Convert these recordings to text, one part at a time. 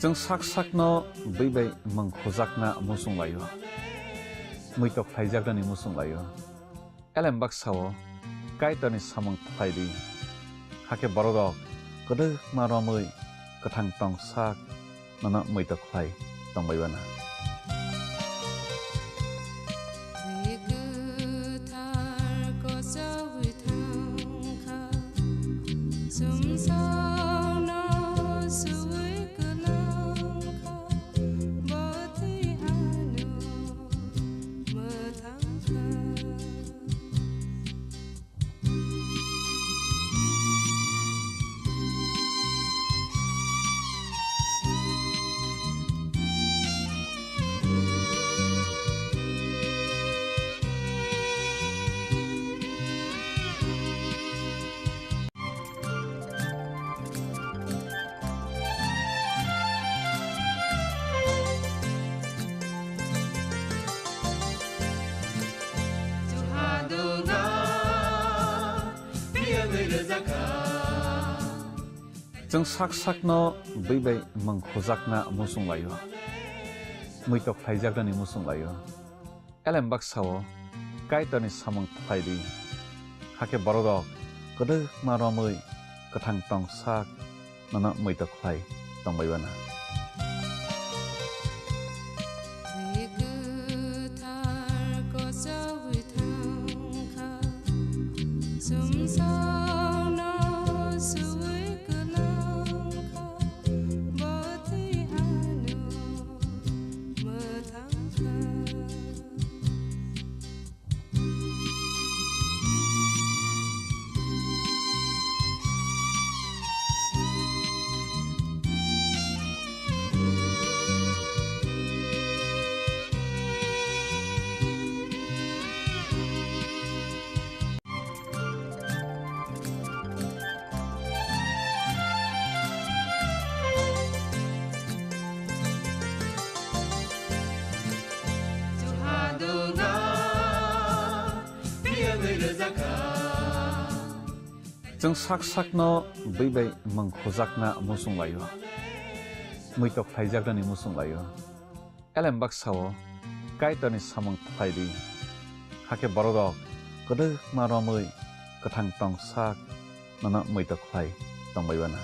Jeng sak no beibai mangkhojakna musung layo muitok thaijak ni musung layo elem baksao kaitani samang thaidi hake borodok kodok maromui kathang tong sak nana muitok thai tongbaibana Jeng sak no beibai mangkhojakna musung layo muitok thaijak ni musung layo elem baksao kaitani samang thaidi hake borodok kodok maromui kathang tong sak nana muitok thai tongbaibana Jeng sak no beibai mangkhojakna musung layo muitok thaijak ni musung layo elem baksao kaitani samang thaidi hake borodok kodok maromui kathang tong sak nana muitok thai tongbaibana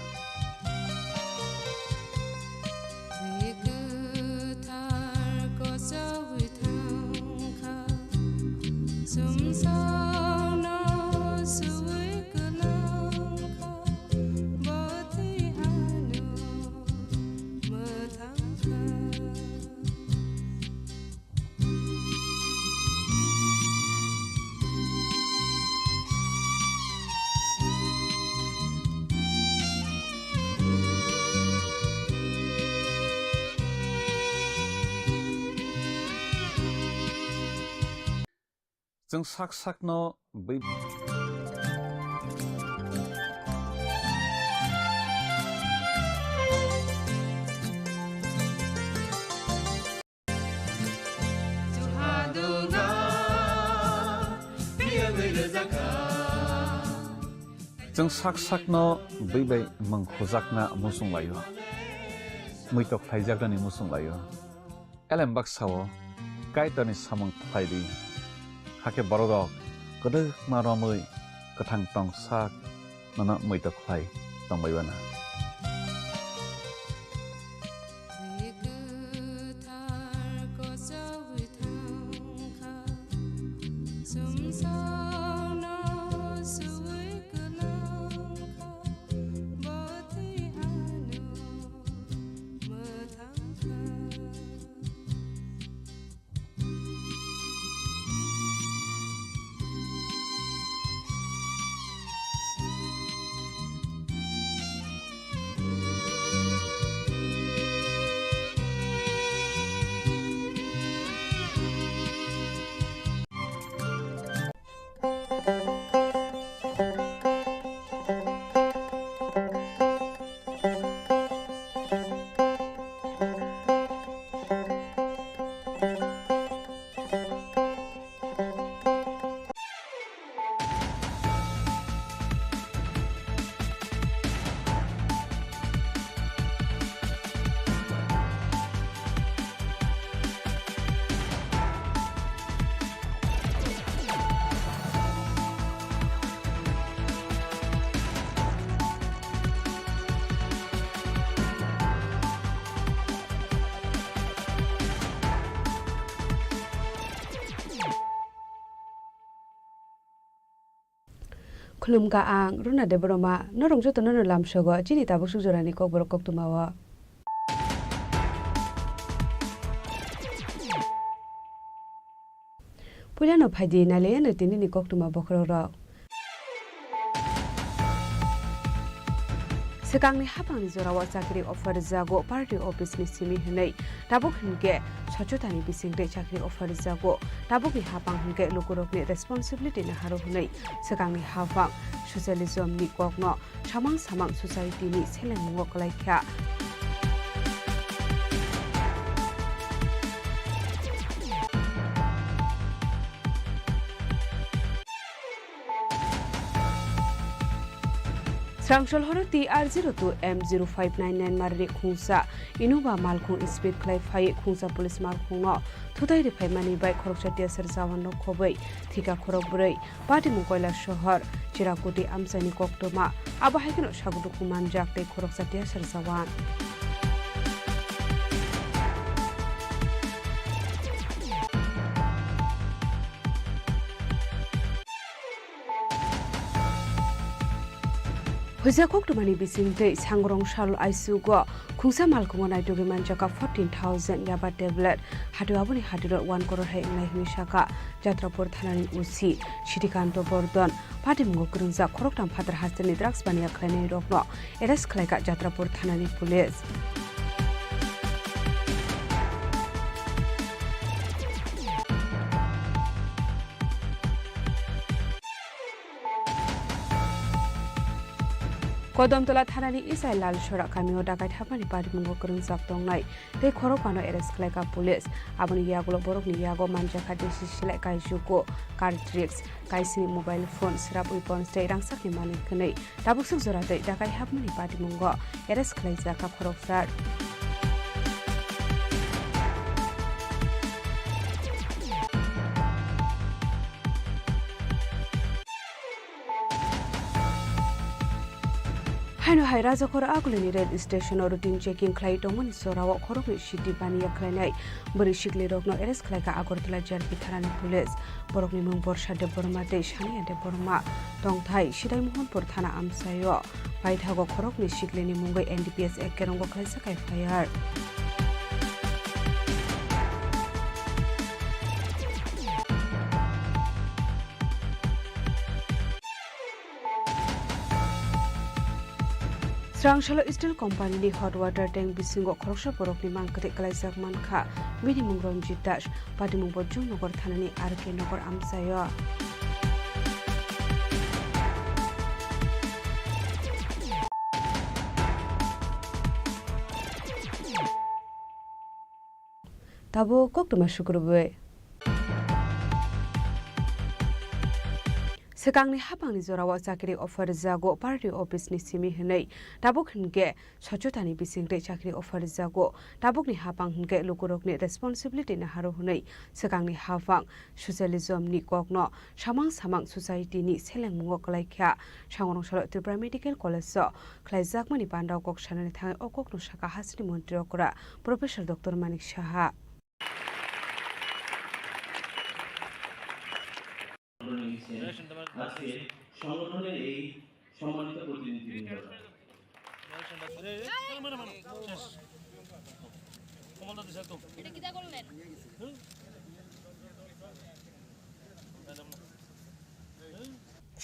Jeng sak no bai Jeng sak no beibai mangkhojakna musung layo muitok thaijak ni musung layo elem baksao kaitani samang thaidi hake borodok kodok maromui kathang tong sak nana muitok thai tongbaibana Khulumka ang runa de broma norong joto no lam sogo chini tabu sujorani kok borok kok tumawa Pulano phaidi nale no tini ni kok tuma bokhro ro Sekangni hapangni zorawa chakri offer jago party office ni simi hnei tabuk hinge sachotani bisingre chakri offer jago tabuk ni hapang hinge lokorokni responsibility na haro hnei sekangni hapang socialism ni kokno samang samang society ni seleng ngok laikha Srangshol horo TR02 M0599 marri khungsa inuba malkhung speed clay phai khungsa police malkhung no thudai ri phai mani bai khoroksa tiasar jawan no khobai thika khorok brei pati mukoila shohor chirakoti amsani koktoma aba haikino sagudu kuman jakte khoroksa tiasar jawan Hoja koktomani bisingte sangrong shal ICU go khungsa malkungo naitoge manjaka 14000 yaba tablet hatu abuni hatiro 1 crore hai nai hmisaka jatrapur thanani usi shirikanto bordon patimgo kurunja khoroktam phatar hastani drugs bania khlainai rokno arrest khlaika jatrapur thanani police Kodamtola thanani isai lal shora kamio dakai thapani pari mungo kurung saptong nai te khorok pano arrest khlaika police aboni yagulo borok ni yago manja khati sisile kai juko car tricks kaisi mobile phone srap weapons te rangsak ni malik khnei tabuk suk jora te dakai hapmani pari mungo arrest khlaisa ka khorok sar Haino haira jakor agulini rail station routine checking khlai tongmani sorawo khorokni city baniya khlainai bori shikli rokno arrest khlaika agortala jarpi tharani police borokni mung borsa de borma te shania de borma tongthai sidai mohanpur thana amsayo paithago khorokni shiklini mungai NDPS ekkerongo khlaisa kai fire Srangshalo Steel Company ni hot water tank bisingo khoroksa borokni mangkate kalaijak mankha bini mungrom jitas padimung bojung nogor thanani RK nogor amsayo Tabo koktoma shukurbe Sekangni hapangni zorawa chakri offer jago party office ni simi hnei tabuk hinge sachotani bisingre chakri offer jago tabukni hapang hinge lokorokni responsibility na haro hnei sekangni hapang socialism ni kokno samang samang society ni seleng mungo klaikha sangrong salo Tripura Medical College so khlaijakmani pandau kok sanani thangai okokno saka hasni mantri okra Professor Dr. Manik Saha আজকে সংগঠনের এই সম্মানিত প্রতিনিধিবৃন্দ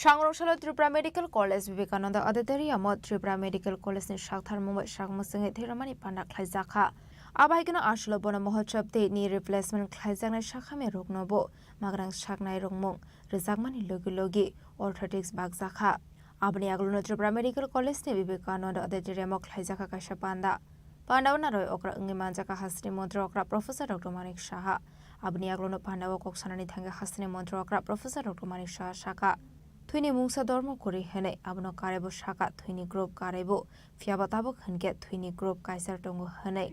Shangrongshalo Tripura Medical College Vivekananda Auditorium Tripura Medical College ni Shakthar Mumbai Shakmasinge Thiramani Pandak Khlaijaka Abaikano Ashlo Bona Mohotshav te ni replacement Khlaijaknai Shakhame Roknobo Magrang Shaknai Rongmung Rizakmani Logi Logi Orthotics Bagjaka Abni Agluno Tripura Medical College ni Vivekananda Auditorium Khlaijaka Kaisha Panda Pandawana Roy Okra Ungimanjaka Hasni Montra Okra Professor Dr. Manik Saha Abni Agluno Pandawa Koksanani Thanga Hasni Montra Okra Professor Dr. Manik Saha Shaka Thuini mungsa dormo kori hene abno karebo shaka thuini group karebo fiaba tabok hange thuini group kaisar tongo hene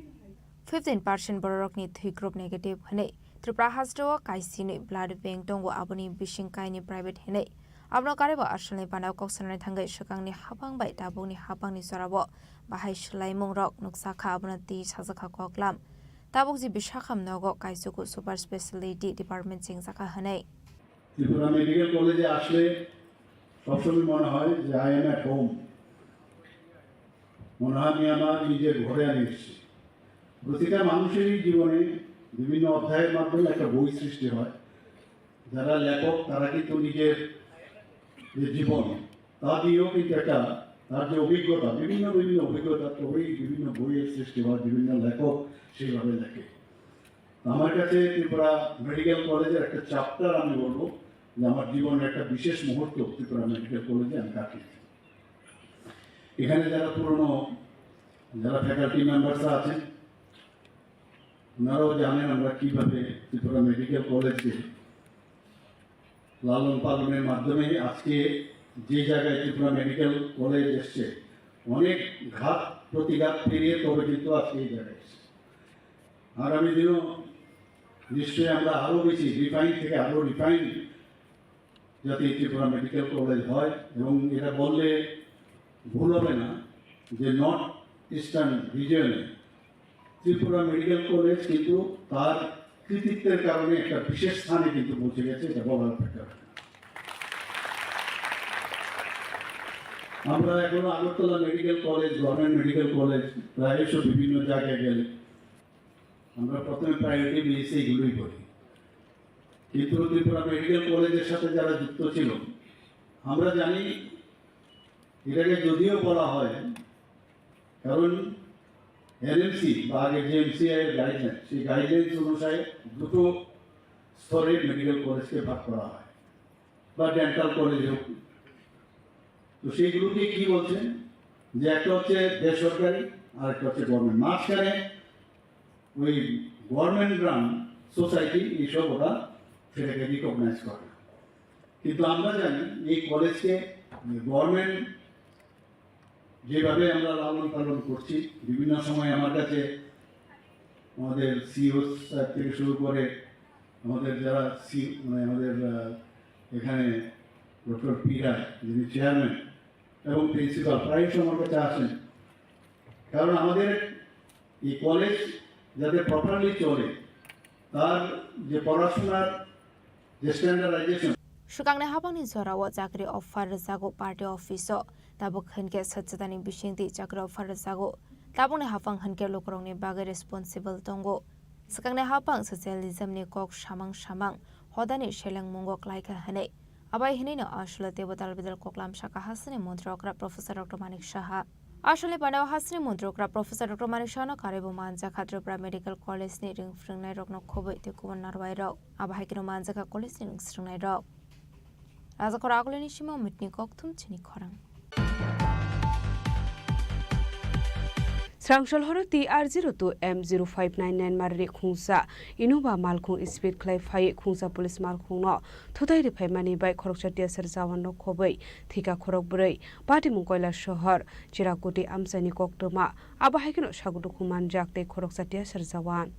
15% borok ni thui group negative hene Tripura hasdo kaisini blood bank tongo aboni bishing kaini private hene abno karebo ashalni panau koksanani thangai shakangni habang bai taboni habang ni sorabo bahai shlai mungrok nuksa kha abna ti sajaka koklam tabok ji bishakham nogo kaisuku super specialty department singzaka hene Tripura medical কলেজে আসলে সবসময় মনে হয় যে I am at home, মনে হয় আমি আমার নিজের ঘরে আমি এসেছি। প্রতিটা মানুষেরই জীবনে বিভিন্ন অধ্যায়ের মাধ্যমে একটা বই সৃষ্টি হয়। যারা লেখক তারা কিন্তু নিজের যে জীবন তা দিয়েও কিন্তু একটা তার যে অভিজ্ঞতা বিভিন্ন অভিজ্ঞতা তবেই বিভিন্ন বইয়ের সৃষ্টি হয়, বিভিন্ন লেখক সেইভাবে লেখে। আমার কাছে ত্রিপুরা মেডিকেল কলেজের একটা চ্যাপ্টার আমি বলবো যে আমার জীবনের একটা বিশেষ মুহূর্ত ত্রিপুরা মেডিকেল কলেজে আমি কাটিয়েছি। এখানে যারা পুরনো যারা ফ্যাকাল্টি মেম্বার্সরা আছেন ওনারাও জানেন আমরা কীভাবে ত্রিপুরা মেডিকেল কলেজকে লালন পালনের মাধ্যমে আজকে যে জায়গায় ত্রিপুরা মেডিকেল কলেজ এসছে, অনেক ঘাত প্রতিঘাত পেরিয়ে তবে কিন্তু আজকে এই জায়গায় এসছে। আগামী দিনও নিশ্চয়ই আমরা আরও বেশি রিফাইন থেকে আরও রিফাইন যাতে ত্রিপুরা মেডিকেল কলেজ হয়। এবং এটা বললে ভুল হবে না যে নর্থ ইস্টার্ন রিজিয়নে ত্রিপুরা মেডিকেল কলেজ কিন্তু তার কৃতিত্বের কারণে একটা বিশেষ স্থানে কিন্তু পৌঁছে গেছে, এটা বলার অপেক্ষা। আমরা এখনো Agartala medical college, government medical college প্রায়শ বিভিন্ন জায়গায় গেলে আমরা প্রথমে প্রায়োরিটি দিয়েছি এইগুলোই করি। কিন্তু ত্রিপুরা মেডিকেল কলেজের সাথে যারা যুক্ত ছিল আমরা জানি এটাকে যদিও বলা হয়, কারণ এনএমসি বা আগে যে এমসিআই এর গাইডলাইন, সেই গাইডলাইন অনুসারে দুটো স্তরের মেডিকেল কলেজকে ভাগ করা হয় বা ডেন্টাল কলেজ হোক। তো সেইগুলোকে কি বলছেন যে একটা হচ্ছে বেসরকারি আর একটা হচ্ছে গভর্নমেন্ট। মাঝখানে ওই গভর্নমেন্ট গ্রাম সোসাইটি এইসব ওরা সেটাকে রিকগনাইজ করে। কিন্তু আমরা জানি এই কলেজকে গভর্নমেন্ট যেভাবে আমরা লালন পালন করছি, বিভিন্ন সময় আমার কাছে আমাদের সিও থেকে শুরু করে আমাদের যারা আমাদের এখানে ডক্টর পিরা যিনি চেয়ারম্যান এবং প্রিন্সিপাল প্রায়শ আমার কাছে আসেন, কারণ আমাদের এই কলেজ যাতে প্রপারলি চলে তার যে পড়াশোনার যে standardisation Shukang habangni zorawo jakri offer zago party office tabuk henke sachadani bishingti jakri offer zago tabungni hafang henke lokrongni bagai responsible tongo sakangni habang socialism ni kok samang hodani sheleng mongok laika hane abai hinina ashula debatal bidal koklam shaka hasani montrokra professor dr manik shaha ashule banaw hasani montrokra professor dr manik shaha karebo manja khatrupra medical college ni ring fringnai rokno khoboi te kuban narwai rok abai kino manja ka college ni fringnai rok As a Koragolini Shimo Mitni Koktum Chini Khorang Srangshal horo TR02 M0599 Marri Khungsa Inuba Malkhung Speed Clay Fai Khungsa Police Malkhung no Thotai Repai Mani by Korokchatia Serzawan no Kobai Thika Khorok Bray Pati Munkoila Shohar Chirakuti Amsani Koktuma Abahikino Shagudukuman Jakte Korokchatia Serzawan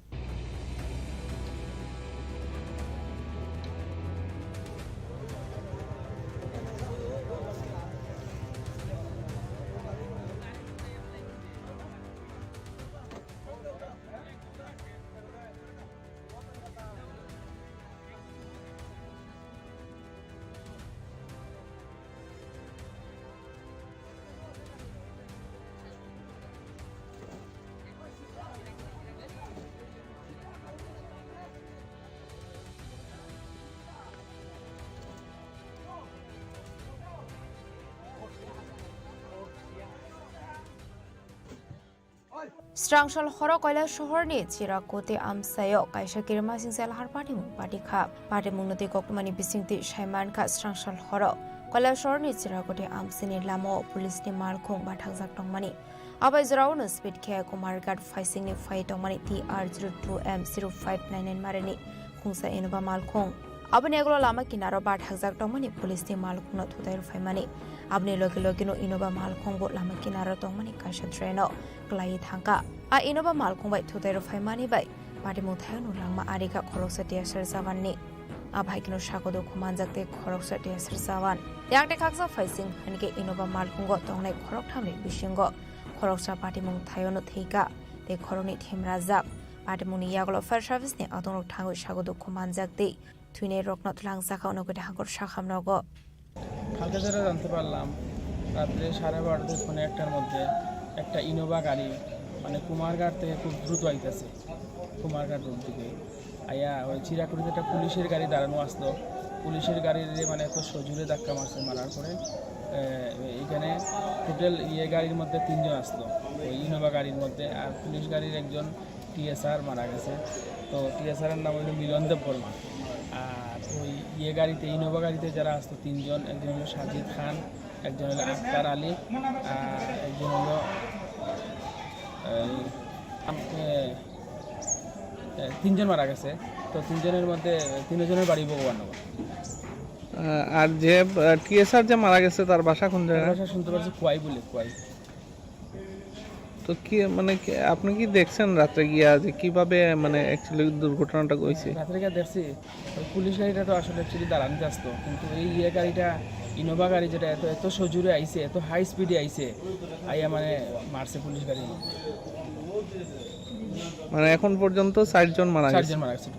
Strangshal horo koila shohor ni Chirakote Amsayo Kaisha Kirma Singsel Har Party Kha Party Munoti Kokmani Bisingti Shaiman Ka Strangshal horo koila shohor ni Chirakote Amsini Lamo Police ni Malkhung Bathakjak Tongmani Abai Zraun Speed Khe Kumar Guard Facing ni Fight Tongmani TR02 M0599 Marani Khungsa Inuba Malkhung Abni Aglo Lama Kinaro Bathakjak Tongmani Police ni Malkhung no Thudair Faimani Abni Logi no Inuba Malkhung go Lama Kinaro Tongmani Kaisha Treno Klai Thangka A Inuba Malkhung bai Thudair Faimani bai Pati Muthayon Langma Arika Khoroksatia Serzawanni Abhaikino Shakodo Kumanjakte Khoroksatia Serzawan Yakte Kaksa Facing Hanke Inuba Malkhung go Tongnai Khorok Thamni Bishingo Khoroksa Pati Muthayon Thika Te Khoroni Thimrajak Pati Muni Yaglo Fire Service ni Adonok Thango Shakodo Kumanjakte Thuine Roknot Langsaka Onogode Hangor Shakhamnogo কালকে যেটা জানতে পারলাম রাত্রে 12:30 পৌনে একটার মধ্যে একটা Innova গাড়ি মানে কুমারঘাট থেকে খুব দ্রুত আইতেছে, কুমারঘাট রোড দিকে আইয়া ওই চিরাকুড়িতে একটা পুলিশের গাড়ি দাঁড়ানো আসলো। পুলিশের গাড়ির মানে এত সজোরে ধাক্কা মারছে, মারার পরে এখানে টোটাল গাড়ির মধ্যে 3 জন আসলো ওই ইনোভা গাড়ির মধ্যে, আর পুলিশ গাড়ির একজন টিএসআর মারা গেছে। তো টিএসআরের নাম হলো মিলনদেব বর্মা। আর ওই গাড়িতে ইনোভা গাড়িতে যারা আসতো 3 জন, একজন হলো সাজিদ খান, একজন হলো আক্তার আলী, আর একজন হলো 3 জন মারা গেছে। তো 3 জনের মধ্যে 3 জনের বাড়ি ভগবাননগর। আর যে টিএসআর যে মারা গেছে তার বাসা কোন জায়গায়? ভাষা শুনতে পাচ্ছি কোয়াই বলে, কোয়াই। তো কি মানে আপনি কি দেখছেন রাত্রে গিয়া যে কিভাবে মানে অ্যাকচুয়ালি দুর্ঘটনাটা হয়েছে? রাত্রে গিয়ে দেখছি ওই পুলিশ গাড়িটা তো আসলে অ্যাকচুয়ালি দাঁড়ানিতে আসতো, কিন্তু এই গাড়িটা ইনোভা গাড়ি যেটা এত সজোরে আইছে, এত হাই স্পিডে আইছে, আইয়া মানে মারছে পুলিশ গাড়ি। মানে এখন পর্যন্ত 4 জন মারা গেছে। 4 জন মারা গেছে।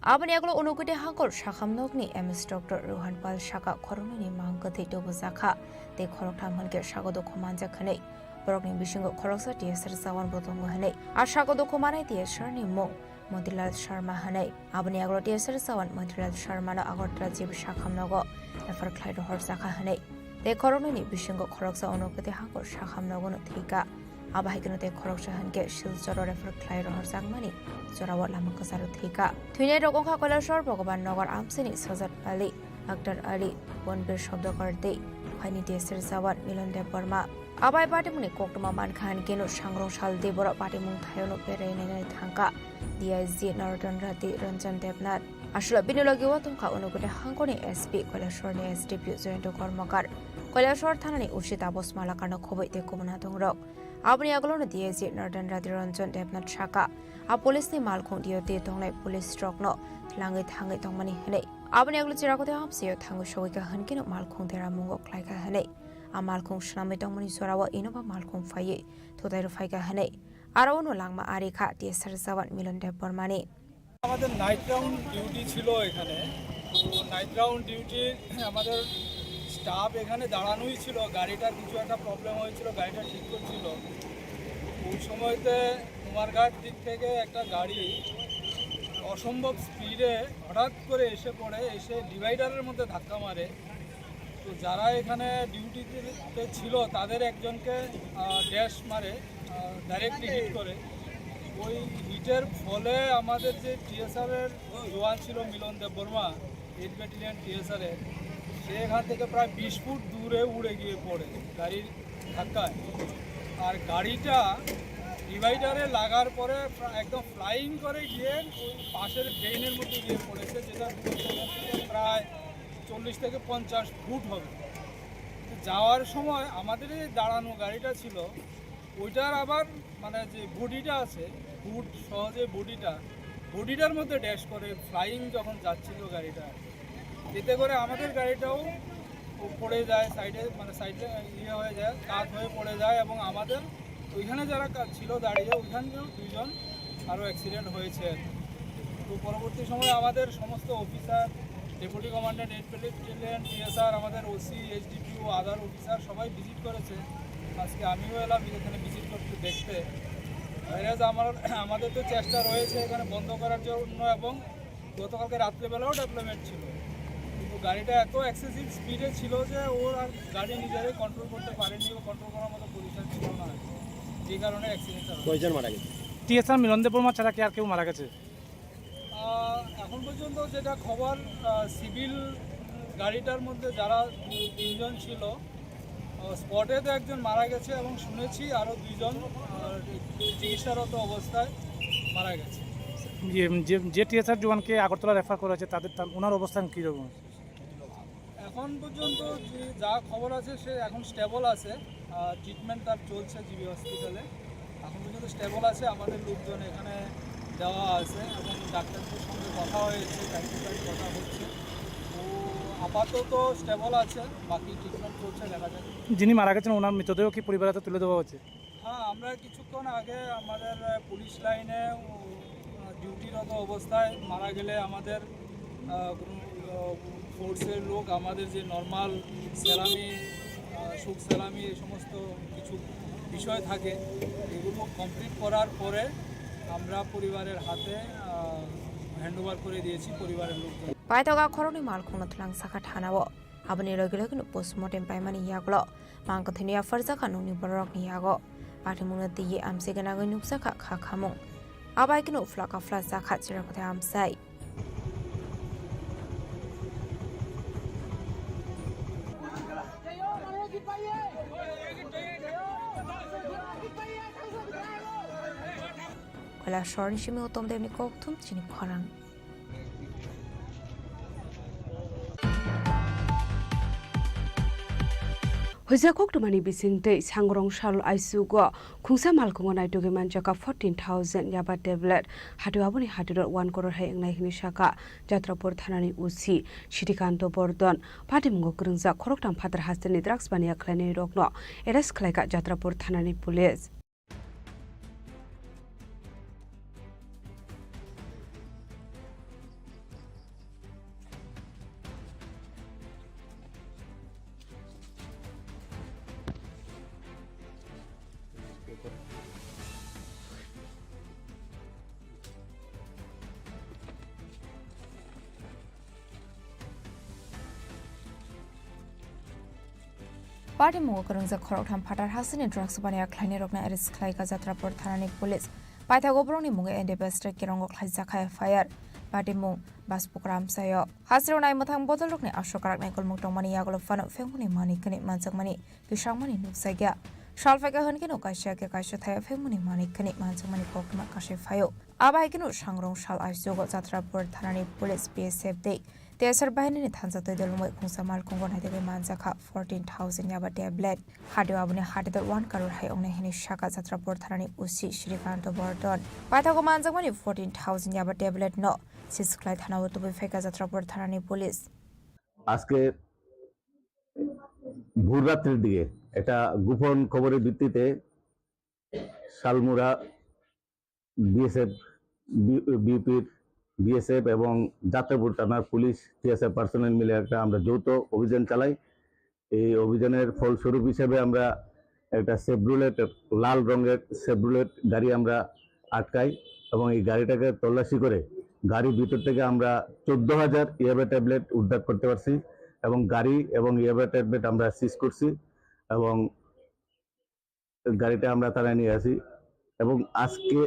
Abani aglo unukute hangkor shakam nokni MS Dr. Rohan Pal Shaka Khorongni Mangkati Dobuzakha te Khorok Thamhanke Shagodo Khomanja Khane Borokni Bishingo Khoroksa TSR Sawan Botongo Hane Ar Shagodo Khomane TSR ni Mo Montilal Sharma Hane Abani aglo TSR Sawan Montilal Sharma na Agotra Jib Shakam Nogo Refer Clyde Horsaka Hane te Khorongni Bishingo Khoroksa unukute hangkor shakam nogo no thika Abahikinote Khoroksa Hanke Shilzoro Refer Clyde Horsakmani Zorawat Lamakasaro Thika Twine Rogokha Kolashor Bogoban Nogar Amsini Sazat Ali Akhtar Ali Bonbir Shobdokarte Khani Desir Zawat Milondev Burma Abai Patimuni Koktuma Mankhan Geno Shangrong Shalde Bora Patimung Thayono Perene Thangka DIZ Narothan Rati Ranjan Devnath Ashula Binologi Watumka Unukute Hankoni SP Kolashor ni SDP Zoyento Kormakar Kolashor Thanani Ushita Bos Malakano Khoboi te Komuna Dongrok Abani aglono DIZ Narothan Rati Ranjan Devnath Shaka A police ni malkhong dio te tonglai police stroke no langai thangai tongmani hane abani aglo chirakote hapsio thangu shogika hankino malkhong tera mungo khlaika hane a malkhong shnamai tongmani sorawa inoba malkhong faye thodairo faika hane aro no langma arikha TSR Sawan Milondev Burmani আমাদের night round duty ছিল এখানে। তো night round duty আমাদের staff এখানে দাঁড়ানোই ছিল, গাড়িটার কিছু একটা প্রবলেম হয়েছিল, গাড়িটা ঠিক করছিল। ওই সময়তে কুমারঘাট দিক থেকে একটা গাড়ি অসম্ভব স্পিডে হঠাৎ করে এসে পড়ে, এসে ডিভাইডারের মধ্যে ধাক্কা মারে। তো যারা এখানে ডিউটিতে ছিল তাদের একজনকে ড্যাশ মারে, ডাইরেক্টলি হিট করে। ওই হিটের ফলে আমাদের যে টিএসআরের জওয়ান ছিল মিলনদেব বর্মা 8 ব্যাটালিয়ন টিএসআরের, সে এখান থেকে প্রায় 20 ফুট দূরে উড়ে গিয়ে পড়ে গাড়ির ধাক্কায়। আর গাড়িটা ডিভাইডারে লাগার পরে একদম ফ্লাইং করে গিয়ে ওই পাশের ড্রেনের মধ্যে গিয়ে পড়েছে, যেটা প্রায় 40 থেকে 50 ফুট হবে। যাওয়ার সময় আমাদের এই দাঁড়ানো গাড়িটা ছিল, ওইটার আবার মানে যে বডিটা আছে, ফুট সহজে বডিটার মধ্যে ড্যাশ করে ফ্লাইং যখন যাচ্ছিল গাড়িটা, এতে করে আমাদের গাড়িটাও পড়ে যায় সাইডে, মানে সাইডে ইয়ে হয়ে যায়, কাত হয়ে পড়ে যায়। এবং আমাদের ওইখানে যারা ছিল দাঁড়িয়ে, ওইখানেও 2 জন আরও অ্যাক্সিডেন্ট হয়েছে। তো পরবর্তী সময়ে আমাদের সমস্ত officer, deputy commandant 8 battalion TSR, আমাদের ওসি, এসডিপিও, আদার অফিসার সবাই ভিজিট করেছে। আজকে আমিও এলাম এখানে ভিজিট করতে, দেখতে। আমাদের তো চেষ্টা রয়েছে এখানে বন্ধ করার জন্য, এবং গতকালকে রাত্রেবেলাও ডেভেলপমেন্ট ছিল, কিন্তু গাড়িটা এত এক্সেসিভ স্পিডে ছিল যে ওর আর গাড়ি নিজেরাই কন্ট্রোল করতে পারেনি, ও কন্ট্রোল করার মতো পজিশন ছিল না, যে কারণে অ্যাক্সিডেন্টটা। কয়জন মারা গেছে? টিএসআর মিলনদেব বর্মা ছাড়া কি আর কেউ মারা গেছে? এখন পর্যন্ত যেটা খবর, সিভিল গাড়িটার মধ্যে যারা 3 জন ছিল, স্পটে তো একজন মারা গেছে, এবং শুনেছি আরও 2 জন চিকিৎসারত অবস্থায় মারা গেছে। যে টিএসআর জওয়ানকে আগরতলা রেফার করা হয়েছে তাদের ওনার অবস্থান কীরকম? এখন পর্যন্ত যা খবর আছে সে এখন স্টেবল আছে, ট্রিটমেন্ট তার চলছে জিবি হসপিটালে, এখন পর্যন্ত স্টেবল আছে। আমাদের লোকজন এখানে দেওয়া আছে এবং ডাক্তারদের সঙ্গে কথা হয়েছে, কথা হচ্ছে। তো আপাতত স্টেবল আছে, বাকি ট্রিটমেন্ট চলছে, দেখা যাবে। যিনি মারা গেছেন ওনার মৃতদেহ কি পরিবারে তুলে দেওয়া হচ্ছে? হ্যাঁ, আমরা কিছুক্ষণ আগে আমাদের পুলিশ লাইনে ডিউটিরত অবস্থায় মারা গেলে আমাদের ফোর্সের লোক আমাদের যে নর্মাল স্যালামি সুখ স্যালামি এই সমস্ত কিছু বিষয় থাকে এগুলো কমপ্লিট করার পরে আমরা পরিবারের হাতে হ্যান্ডওভার করে দিয়েছি পরিবারের লোকজন Paitoga Koroni Malkuna Tlang Saka Tanao, Abani regular postmortem Paimani Yaglo, Mankotinia Farzaka Nuni Barok Niago, Patimuna the Amsiganago Nupsaka Kakamo. Abakino Flaka Flasaka Chirakotam say. Wala Shorin Shimilton Demiko Tum Chini Khorang. Hojak tumani bisingtei sangrong shal aisugo khungsa malkungo naitoge manjaka 14,000 yaba tablet hatu aboni hatu 1 crore hai engnai hini shaka jatrapur thanani usi shirikanto bordon patimungo krungja khoroktam phatar hasteni drugs bania khlani rokno eras khlaika jatrapur thanani police Party Mokurunza Korokam Patar Hassan drugs bania Kleine Rogna Eris Klaika Zatrapur Thanani Police. Paitagobroni Munga and the best Kirongo Klazaka fire. Party Mung, Baspukram Sayo. Hasronai Matang Botolokne Ashokarak Michael Mutomani Yagolo Fan of Femuni Money, Kenneth Mansamani, Pishamani Nusaga. Shalfaka Hankino Kashaka Kashataya Femuni Money, Kenneth Mansamani Pokema Kashe Fayo. Abaikino Shangrong Shal Isogo Zatrapur Thanani Police BSF Day. They are surviving it hands of the Delmo Kunsamal Kongon had a manzaka 14,000 yaba tablet. Hadu Abune had the 1 crore high on a Hinish Shaka Zatrapur Thanani Usi Shrikanto Bordon. Patago Manzamani 14,000 yaba tablet no. Sis Clyde Hanawa to be fake as Zatrapur Thanani police. আজকে ভোররাত্রির দিকে এটা গোপন খবরের ভিত্তিতে শালমুরা BSF বিপির BSF এবং যাত্রাপুর থানার police TSF personnel মিলে একটা আমরা যৌথ অভিযান চালাই এই অভিযানের ফলস্বরূপ হিসেবে আমরা একটা সেভরুলেট লাল রঙের সেভরুলেট গাড়ি আমরা আটকাই এবং এই গাড়িটাকে তল্লাশি করে গাড়ির ভিতর থেকে আমরা 14,000 ইয়াবা ট্যাবলেট উদ্ধার করতে পারছি এবং গাড়ি এবং ইয়াবা ট্যাবলেট আমরা সিজ করছি এবং গাড়িটা আমরা থানায় নিয়ে আসি এবং আজকে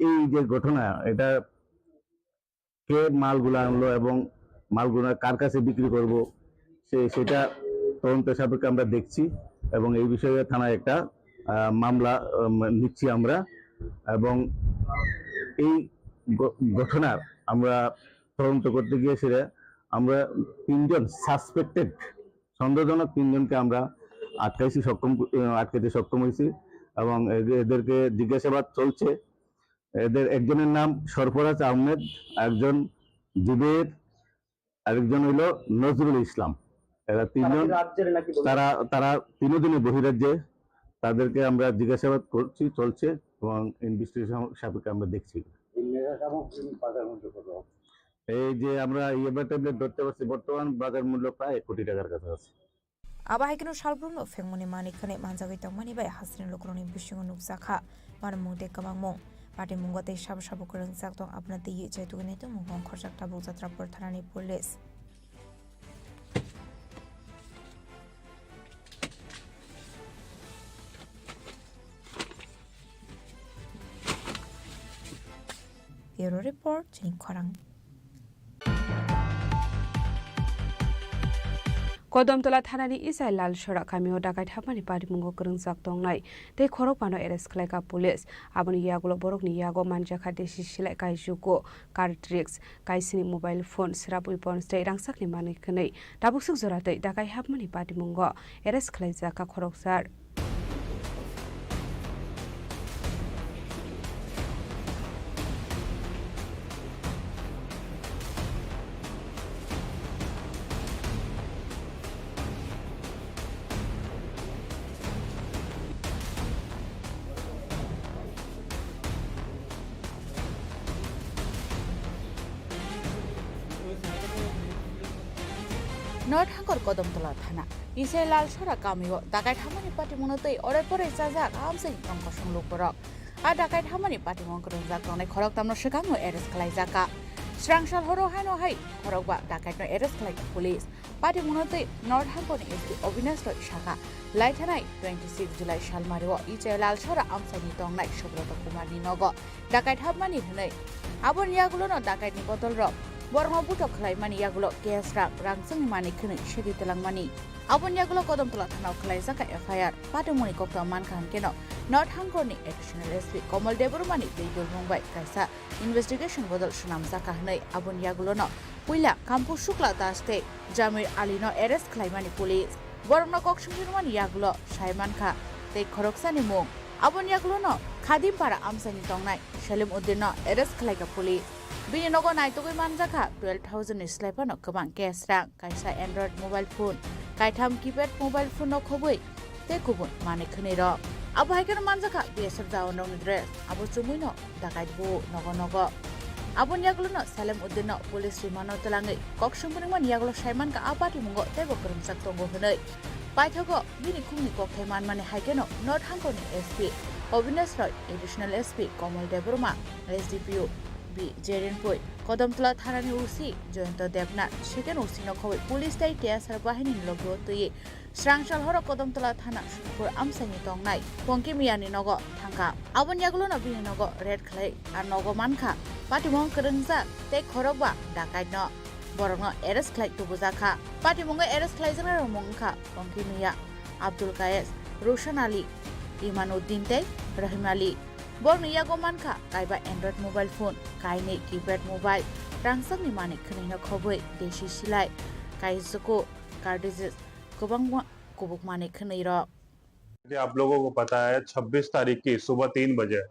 এই যে ঘটনা এটা কে মালগুলা আনলো এবং মালগুলা কার কাছে বিক্রি করব সেটা তদন্ত সাপেক্ষে আমরা দেখছি এবং এই বিষয়ে থানায় একটা মামলা নিচ্ছি আমরা এবং এই ঘটনার আমরা তদন্ত করতে গিয়ে সেটা আমরা 3 জন সাসপেক্টেড সন্দেহজনক 3 জনকে আমরা আটকাতে সক্ষম হয়েছি এবং এদেরকে জিজ্ঞাসাবাদ চলছে এদের একজনের নাম সরফরাজ আহমেদ একজন জুবের আরেকজন হলো নজরুল ইসলাম এরা 3 জন তারা 3 দিনে বহিরাজ্যে তাদেরকে আমরা জিজ্ঞাসাবাদ করছি চলছে এবং ইনভেস্টিগেশন সাপেক্ষে আমরা দেখছি এই যে আমরা ইয়াবা ট্যাবলেট ধরতে পারছি বর্তমান বাজার মূল্য প্রায় 1 কোটি টাকার কাছাকাছি Abahikino Shalbruno Femuni Manikane Manzavita Money by Hassan Lokroni Bishing Nuksaka, Maramude Kamamo, Party Mungote Shabakuran Sakto Abnati Jetuneto Mungong Koshak Tabu Zatrapur Thanani Police. Bureau Report, Chini Khorang. Kodamtola Thanani Isai Lal Shora Kamio Dakai Hapani Party Mungo Kurung Saktong Nai, they Koropano Eres Kleka Police, Aboni Yago Borokni Yago Manjaka Deshi Shilek Juko, card tricks, Kaisini mobile phone, Srap weapons, Day Rangsakni Manikane, Tabusuk Zorate, Dakai Hapani Party Mungo, Eres Klezaka Koroksar. North Hangor Kodomtola Thana. Ise Lal Shora Kamio, Dakai Hamani Patimonate, or a Pore Sazak, Amsing from Koshon Lukorok. A Dakai Hamani Patimon Kurunzak on a Korok Tamno Shikamo Eres Klaizaka. Strangshal Horo Hano Hai, Korokba, Dakai no Eres Klai Police. Patimonate, North Hangor is the Obinastro Shaka. Light night, 26 July Shalmario, Iche Lal Shora Amsani Tong Night Shogroto Kumani Nogo. Dakai Hamani Hune. Abon Yagulo Dakai Bottle Rock. Bormo Butok Klaimani Yagulo, Gas Rap, Rangsang Mani Kuni, Shady Telang Abon Yagulo Kodom Tlatano Klaisaka FIR, Patamoni Kokta Mankan Keno, Not Hangoni, additional SP, Komal Deburmani, Legal Mumbai, Kaisa, Investigation Bodol Shanam Zakahne, Abon Yagulono, Willa, Kampu Shukla Daste, Jamir Alino, Eres Klaimani Police, Borno Kokshirman Yagulo, Shaimanka, Take Koroksani Mung, Abon Yagulono, Kadim Para Amsani Tongnai, Shalim Udino, Eres Klaika Police. Bini nogo nai to manjaka 12,000 is slepa no kabang cash rank kaisa Android mobile phone kai tham keypad mobile phone no khobui te kubun mane khni ro abo haikan manjaka BSF jaw no dress abo chumui no dakai bo nogo abo nyaglo no Salem Udino police rimano telangai koksungpuni man yaglo Shaiman ka apati mungo te bo krum sak tongo hnei paithogo bini khumni kok thaiman mane haikeno North Hangoni SP Obines Roy additional SP Komal Deburma SDPO Jerin Poi, Kodomtla Tharani Usi, Jointo Debnat, Chicken Usino Koi, Police State Tiasar Bahini Logo to ye, Strangshal Horo Kodomtla Thana, for Amsani Tong Night, Ponki Miani Nogo, Tanka, Abon Yaglona Binogo, Red Clay, and Nogo Manka, Patimon Kurunza, Take Koroba, Dakai no, Borono Eres Clay to Buzaka, Patimonga Eres Clay Monka, Ponki Mia, Abdul Kayes, Roshan Ali, Imanuddin Tay, Rahim Ali. Borno Yago Manka, Kaiba Android mobile phone, Kaine keypad mobile, Rangsang ni Manik Kanina Koboi, Deshi Shilai, Kaizoko, Cardizes, Kobangwa, Kobuk Manik Kanira. आप लोगों को पता है 26 तारीख की सुबह 3 बजे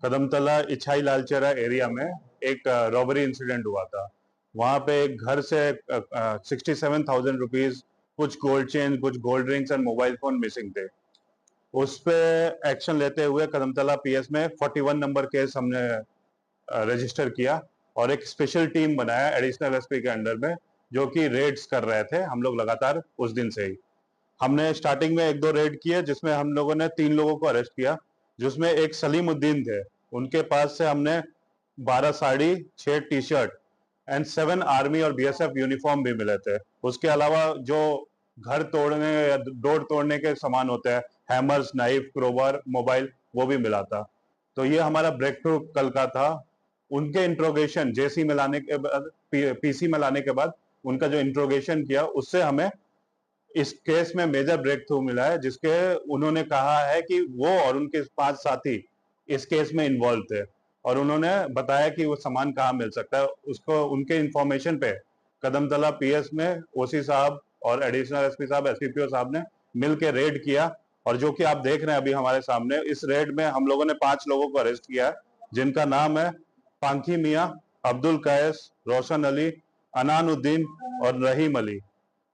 Kadamtala इछाई लालचेरा area में एक रॉबरी इंसिडेंट हुआ था। वहां पे एक घर से 67,000 रुपीज, कुछ गोल्ड चेन, कुछ gold rings and mobile phone missing थे। उस पे एक्शन लेते हुए कदमतला पीएस में 41 नंबर केस हमने रजिस्टर किया और एक स्पेशल टीम बनाया एडिशनल एसपी के अंडर में, जो कि रेड्स कर रहे थे। हम लोग लगातार उस दिन से ही हमने स्टार्टिंग में 1-2 रेड किए, जिसमें हम लोगों ने 3 लोगों को अरेस्ट किया, जिसमें एक सलीमुद्दीन थे। उनके पास से हमने 12 sari, 6 T shirt and 7 army और बीएसएफ यूनिफॉर्म भी मिले थे। उसके अलावा जो घर तोड़ने या डोर तोड़ने के सामान होते हैं, हैमर्स, नाइफ, क्रोबार, मोबाइल, वो भी मिला था। तो ये हमारा ब्रेक थ्रू कल का था। उनके इंट्रोगेशन जेसी में लाने के बाद, पीसी में लाने के बाद उनका जो इंट्रोगेशन किया, उससे हमें इस केस में मेजर ब्रेक थ्रू मिला है, जिसके उन्होंने कहा है कि वो और उनके 5 साथी इस केस में इन्वॉल्व थे और उन्होंने बताया कि वो सामान कहाँ मिल सकता है। उसको उनके इंफॉर्मेशन पे कदमतला पीएस में ओसी साहब और एडिशनल एसपी साहब, एसपीपीओ साहब ने मिलकर रेड किया और जो कि आप देख रहे हैं अभी हमारे सामने, इस रेड में हम लोगों ने 5 लोगों को अरेस्ट किया है, जिनका नाम है पांखी मियां, अब्दुल कायस, रोशन अली, अनानुद्दीन और रहीम अली।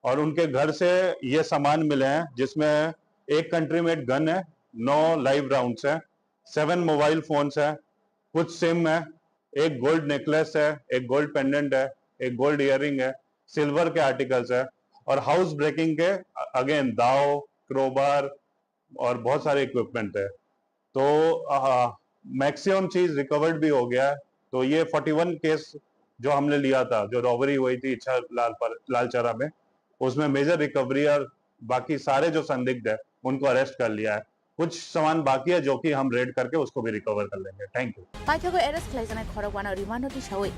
और उनके घर से ये सामान मिले हैं, जिसमें एक कंट्री मेड गन है, 9 लाइव राउंड्स हैं, 7 मोबाइल फोन्स हैं, कुछ सिम है, एक गोल्ड नेकलेस है, एक गोल्ड पेंडेंट है, एक गोल्ड इयररिंग है, सिल्वर के आर्टिकल्स है और हाउस ब्रेकिंग के अगेन दाव, क्रोबार और बहुत सारे इक्विपमेंट है। तो मैक्सिमम चीज रिकवर्ड भी हो गया है। तो ये 41 केस जो हमने लिया था, जो रॉबरी हुई थी इच्छा लालचरा में, उसमें मेजर रिकवरी और बाकी सारे जो संदिग्ध है उनको अरेस्ट कर लिया है। कुछ सामान बाकी है जो कि हम रेड करके उसको भी रिकवर कर लेंगे। Thank you. पाइथागो एरेस्ट खालायजानाय खरगवाना रिमान्डनि सावै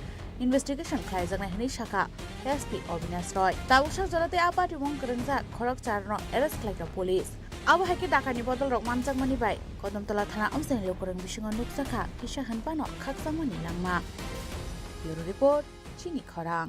इन्वेस्टिगेशन खालायजानाय हनि शाखा एसपी अविनाश रॉय ताबुसा जलते आपाति मं करंजा खरग चारनो एरेस्ट खालायग्रा पुलिस अब हाइके डाकानि बदल रक मानजाकमानि बाय कदमतला थाना अमसेन लोकरं बिसिङाव नुकसाखा किसा हानपानो खाकसामनि लांमा ब्युरो रिपोर्ट चिनी खरां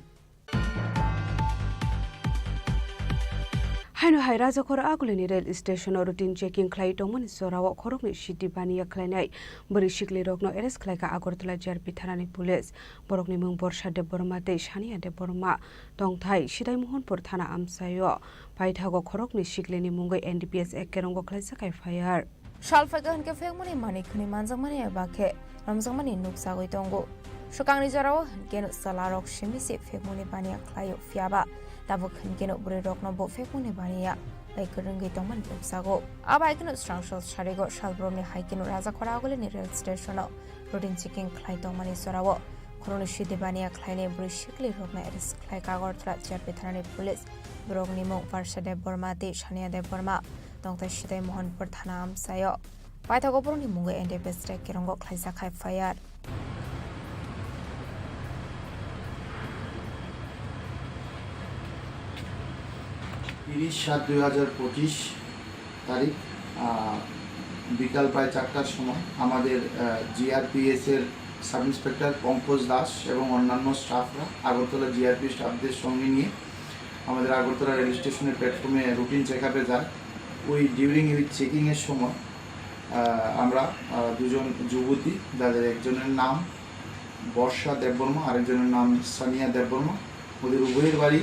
हाइनो हाइ राजाखर आगुलिनि रेल स्टेशन रुटिन चेकिं खालाय दंमोन सराव खरकनि सिटी बानिया खालायनाय बोरै सिखलि रकनो एरेस्ट खालायगा आगरतला जेआरपि थानानि पुलिस बरकनि मुं बर्षा देब बर्मा दै सानिया देब बर्मा दंथाय सिदाय मोहनपुर थाना आमसायो फाइथागो खरकनि सिखलिनि मुंगै एनडीपीएस एकेरंगो खालायजाखाय फायार सालफागा हनके फेगमनि मानिखनि मानजाकमानि बाखे रमजाकमानि नुकसागै दंगो सुकांनि जराव हनके सलारक सिमिसि फेगमनि बानिया खालायो फियाबा tabuk hinkeno buri rokno bo fekune baniya bai kerenggi tongman nuksago abaikeno strangshal sharigo shalbromni haikeno raja khora agole ni rail stationo routine checking khlai tongmani sorawo khoroni shide baniya khlaine buri shikli rokna arrest khlai kagortra jarpe thanani police brogni mong parshade borma te shania de borma tongta shidai mohanpur thana amsayo paithago borni mungo ndps strike kirongo khlaisa khai fire 30/7/2025 তারিখ বিকাল প্রায় 4টার সময় আমাদের GRPS এর sub inspector Pankaj Das এবং অন্যান্য স্টাফরা Agartala GRP স্টাফদের সঙ্গে নিয়ে আমাদের আগরতলা রেল স্টেশনের প্ল্যাটফর্মে রুটিন চেকআপে যায়। ওই ডিউরিং এই চেকিংয়ের সময় আমরা দুজন যুবতী যাদের একজনের নাম বর্ষা দেববর্মা আরেকজনের নাম সানিয়া দেববর্মা, ওদের উভয়ের বাড়ি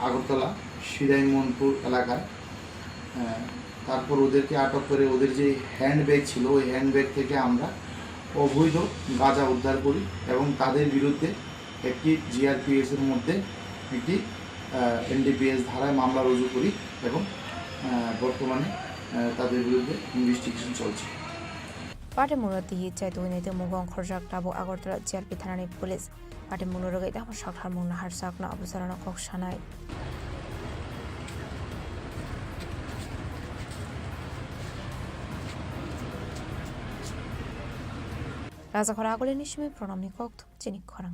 আগরতলা শিরাইমনপুর এলাকায়। তারপর ওদেরকে আটক করে ওদের যে হ্যান্ডব্যাগ ছিল ওই হ্যান্ডব্যাগ থেকে আমরা অবৈধ গাঁজা উদ্ধার করি এবং তাদের বিরুদ্ধে একটি জিআরপিএসের মধ্যে একটি এনডিপিএস ধারায় মামলা রুজু করি এবং বর্তমানে তাদের বিরুদ্ধে ইনভেস্টিগেশন চলছে। পাটে মুরতি চাই দুইনিতে মুগং খরজাক টাবো আগরতলা জিআরপি থানানি পুলিশ পাটে মুনুরগে দাম সাকহার মুন্না হারসাকনা অবসরণ কক্সানায় রাজা খরা আগলে নিশমি প্রণামনি কক চিনি খরাং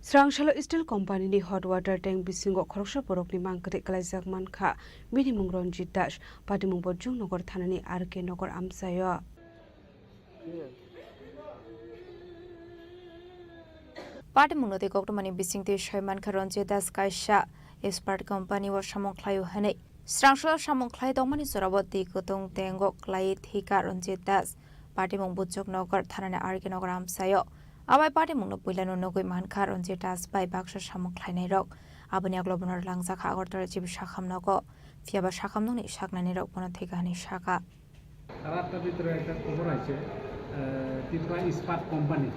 Srangshalo Steel Company ni hot water tank bisingo khoroksa borokni mangkre klaijak mankha bini mung Ranjit Das Patimung Bojung Nogor Thanani RK Nogor amsayo Patimung noti koktomani bisingte shoymankha Ranjit Das kaisha expert company wa samong khlayo hanei Srangshalo samong khlai dongmani soraboti kotong tengo klai thika Ranjit Das Patimung Bojung Nogor Thanani RK Nogor amsayo Abai party mungno puilano nogoi mankha Ranjit Das bai baksa samung khlainai rok aboni aglobonar langjak agortara jibi sakhamnago fiaba sakhamnoni saknani rok bono thegani saka রাতটার ভিতরে একটা খবর আছে ত্রিপুরা ইস্পাত company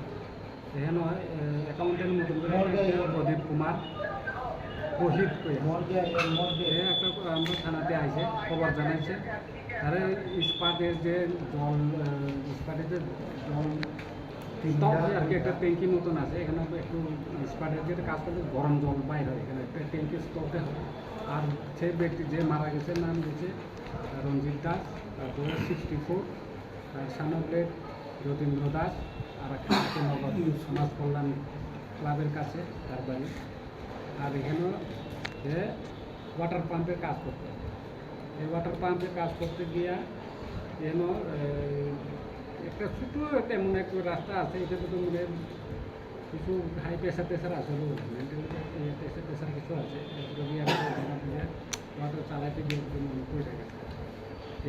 এখানে accountant মতন করে প্রদীপ কুমার রোহিত একটা আমরা থানাতে আইছে খবর জানাইছে আরে ইস্পাতের যে জল ইস্পাতের যে জল আর কি একটা ট্যাঙ্কি মতন আছে এখানে একটু স্পাটের যেটা কাজ করতে গরম জল বাইর হয় এখানে একটা ট্যাঙ্কি স্টকে হয় আর সেই ব্যক্তি যে মারা গেছে নাম দিয়েছে রঞ্জিত দাস তারপরে 64 সানব্লেড যতীন্দ্র দাস আর একটা সমাজ কল্যাণ ক্লাবের কাছে তার বাড়ি আর এখানেও যে ওয়াটার পাম্পের কাজ করতে এই ওয়াটার পাম্পের কাজ করতে গিয়া যেন একটা ছোটো একটা এমন একটা রাস্তা আছে এটাতে তো মনে কিছু হাই প্রেশার টেশার আছে মেন্টাল প্রেশার কিছু আছে ওয়াটার চালাইতে গিয়ে মনে পড়ে গেছে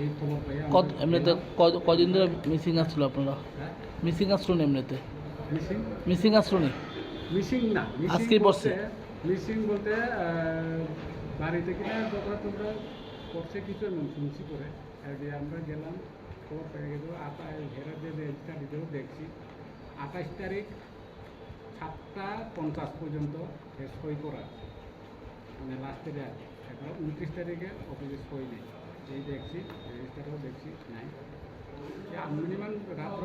এই খবর পাই এমনিতে কদিন ধরে মিসিং আসছিল আপনারা মিসিং আসলো না এমনিতে মিসিং আসলো না মিসিং না আজকে পড়ছে মিসিং বলতে বাড়িতে কিনা যখন তোমরা করছে কিছু শুনছি করে আমরা গেলাম খবর পেয়ে গেল হেরার যে রেজিস্টার দিতেও দেখছি 28 তারিখ 7:50 পর্যন্ত সই করা মানে লাস্টে দেয় এখন 29 তারিখে অফিসে সই নেই এই দেখছি রেজিস্টারও দেখছি নাই মিনিমাম রাত্র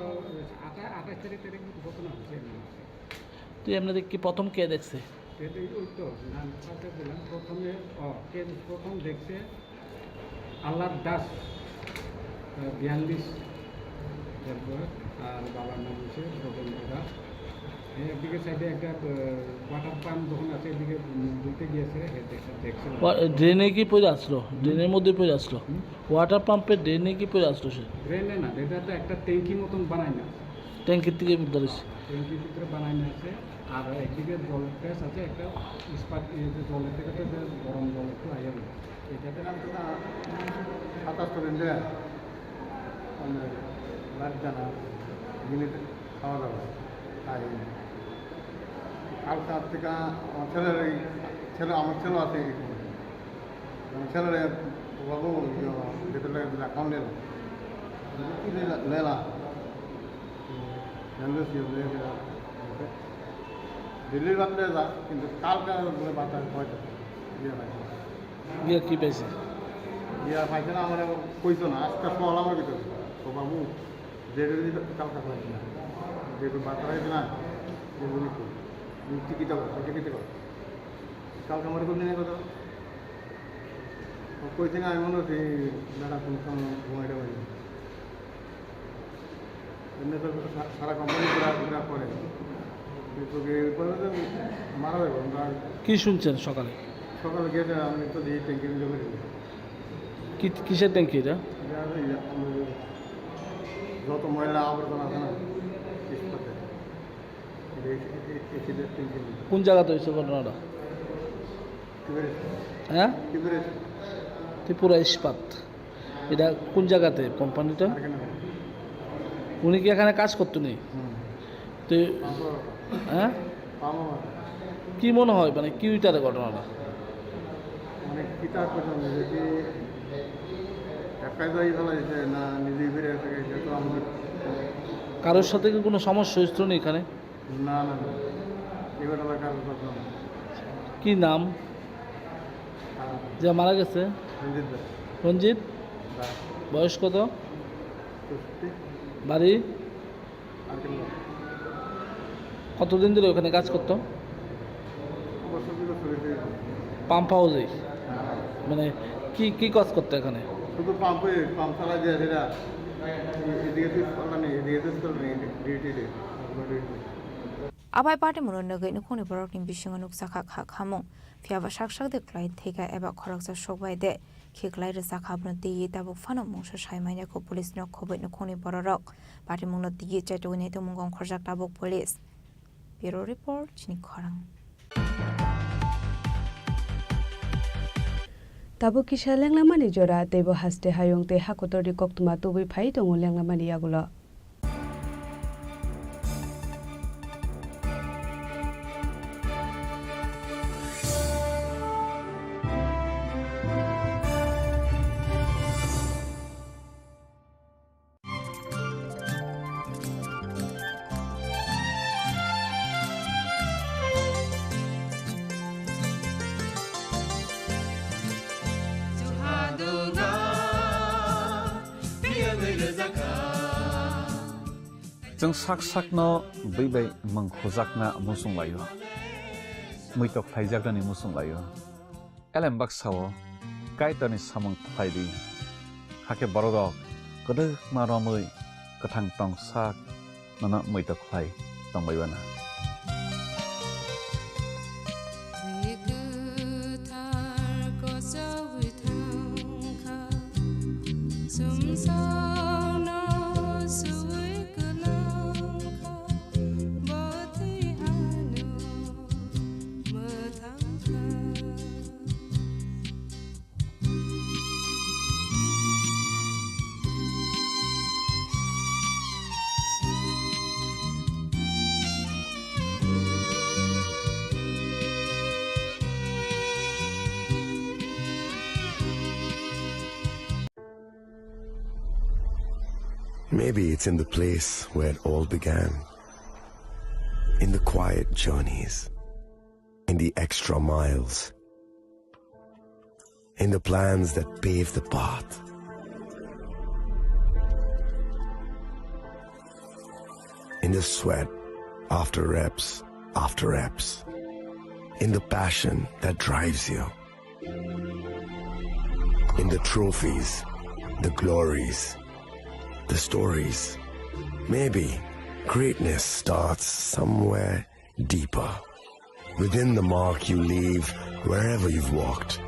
28 তারিখ ঘটনা হচ্ছে তুই এমনিতে কি প্রথম কে দেখছে ওই তো নাম বললাম প্রথমে প্রথম দেখছে আল্লাহ দাস 42 তারপর আর বাবার নাম হচ্ছে রবীন্দ্র দাস একদিকে সাইডে একটা ওয়াটার পাম্প যখন আছে এদিকে ঢুকতে গিয়েছে দেখছে ড্রেনে কি পড়ে আসলো ড্রেনের মধ্যে পড়ে আসলো ওয়াটার পাম্পের ড্রেনে কি পড়ে আসলো সে ড্রেনে না এটা তো একটা ট্যাঙ্কি মতন বানায় না ট্যাঙ্কির থেকে ধরেছে ট্যাঙ্কির ভিতরে বানায় না আছে আর একদিকে জলের প্রেস আছে একটা ইস্পাত জলের থেকে তো গরম জল একটু আইয়া এটাতে নাম তো 27 রেন্ডে লাট জানা মিনিট খাওয়া দাওয়া আর কালকার থেকে আমার ছেলে আছে ছেলের বাবু যেটা অ্যাকাউন্ট লেলা দিল্লির বাদলে যা কিন্তু কালকে বলে বাতাস হয়তো বিয়া পাইছে বিয়া কি পেয়েছে বিয়া পাইছে না আমার কইতো না আজকে ফল আমার ভিতরে তো বাবু যেটা কালকে পাইছে না যেটু বাতাস হয়েছে না যেগুলি টিকিটা কর কালকে আমার করলি না কথা কইছে না আমি মনে হচ্ছে দাদা কোন সময় ঘুমাইতে পারি এমনি তো সারা কোম্পানি ঘোরা করে মারা যাবো আমরা কি শুনছেন সকালে সকালে গেছে আমি তো দিয়ে ট্যাঙ্কি মিলে করে কি কিসের ট্যাঙ্কি এটা যত ময়লা আবর্জনা আছে না ট্যাঙ্কি কোন জায়গাতে হয়েছে ঘটনাটা হ্যাঁ ত্রিপুরা ইস্পাত এটা কোন জায়গাতে কোম্পানিটা উনি কি এখানে কাজ করতো নি তো হ্যাঁ কি মনে হয় মানে কি ওইটারে ঘটনাটা মানে কি তার কথা যদি একাই যাই ফেলাইছে না নিজেই ফিরে গেছে তো আমাদের কারোর সাথে কি কোনো সমস্যা হয়েছিল না এখানে না না না এবার আবার কারোর কথা না কি নাম যে মারা গেছে রঞ্জিত ভাই রঞ্জিত বয়স কত বাড়ি আর কি কতদিন ধরে ওখানে কাজ করতো বছর পাম্প হাউসে মানে কি কি কাজ করতো এখানে শুধু পাম্প চালা যায় সেটা এদিকে তুই চলা নেই এদিকে তুই চল নেই duty Abai party mono nagai no khoni borok ni bisingo nuksakha kha khamung phiaba sak de klai theka eba khoroksa sokbai de khiklai re sakhabno tiyi tabuk phano mungso saimaina ko police no khobai no khoni borok party mungno tiyi chaito ne to mungong khorjak tabuk police bureau report Chini Khorang Tabu kisha lenglamani jora tebo haste hayong te hakotori koktuma tubi phai tongo lenglamani yagulo जों sak-sakno by mangkhojakna musung layo muitok thaijagani musung layo elembak sawo kaitani samang thaidi hake borok kodok maromoi kathang tong sak nana muitok thai tongbaibana Maybe it's in the place where it all began. In the quiet journeys. In the extra miles. In the plans that pave the path. In the sweat after reps. In the passion that drives you. In the trophies, the glories, the stories. Maybe greatness starts somewhere deeper. Within the mark you leave wherever you've walked.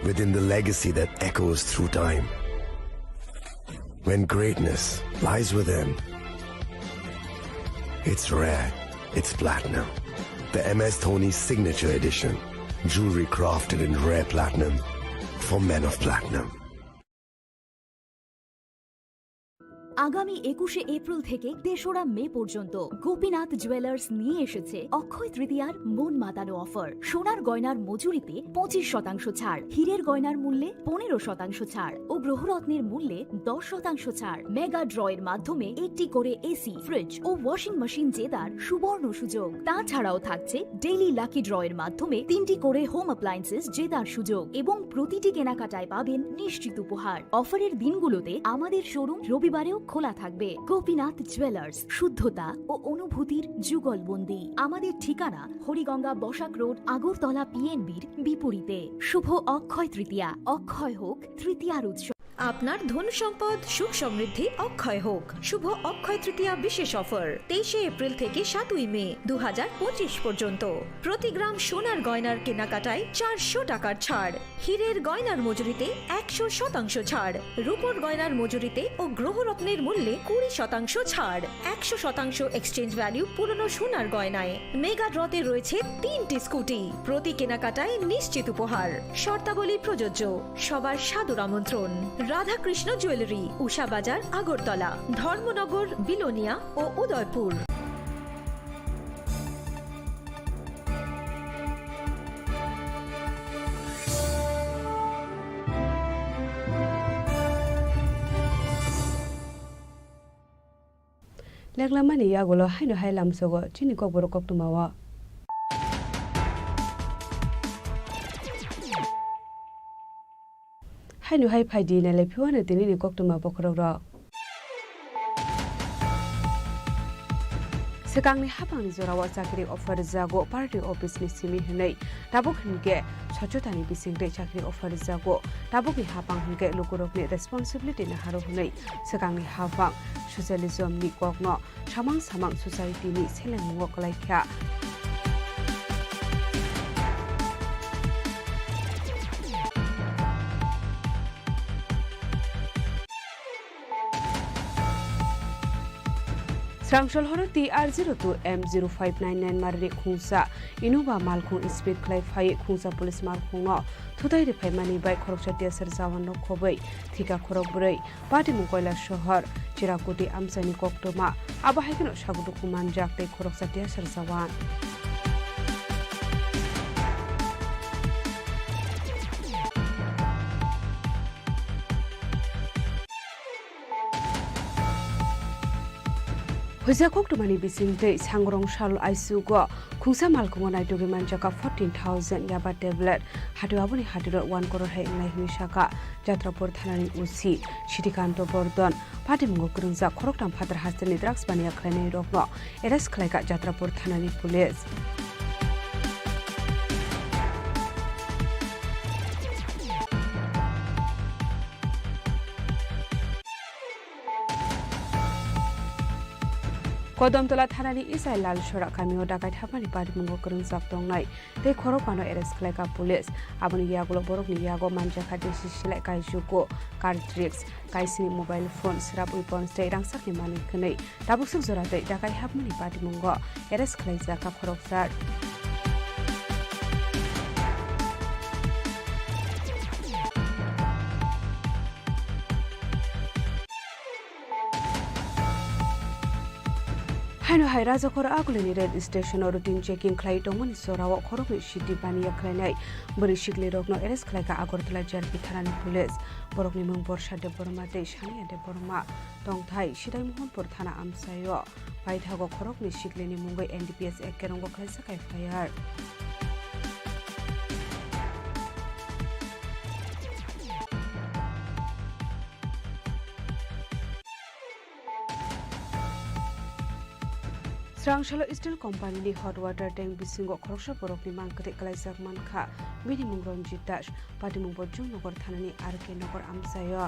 Within the legacy that echoes through time. When greatness lies within, it's rare, it's platinum. The MS Dhoni Signature Edition. Jewelry crafted in rare platinum for men of platinum. আগামী 21শে April থেকে 3রা মে পর্যন্ত Gopinath jewellers নিয়ে এসেছে অক্ষয় তৃতীয়ার মন মাতানো offer. সোনার গয়নার মজুরিতে 25% ছাড়, হীরের গয়নার মূল্যে 15% ছাড় ও গ্রহরত্নের মূল্যে 10% ছাড়। মেগা ড্রয়ের মাধ্যমে একটি করে এসি, ফ্রিজ ও ওয়াশিং মেশিন জেতার সুবর্ণ সুযোগ। তাছাড়াও থাকছে ডেইলি লাকি ড্রয়ের মাধ্যমে 3টি করে হোম অ্যাপ্লায়েন্সেস জেতার সুযোগ এবং প্রতিটি কেনাকাটায় পাবেন নিশ্চিত উপহার। অফারের দিনগুলোতে আমাদের শোরুম রবিবারেও খোলা থাকবে। গোপীনাথ জুয়েলার্স, শুদ্ধতা ও অনুভূতির যুগলবন্দি। আমাদের ঠিকানা হরিগঙ্গা বসাক রোড, আগরতলা পিএনবির বিপরীতে। শুভ অক্ষয় তৃতীয়া, অক্ষয় হোক তৃতীয়ার উৎসব। আপনার ধন সম্পদ সুখ সমৃদ্ধি অক্ষয় হোক। শুভ অক্ষয় তৃতীয়া বিশেষ অফার 23শে এপ্রিল থেকে 7ই মে 2025 পর্যন্ত। প্রতি গ্রাম সোনার গয়নার কেনাকাটায় 400 টাকার ছাড়, হীরের গয়নার মজুরিতে 100% ছাড়, রূপোর গয়নার মজুরিতে ও গ্রহরত্নের মূল্যে 20% ছাড়, 100% এক্সচেঞ্জ ভ্যালু পুরনো সোনার গয়নায়। মেগা ড্রতে রয়েছে 3টি স্কুটি, প্রতি কেনাকাটায় নিশ্চিত উপহার। শর্তাবলী প্রযোজ্য। সবার সাদর আমন্ত্রণ। রাধাকৃষ্ণ জুয়েলারি, উষা বাজার, আগরতলা, ধর্মনগর, বিলোনিয়া ও উদয়পুর। লেগলামানি ইয়াগুলো হাইনো হাইলামসগো চিনি কবর কক্তুমাওয়া হাইনো হাই ফাইদি নালে फिवानो दिनैनि कक्तुमा बखरग्रा सिगांनि हाबांनि जरावा चाकरि अफार जागो पार्टी अफिसनि सिमि हनै दाबुक हिनगे सचोतानि बिसिंग्रे चाकरि अफार जागो दाबुकनि हाबां हिनगे लोकरकनि रेसपन्सिबिलिटि न हारो हनै सिगांनि हाबां ससियलिज्मनि कगनो सामां सामां सोसाइटिनि सेलेंमुग कलाइख्या Srangshol horo TR02 M0599 marri khungsa Innova malkhung speed clay phai khungsa police malkhung no thudai ri phai mani bai khorokchatia serjawan no khobai thika khorok brei pati mukoila shohor chirakoti amsani koktoma abahikno sagudu kuman jakte khorokchatia serjawan Hoja koktomani bisingte sangrong shal ICU go khungsa malkungo naitoge manjaka 14,000 yaba tablet hatu abuni hatu 1 crore hai nai hishaka jatrapur thanani usi shirikanto bordon patimungo kurungja khoroktam phatar hasteni drugs bania khlainai rokno eras khlaika jatrapur thanani police Kodamtola thanani isai lal shora kamio dakai thapani patimungo kurungjak tongnai tei khorokpano arrest khlaika police aboni yagulo borokni yago manja khati sisilai kaijuko cartridge kaisini mobile phone srap weapons tei rangsakni manik khnei dabuksuk jora tei dakai hapmani patimungo arrest khlaijaka khorokjar Haino hai raja khor aguleni red station routine checking khlai tomoni sorawa khorokni city baniya khlainai bori shikli rokno arrest khlaika agortala jarpi thanani police borokni mung borsa de borma tei shania de borma tongthai sidai mohanpur thana amsayo paithago khorokni shikleni mungai NDPS ekkerongo khlaisa kai fire Srangshalo Steel Company ni hot water tank bisingo khoroksa borokni mangkate kalaijak mankha bini mung Ranjit Das Patimung Bojung Nogor Thanani RK Nogor amsayo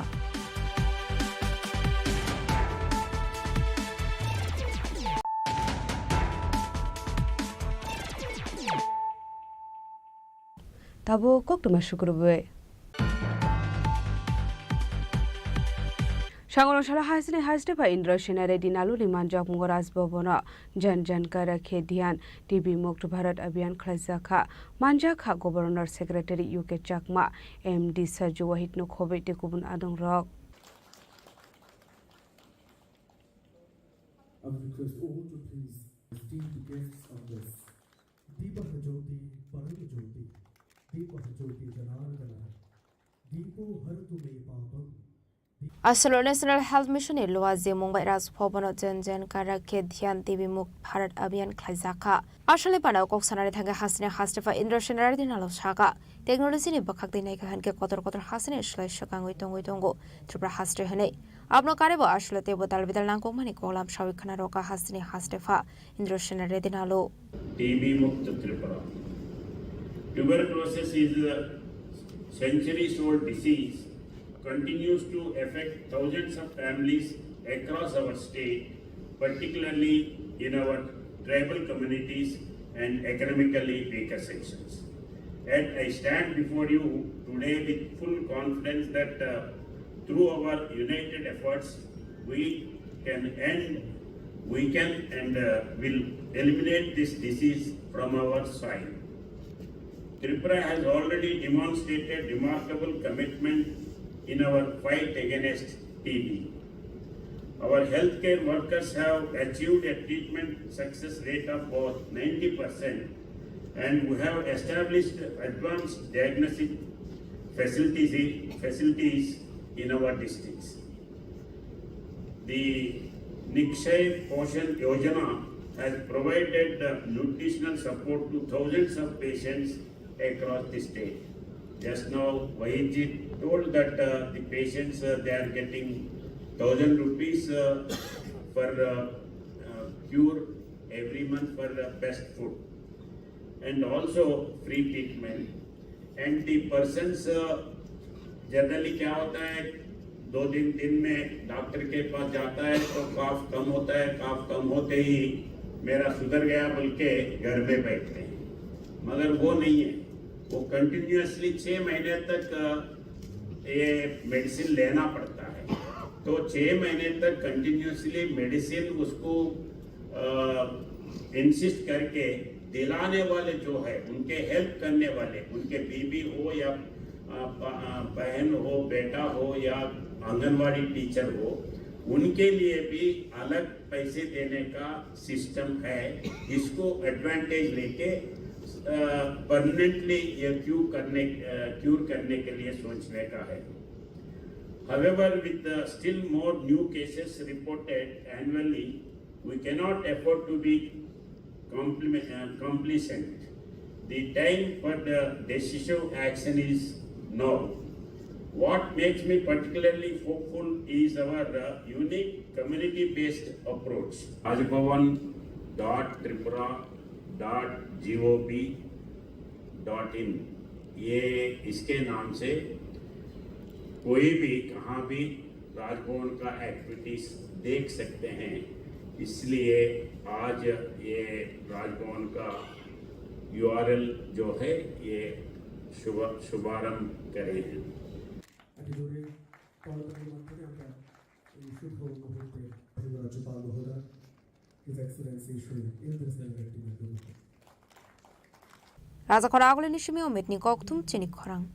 Tabo koktoma shukurbe Shangonoshala hasne hasde pa Indra Shenare dinalu ni manjak mungor asbobona jan kara khe dhyan TB Mukt Bharat Abhiyan khlaijaka manjak ha Governor Secretary UK Chakma MD Saju Wahid no khobe te kubun adong rok I would request all to please esteemed guests of this. Deepa Jyoti Param Jyoti. Deepa Jyoti Janardana. Deepo Hartu Me Papam. असलो national health mission ए लोआ जे मुंबई राज भवन जन जन कारा के ध्यान देवी मुक्त भारत अभियान खलाइजाखा असले पाना कोक सनारे थांगे हासने हास्टेफा इंद्र सेनार दिन आलो सागा टेक्नोलॉजी ने बखक देने का हनके कतर कतर हासने स्लाइ सकांगoi tonggo त्रिपुरा हास्टे हने आपनो कारेबो असले ते बदल बदल नांगो माने कोलाम शावी खना रोका हासने हास्टेफा इंद्र सेनार दिन आलो टीबी मुक्त Tripura tuberculosis is a centuries old disease continues to affect thousands of families across our state, particularly in our tribal communities and economically weaker sections. And I stand before you today with full confidence that through our united efforts, we can and will eliminate this disease from our soil. Tripura has already demonstrated remarkable commitment in our fight against TB. Our healthcare workers have achieved a treatment success rate of about 90%, and we have established advanced diagnostic facilities in our districts. The Nikshay Poshan Yojana has provided nutritional support to thousands of patients across the state. Just now, Vahidji told that the patients they are getting 1,000 rupees for cure every month for best food, and also free treatment. And the persons generally क्या होता है 2 दिन में doctor के पास जाता है तो काफ कम होता है, काफ कम होते ही मेरा सुधर गया बोल के घर में बैठते हैं, मगर वो नहीं है, वो कंटिन्यूअसली 6 महीने तक ये मेडिसिन लेना पड़ता है। तो 6 महीने तक कंटिन्यूअसली मेडिसिन उसको इंसिस्ट करके दिलाने वाले जो है, उनके हेल्प करने वाले, उनके बीबी हो या बहन हो, बेटा हो या आंगनवाड़ी टीचर हो, उनके लिए भी अलग पैसे देने का सिस्टम है। इसको एडवांटेज लेके परमानेंटली ये क्यूर करने के लिए सोचने का है। However, with still more new cases reported annually, we cannot afford to be complacent. The time for the decisive action is now. What makes me particularly hopeful is our unique community-based approach. rajbhavan.tripura.gov.in ये इसके नाम से कोई भी कहाँ भी राजभवन का activities देख सकते हैं। इसलिए आज ये राजभवन का URL जो है ये शुभारंभ करे हैं। राजा खरागले निशिमे ओमेटनी कोकथुम चिनी खरांग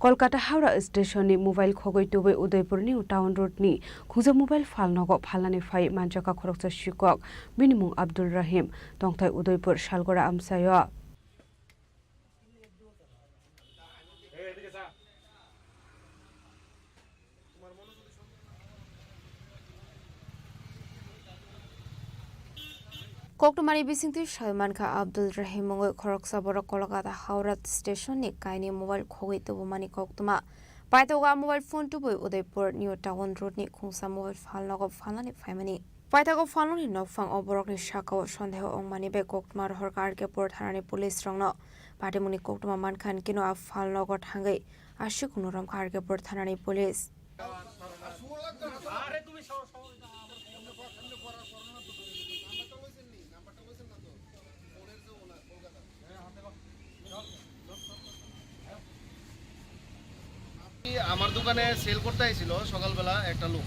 कलकाता हावड़ा स्टेशन मोबाइल खगै टुबै उदयपुरनि टाउन रोडनि खुजा मोबाइल फालनगो फालनानै फाय मानजाका खरकसा शिक्षक बिनिमुं अब्दुल रहीम तंथाय उदयपुर शालगरा आमसायो कोकटमारी बिसिंगति सलमान खा अब्दुल रहीम मंगै खरकसा बर कलकाता हावड़ा स्टेशन नि काइनि मोबाइल खगै तबमानि कोकटमा पाइतोगा मोबाइल फोन टुबै उदयपुर न्यू टाउन रोड नि खुंसा मोबाइल फालनगो फालनानि फायमानि पाइतागो फालनि नफांग अबरकनि शाखाव सन्देह अंगमानि बे कोकटमा हरकार के पुर थानानि पुलिस रंगनो पाटिमुनि कोकटमा मानखान किनो आ फालनगो थांगै आशिकुनु रमखार के पुर थानानि पुलिस আমার দোকানে সেল করতে আইছিল সকালবেলা একটা লোক,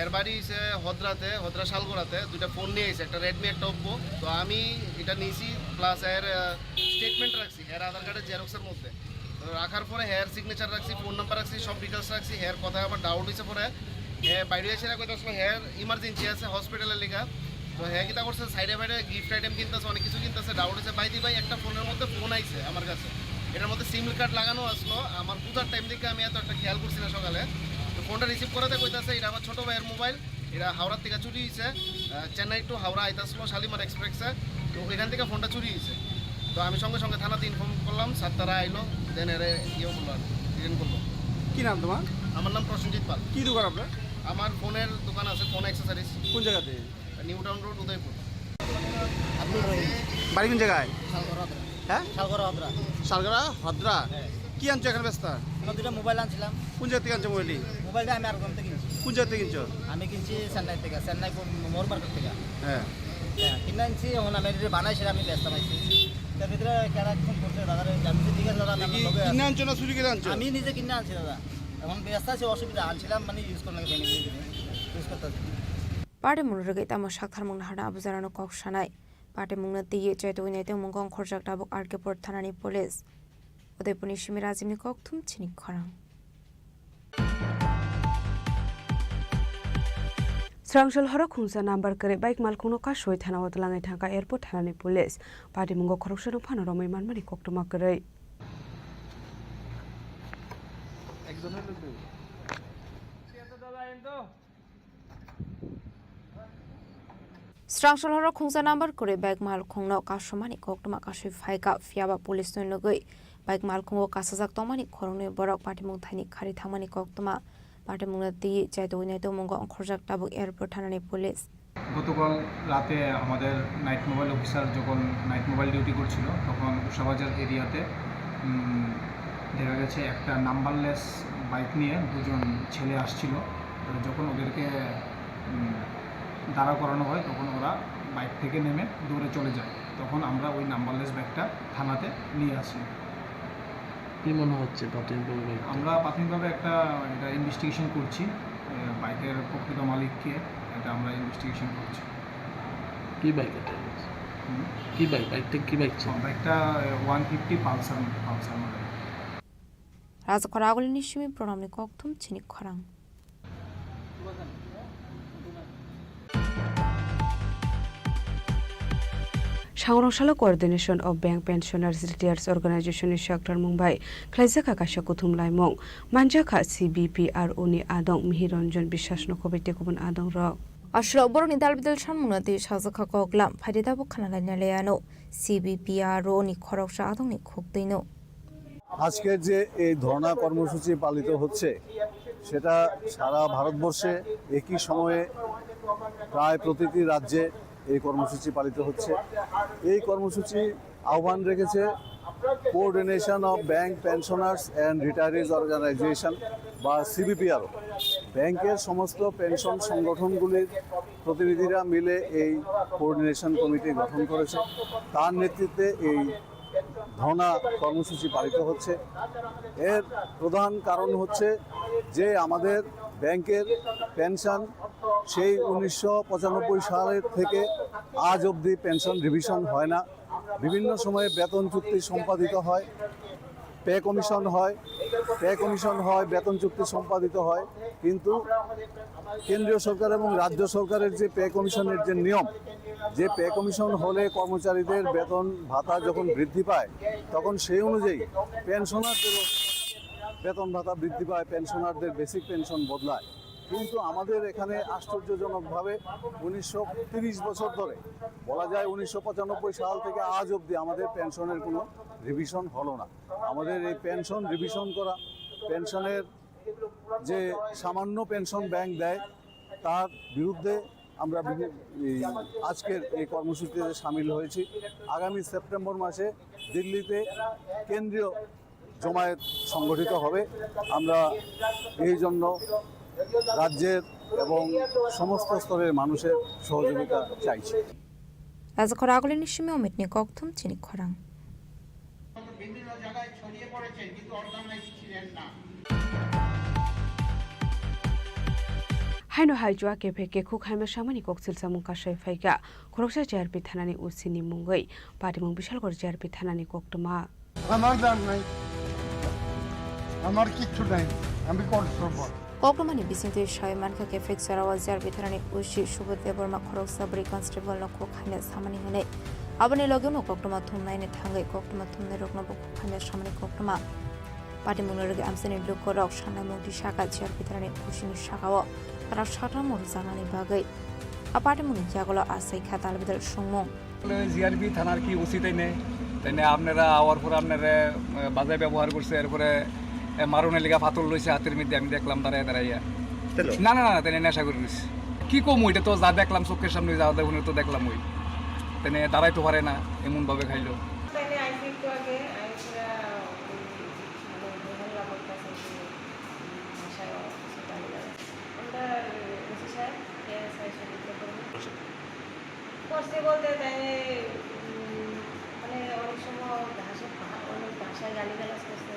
এর বাড়ি এসে হদ্রা শালগড়াতে দুইটা ফোন নিয়ে এসে, একটা রেডমি একটা ওপ্পো। তো আমি এটা নিয়েছি, প্লাস এর স্টেটমেন্ট রাখছি এর আধার কার্ডের জেরক্সের মধ্যে। তো রাখার পরে হেয়ার সিগনেচার রাখছি, ফোন নাম্বার রাখছি, সব ডিটেলস রাখছি। হেয়ার কথা আমার ডাউট হয়েছে পরে হ্যাঁ বাইরে এসে কইতাছিল হ্যাঁ ইমার্জেন্সি আছে হসপিটালের লেগা। তো হ্যাঁ কিতা করছে সাইডে বাইরে গিফট আইটেম কিনতেছে অনেক কিছু কিনতেছে ডাউট হচ্ছে ভাই একটা ফোনের মধ্যে ফোন আইছে আমার কাছে, এটার মধ্যে সিম কার্ড লাগানো আসলো। আমার পূজার টাইম থেকে আমি এত একটা খেয়াল করছি না সকালে। তো ফোনটা রিসিভ করাতে কইতাছে এটা আমার ছোট ভাইয়ের মোবাইল, এটা হাওড়ার থেকে চুরি হয়েছে, চেন্নাই টু হাওড়া আইতাছিল শালিমার এক্সপ্রেসে, তো ওইখান থেকে ফোনটা চুরি হয়েছে। তো আমি সঙ্গে সঙ্গে থানাতে ইনফর্ম করলাম, স্যার তারা আইলো, দেন এরে ইয়ে করলো আর রিটার্ন করলো। কি নাম তোমার? আমার নাম প্রসেনজিৎ পাল। কি দোকান আপনার? আমার ফোনের দোকান আছে, ফোন অ্যাক্সেসরিজ। কোন জায়গাতে? New town road, Udaipur. বাড়ি কোন জায়গায়? হ্যাঁ শালগড়া ভদ্রা। কি আনছো এখানে ব্যস্ত? দুটো মোবাইল আনছিলাম। কোন জায়গা থেকে আনছো মোবাইলটি? মোবাইলটা আমি আর কোন থেকে কিনছি। কোন জায়গা থেকে কিনছো? আমি কিনছি চেন্নাই থেকে, চেন্নাই মোর মার্কেট থেকে। হ্যাঁ হ্যাঁ কিনে আনছি, এখন আমি যেটা বানাই সেটা আমি ব্যস্ত পাইছি। তার ভিতরে কেনা ফোন করছে দাদা, আমি ঠিক আছে দাদা আমি কিনে আনছো না চুরি করে আনছো? আমি নিজে কিনে আনছি দাদা, এখন ব্যস্ত আছে, অসুবিধা আনছিলাম মানে ইউজ করতে লাগে, ইউজ করতে Party Munrugay Tamo Shakar Munhana Abzarano Kok Shanai. Party Mungna Tia Chetuinate Mungon Korjak Tabuk Arkeport Tanani Police. Ode Punishimirazim Kok Tum Chini Khorang. Strangshal Horok Hunsa number Kare Bike Malkuno Kashoy Tana Watlangai Tanka Airport Tanani Police. Party Mungo Corruption of Panorama Manmani Kok to Makare. Strangshal Horok Hunsa number Kure Bike Malkuno Kashomani Kok to Makashi Faika Fiaba Police no Lugui. Bike Malkungo Kasazak Tomani Korone Borok Party Mutani Karitamani Koktoma. Party Mungna Tia Chetuinate Mungon Korjak Tabuk Airport Tanani Police. গতকাল রাতে আমাদের night mobile officer যখন night mobile duty করছিল তখন উষাবাজার এরিয়াতে দেখা গেছে একটা নাম্বারলেস বাইক নিয়ে দুজন ছেলে আসছিল। যখন ওদেরকে দাঁড়া করানো হয় তখন ওরা বাইক থেকে নেমে দৌড়ে চলে যায়। তখন আমরা ওই নাম্বারলেস বাইকটা থানাতে নিয়ে আসি। কি মনে হচ্ছে প্রাথমিকভাবে? আমরা প্রাথমিকভাবে এটা ইনভেস্টিগেশন করছি, বাইকের প্রকৃত মালিককে এটা আমরা ইনভেস্টিগেশন করছি। কি বাইক এটা? কি বাইক? বাইকটা কি বাইক ছিল? বাইকটা 150 পালসার মডেল। রাজকর আগলি নিশমি প্রণামনি ককথুম চিনি খরাং। Shangrongshalo Coordination of Bank Pensioners Retirees Organization is Shaktar Mumbai. Klaizaka Kasha Kutum Laimong. Manjaka CBPR Uni Adong Mihiranjan Bishashno Kobite Kubun Adong Rock. Ashlo Borni Dalbidal Shanmunati Shazaka Koglam, Padida Bukanala Leano, CBPR Uni Koroksha Adoni Kokdino. আজকের যে এই ধর্ণা কর্মসূচি পালিত হচ্ছে সেটা সারা ভারতবর্ষে একই সময়ে প্রায় প্রতিটি রাজ্যে এই কর্মসূচি পালিত হচ্ছে। এই কর্মসূচি আহ্বান রেখেছে coordination of bank pensioners and retirees organisation বা সিবিপিআর। ব্যাংকের সমস্ত পেনশন সংগঠনগুলির প্রতিনিধিরা মিলে এই কোঅর্ডিনেশন কমিটি গঠন করেছে। তার নেতৃত্বে এই ধর্ণা কর্মসূচি পালিত হচ্ছে। এর প্রধান কারণ হচ্ছে যে আমাদের ব্যাংকের পেনশন সেই 1995 সালের থেকে আজ অবধি পেনশন রিভিশন হয় না। বিভিন্ন সময়ে বেতন চুক্তি সম্পাদিত হয়, পে কমিশন হয়, বেতন চুক্তি সম্পাদিত হয়, কিন্তু কেন্দ্রীয় সরকার এবং রাজ্য সরকারের যে পে কমিশনের যে নিয়ম, যে পে কমিশন হলে কর্মচারীদের বেতন ভাতা যখন বৃদ্ধি পায় তখন সেই অনুযায়ী পেনশনারদেরও বেতন ভাতা বৃদ্ধি পায়, পেনশনারদের বেসিক পেনশন বদলায়। কিন্তু আমাদের এখানে আশ্চর্যজনকভাবে 130 বছর ধরে, বলা যায় 1995 সাল থেকে আজ অবধি আমাদের পেনশনের কোনো রিভিশন হলো না। আমাদের এই পেনশন রিভিশন করা, পেনশনের যে সামান্য পেনশন ব্যাংক দেয় তার বিরুদ্ধে আমরা আজকের এই কর্মসূচিতে সামিল হয়েছি। আগামী সেপ্টেম্বর মাসে দিল্লিতে কেন্দ্রীয় জমায়েত সংগঠিত হবে। আমরা এই জন্য রাজ্যের এবং সমস্ত স্তরের মানুষের সহযোগিতা চাইছি। রাজকর আগলি নিশমি অমিতনি ককথুম চিনি খরাং। বিভিন্ন জায়গায় ছড়িয়ে পড়েছে কিন্তু অর্গানাইজ ছিলেন না। Haino Haijua Kepeke Cook Haima Shamani Koksil Samuka Shaifaka, Koroksa JRP Tanani Usini Mungai, Patimung Bishal or JRP Tanani Koktoma. আমার দাম নাই, আমার কিচ্ছু নাই, আমি constable. Koktomani bisingtui shai manka ke fixera wajar bitarani ushi shubodya borma khorok sabri constable no khokhane samani hane abani logeno koktoma thumnai ne thangai koktoma thumnai rokno khokhane samani koktoma Party Munurg Amsani Lukorok Shana Modi Shaka Chair Petrani Kushini Shakawa Rashata Murzanani Bagai a party Munijagola Asai Katal with Shumon. GRP থানার কি উচিত নেই তাই আপনারা hour পর আপনারা বাজার ব্যবহার করছে এরপরে মারুনের লিগা ফাতল লইছে হাতের মধ্যে আমি দেখলাম দাঁড়ায় দাঁড়াইয়া না না না তাই নেশা করে নিছে কি কম ওইটা তো যা দেখলাম চোখের সামনে যা দেখুন তো দেখলাম ওই তাই দাঁড়াইতে পারে না এমনভাবে খাইলো করছে বলতে তাই মানে অনেক সময় অনেক ভাষায় গালিগালাজ করছে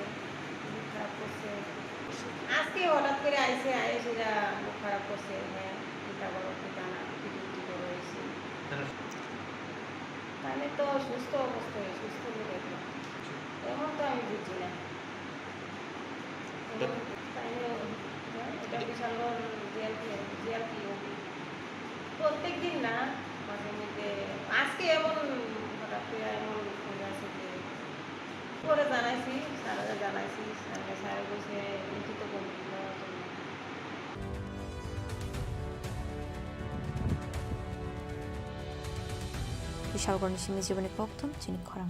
মুখ খারাপ করছে আজকে হঠাৎ করে আইসে সেটা মুখ খারাপ করছে হ্যাঁ পিতা বড় পিতা না পিটি করে হয়েছে তাহলে তো সুস্থ অবস্থায় সুস্থ হয়ে এখন তো আমি বুঝছি না এটা বিশাল জিআরপি প্রত্যেক দিন না মাঝে মধ্যে আজকে এমন হঠাৎ করে এমন হয়ে আছে যে করে জানাইছি স্যাররা জানাইছি স্যারে বসে লিখিত করবি দেওয়ার জন্য বিশালগড় সীমি জীবনী প্রথম চিনি খরাং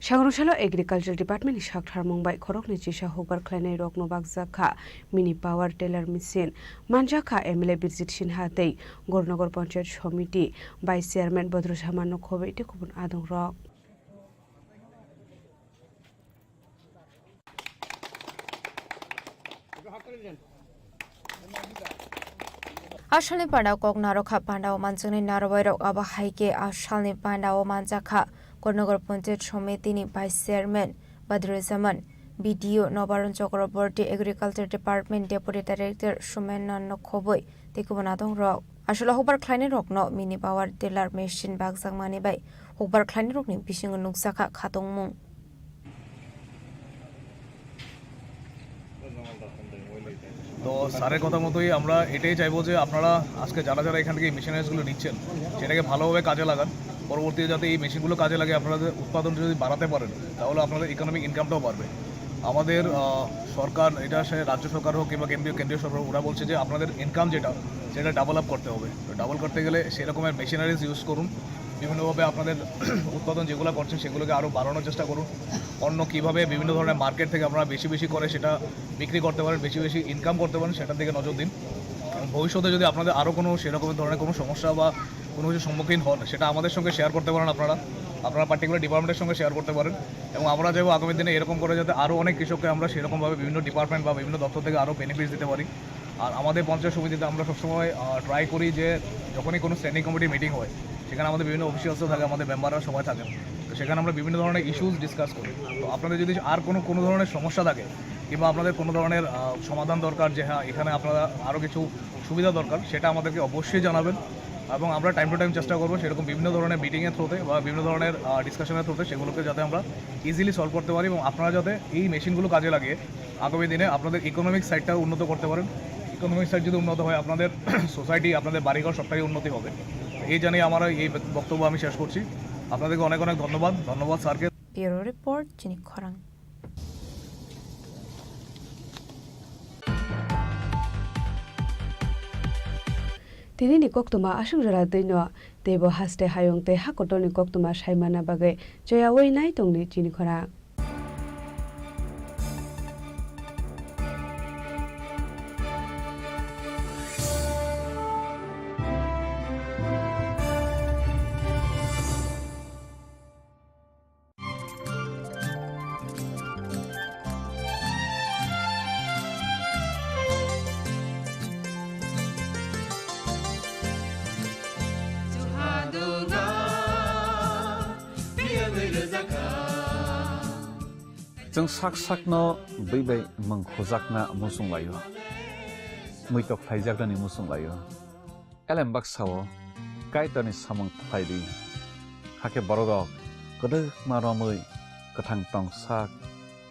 Shagroshala Agriculture Department Shakthar Mumbai Khorok ni Chisha Hogar Klane Rokno Bakzakha Mini Power Tiller Machine Manjakha MLA Birjit Sinha Dei Gornogor Panchayat Committee Vice Chairman Badrus Hamano Khobe ite kubun adong rok Ashalni Pandao Kok Narokha Pandao Manjungni Narobairok Aba Haike Ashalni Pandao Manjakha Gornogor Panchayat Committee ni Vice Chairman Badruzaman BDO Nobaron Chakraborty Agriculture Department Deputy Director Shumenano Khoboi Tekubonadong Rok Ashula Hobar Kleine Rok no Mini Power Tiller Machine Bagzang Mani Bai Hobar Kleine Rok ni Bishing Nuksaka Khatong Mung তো স্যারের কথা মতোই আমরা এটাই চাইবো যে আপনারা আজকে যারা যারা এখান থেকে এই মেশিনারিজগুলো নিচ্ছেন সেটাকে ভালোভাবে কাজে লাগান পরবর্তীতে যাতে এই মেশিনগুলো কাজে লাগে আপনাদের উৎপাদনটা যদি বাড়াতে পারেন তাহলে আপনাদের ইকোনমিক ইনকামটাও বাড়বে আমাদের সরকার এটা সে রাজ্য সরকার হোক কিংবা কেন্দ্রীয় সরকার ওরা বলছে যে আপনাদের ইনকাম যেটা সেটা ডাবল আপ করতে হবে তো ডাবল করতে গেলে সেরকমের মেশিনারিজ ইউজ করুন বিভিন্নভাবে আপনাদের উৎপাদন যেগুলো করছেন সেগুলোকে আরও বাড়ানোর চেষ্টা করুন অন্য কীভাবে বিভিন্ন ধরনের মার্কেট থেকে আপনারা বেশি বেশি করে সেটা বিক্রি করতে পারেন বেশি বেশি ইনকাম করতে পারেন সেটার দিকে নজর দিন ভবিষ্যতে যদি আপনাদের আরও কোনো সেরকম ধরনের কোনো সমস্যা বা কোনো কিছু সম্মুখীন হন সেটা আমাদের সঙ্গে শেয়ার করতে পারেন আপনারা পার্টিকুলার ডিপার্টমেন্টের সঙ্গে শেয়ার করতে পারেন এবং আমরা চাইবো আগামী দিনে এরকম করে যাতে আরও অনেক কৃষককে আমরা সেরকমভাবে বিভিন্ন ডিপার্টমেন্ট বা বিভিন্ন দপ্তর থেকে আরও বেনিফিট দিতে পারি আর আমাদের পঞ্চায়েত সমিতিতে আমরা সবসময় ট্রাই করি যে যখনই কোনো স্ট্যান্ডিং কমিটি মিটিং হয় সেখানে আমাদের বিভিন্ন অফিসিয়ালসও থাকে আমাদের মেম্বাররা সবাই থাকেন তো সেখানে আমরা বিভিন্ন ধরনের ইস্যুস ডিসকাস করি তো আপনাদের যদি আর কোনো ধরনের সমস্যা থাকে কিংবা আপনাদের কোনো ধরনের সমাধান দরকার যে হ্যাঁ এখানে আপনারা আরও কিছু সুবিধা দরকার সেটা আমাদেরকে অবশ্যই জানাবেন এবং আমরা টাইম টু টাইম চেষ্টা করবো সেরকম বিভিন্ন ধরনের মিটিংয়ের থ্রুতে বা বিভিন্ন ধরনের ডিসকাশনের থ্রুতে সেগুলোকে যাতে আমরা ইজিলি সলভ করতে পারি এবং আপনারা যাতে এই মেশিনগুলো কাজে লাগিয়ে আগামী দিনে আপনাদের ইকোনমিক সাইডটা উন্নত করতে পারেন ইকোনমিক সাইড যদি উন্নত হয় আপনাদের সোসাইটি আপনাদের বাড়িঘর সবটাই উন্নতি হবে এই জানিয়ে আমার এই বক্তব্য আমি শেষ করছি আপনাদেরকে অনেক অনেক ধন্যবাদ স্যারকে ব্যুরো রিপোর্ট চিনি খরাং Tini ni koktuma asung jara dino tebo haste hayong te hakoto ni koktuma saimana bagai joya wei nai tongni Chini Khorang जों sak no बै mangkhojakna musung layo muitok phaijakni musung layo elem baksao kaitani samang phaidi hake borok kodok maromui kathang tong sak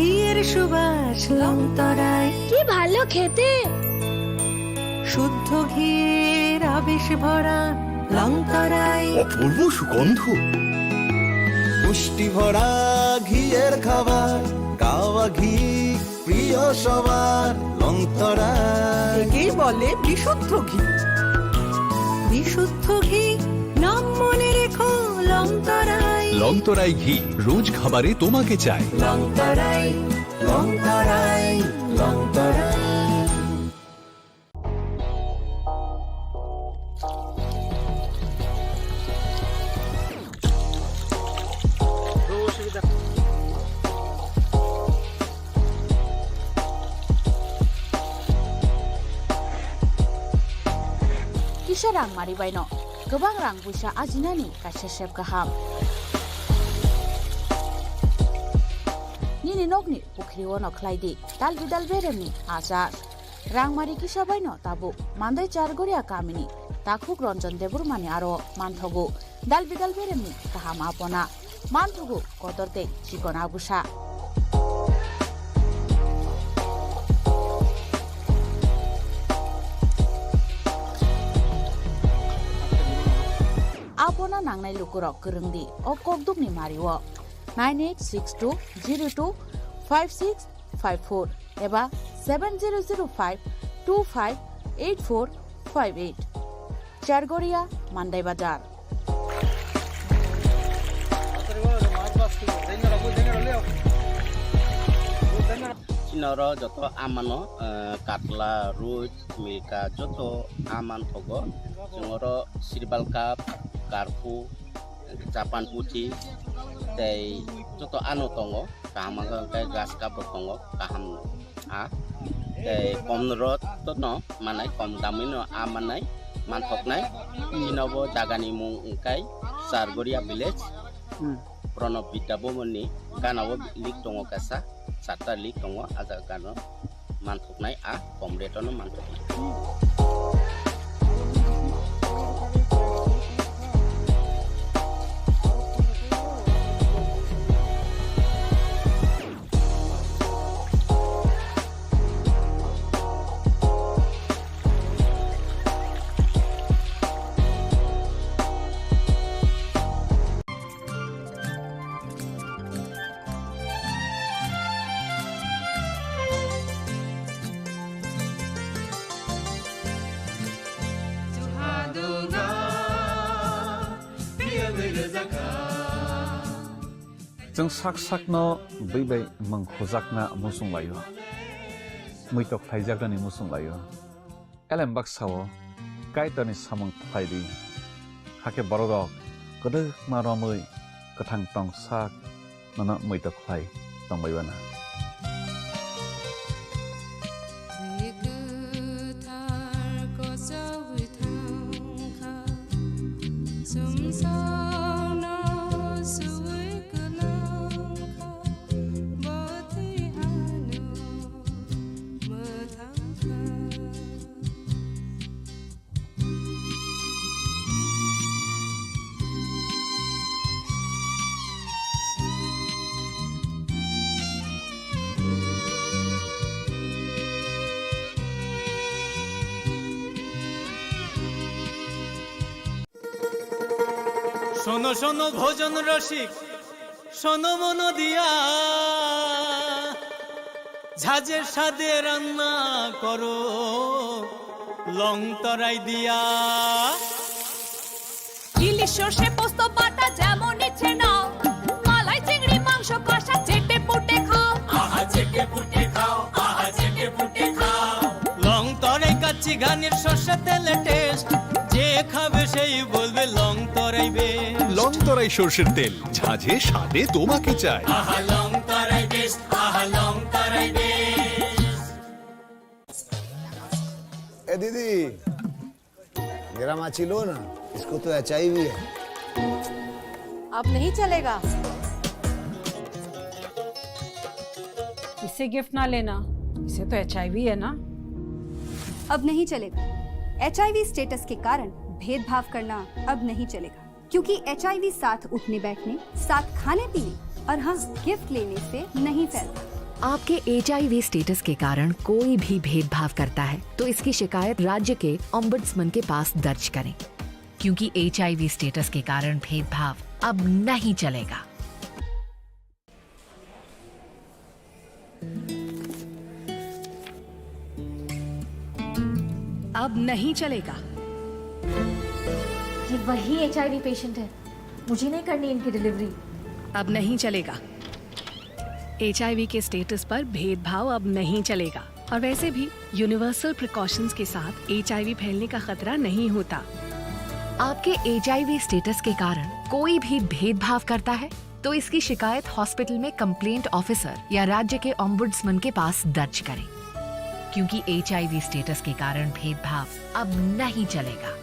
ঘিয়ের সুবাস লংতরায় কি ভালো খেতে, শুদ্ধ ঘিয়ের আবেশ ভরা লংতরায় অপূর্ব সুগন্ধ, পুষ্টি ভরা ঘিয়ের খাবার, গাওয়া ঘি প্রিয় সবার লংতরায়। একেই বলে বিশুদ্ধ ঘি। বিশুদ্ধ ঘি নাম মনে রেখো লংতরায়। লংতরাই ঘি রোজ খাবারে তোমাকে চাই। Longtharai Longtharai Longtharai. Kisah rang mari baino, gobang rang busa ajinani kasesep kaham. Nini nokni pukri wono klaidi, dal bidal beremni azar. Rang mari kisah baino tabu, mandai chargoria kamini, takuk ronjon debur mani aro manthogu, dal bidal beremni kaham apona, manthogu kotorte chikona busa. Apona nangnai lukurok kerengdi o kokduk ni mariwo 9862025654 eba 7005258458 Chargoria Mandai Bazar. Chinoro joto amano katla ruj milka joto aman thogo jongoro sirbal cup karpu Japan putih tei joto anu tongo kaham kai gas cup tongo kaham a tei komrot to no manai kom damino amanai manthoknai chinobo jagani mung ungkai Sargoria village Pranab Bidabomoni ganawo lik tongo kasa Sata lik tongo aga gano manthoknai a komretono manthoknai. जों साक साकनो बैबाय मंखोजाकना मुसुं लायो मैतक थाइजाकनि मुसुं लायो एलेम बाक्साओ काइटनि सामं थाइदि हाके बरगक गदो मारमै गोथां टं साक नना मैतक Thai तंबायबाना শোনো শোনো ভোজন রসিক শোনো মন দিয়া ঝাঁঝের স্বাদে রান্না করো লং তরাই দিয়া ইলিশ সর্ষে পোস্ত বাটা যেমন ইচ্ছে নাও মালাই চিংড়ি মাংস কষা চেটে পুটে খাও আহা চেটে পুটে খাও আহা চেটে পুটে খাও লং তরাই কাচ্চি গানের সর্ষে তেলে টেস্ট যে খাবে সেই বলবে লং তরাই বে লং তরাই সরষের তেল ঝাঁঝে স্বাদে তোমাকে চাই। আহা লং তরাই বেশ আহা লং তরাই বেশ। ए दीदी मेरा माची लो ना, इसको तो HIV है। अब नहीं चलेगा, इसे गिफ्ट ना लेना, इसे तो HIV है ना। अब नहीं चलेगा। HIV स्टेटस के कारण भेदभाव करना अब नहीं चलेगा, क्योंकि HIV साथ उठने बैठने, साथ खाने पीने और हाँ गिफ्ट लेने से नहीं फैलता। आपके HIV स्टेटस के कारण कोई भी भेदभाव करता है तो इसकी शिकायत राज्य के ओम्बुड्समैन के पास दर्ज करें, क्योंकि HIV स्टेटस के कारण भेदभाव अब नहीं चलेगा। अब नहीं चलेगा। ये वही HIV पेशेंट है, मुझे नहीं करनी इनकी डिलीवरी। अब नहीं चलेगा। HIV के स्टेटस पर भेदभाव अब नहीं चलेगा। और वैसे भी यूनिवर्सल प्रिकॉशंस के साथ HIV फैलने का खतरा नहीं होता। आपके HIV स्टेटस के कारण कोई भी भेदभाव करता है तो इसकी शिकायत हॉस्पिटल में कंप्लेंट ऑफिसर या राज्य के ओम्बुड्समैन के पास दर्ज करें, क्योंकि HIV स्टेटस के कारण भेदभाव अब नहीं चलेगा।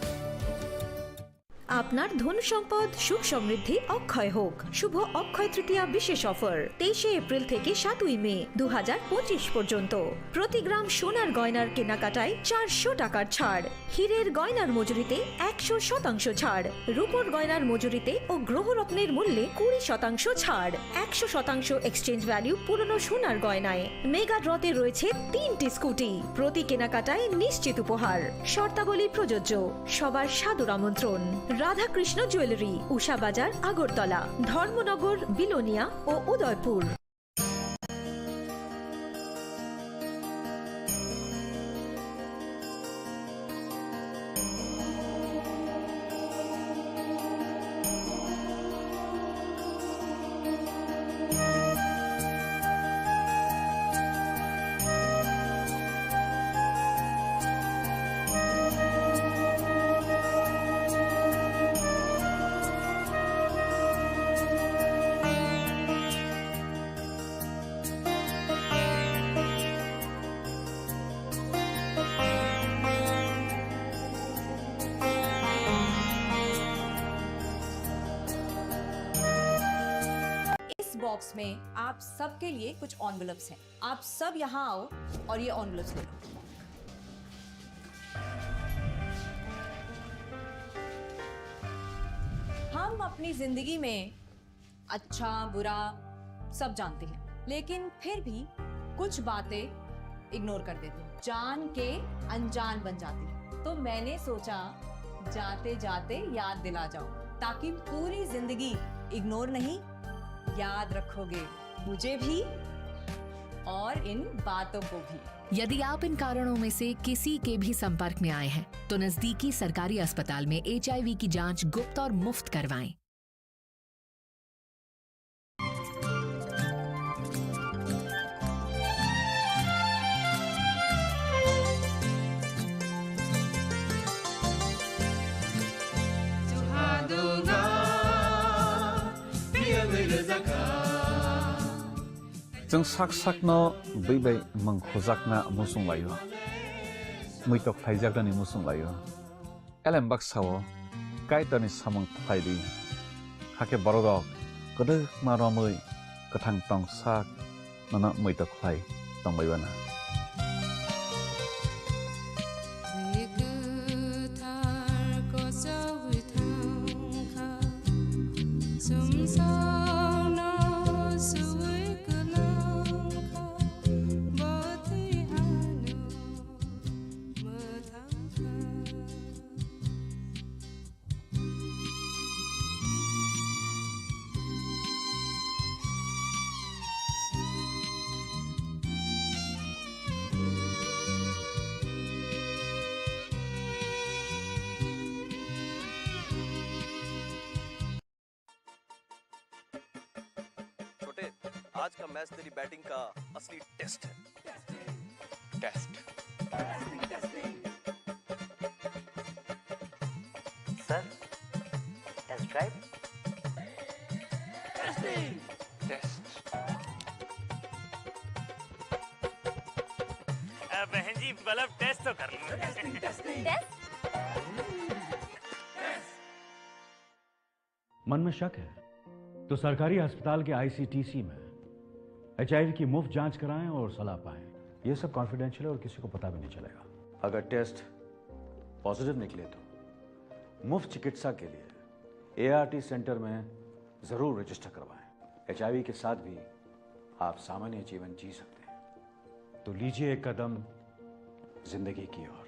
আপনার ধন সম্পদ সুখ সমৃদ্ধি অক্ষয় হোক। শুভ অক্ষয় তৃতীয়া বিশেষ অফার 23 এপ্রিল থেকে 7 মে 2025 পর্যন্ত। প্রতি গ্রাম সোনার গয়নার কেনাকাটায় 400 টাকার ছাড়, হীরের গয়নার মজুরিতে 100% ছাড়, রূপোর গয়নার মজুরিতে ও গ্রহরত্নের মূল্যে 20% ছাড়, 100% এক্সচেঞ্জ ভ্যালু পুরনো সোনার গয়নায়। মেগা ড্রতে রয়েছে 3টি স্কুটি, প্রতি কেনাকাটায় নিশ্চিত উপহার। শর্তাবলী প্রযোজ্য। সবার সাদর আমন্ত্রণ। রাধাকৃষ্ণ জুয়েলারি, উষা বাজার, আগরতলা, ধর্মনগর, বিলোনিয়া ও উদয়পুর। बॉक्स में आप सबके लिए कुछ एनवेलप्स हैं। आप सब यहाँ आओ और ये एनवेलप्स ले लो। हम अपनी जिंदगी में अच्छा बुरा सब जानते हैं, लेकिन फिर भी कुछ बातें इग्नोर कर देते हैं, जान के अनजान बन जाती है। तो मैंने सोचा जाते जाते याद दिला जाऊं, ताकि पूरी जिंदगी इग्नोर नहीं, याद रखोगे मुझे भी और इन बातों को भी। यदि आप इन कारणों में से किसी के भी संपर्क में आए हैं तो नजदीकी सरकारी अस्पताल में HIV की जांच गुप्त और मुफ्त करवाएं। जों साक साकनो बैबाय मंखोजाकना मुसुं लायो मैतक फाइजाकनि मुसुं लायो एलेम बाक्साओ कायतनि सामं फाइदि हाके बरगक गदो मारमै गथां टं साक नना मैतक फाइ तंबायबाना आज का मैच तेरी बैटिंग का असली टेस्ट है। Test sir, test drive. बहन जी बल्ब टेस्ट तो कर लो। मन में शक है तो सरकारी अस्पताल के ICTC में HIV की मुफ्त जांच कराएं और सलाह पाएं। ये सब कॉन्फिडेंशियल है और किसी को पता भी नहीं चलेगा। अगर टेस्ट पॉजिटिव निकले तो मुफ्त चिकित्सा के लिए ART सेंटर में जरूर रजिस्टर करवाएं। HIV के साथ भी आप सामान्य जीवन जी सकते हैं, तो लीजिए एक कदम जिंदगी की ओर।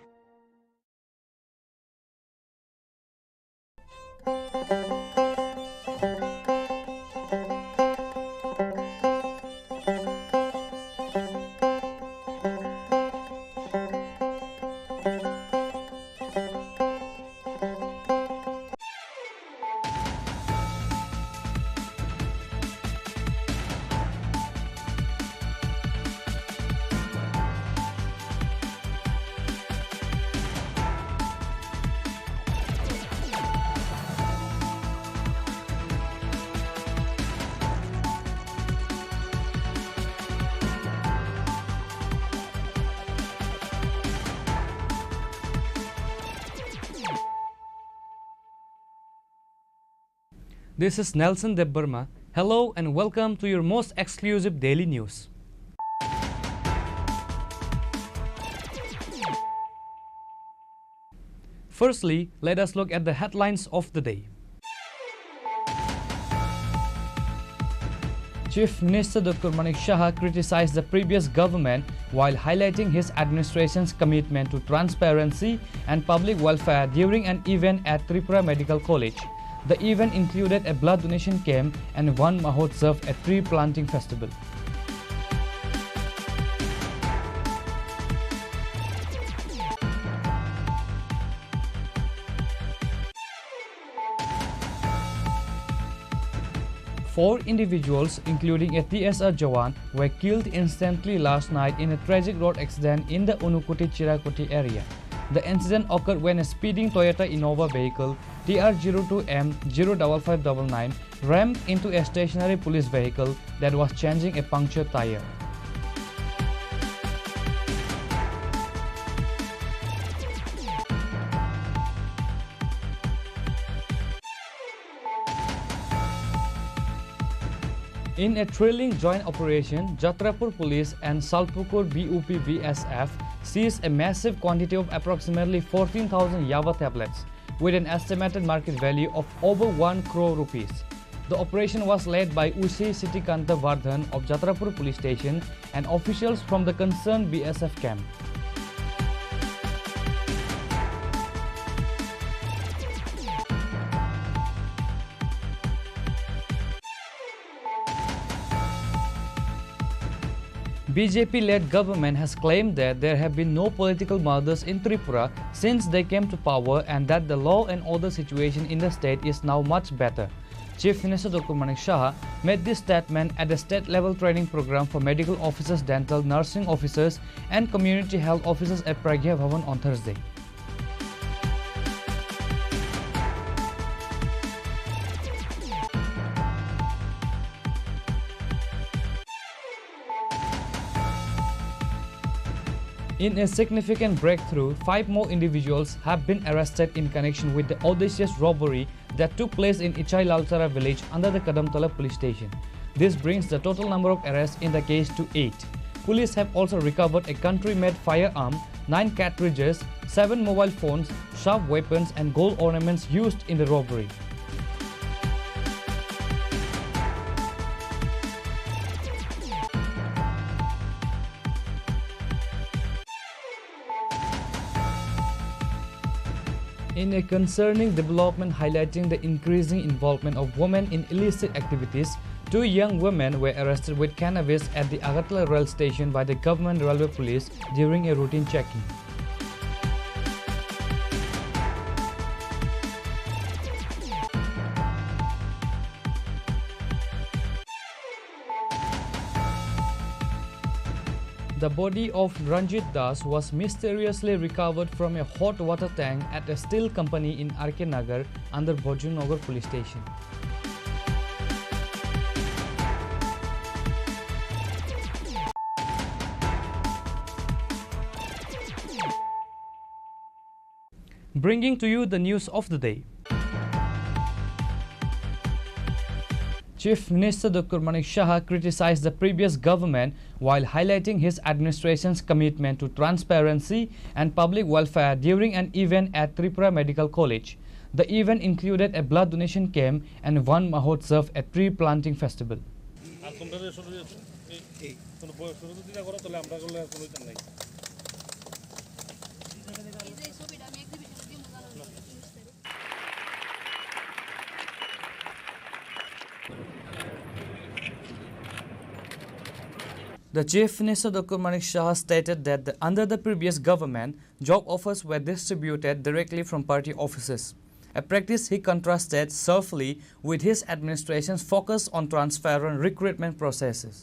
This is Nelson Debbarma. Hello and welcome to your most exclusive daily news. Firstly, let us look at the headlines of the day. Chief Minister Dr. Manik Shah criticized the previous government while highlighting his administration's commitment to transparency and public welfare during an event at Tripura Medical College. The event included a blood donation camp and one Mahotsav, a tree planting festival. Four individuals, including a TSR Jawan, were killed instantly last night in a tragic road accident in the Unukoti-Chirakuti area. The incident occurred when a speeding Toyota Innova vehicle TR02M05599 rammed into a stationary police vehicle that was changing a punctured tire. In a thrilling joint operation, Jatrapur Police and Salpukur BUP BSF seized a massive quantity of approximately 14,000 Yava tablets with an estimated market value of over 1 crore rupees. The operation was led by Usi Sitikanta Vardhan of Jatrapur Police Station and officials from the concerned BSF camp. BJP-led government has claimed that there have been no political murders in Tripura since they came to power and that the law and order situation in the state is now much better. Chief Minister Dr. Manik Shah made this statement at the state-level training program for medical officers, dental, nursing officers and community health officers at Pragya Bhavan on Thursday. In a significant breakthrough, 5 more individuals have been arrested in connection with the audacious robbery that took place in Ichai Laltara village under the Kadamtala police station. This brings the total number of arrests in the case to 8. Police have also recovered a country-made firearm, 9 cartridges, 7 mobile phones, sharp weapons and gold ornaments used in the robbery. In a concerning development highlighting the increasing involvement of women in illicit activities, 2 young women were arrested with cannabis at the Agartala rail station by the government railway police during a routine checking. The body of Ranjit Das was mysteriously recovered from a hot water tank at a steel company in RK Nagar under Bojunnagar police station. Bringing to you the news of the day. Chief Minister Dr. Manik Shah criticized the previous government while highlighting his administration's commitment to transparency and public welfare during an event at Tripura Medical College. The event included a blood donation camp and one Mahotsav, a tree planting festival. কোনো শুরু যদি না করো তাহলে আমরা করলে কোনো চান নাই The Chief Minister Dr. Manik Shah stated that under the previous government, job offers were distributed directly from party offices, a practice he contrasted sharply with his administration's focus on transparent recruitment processes.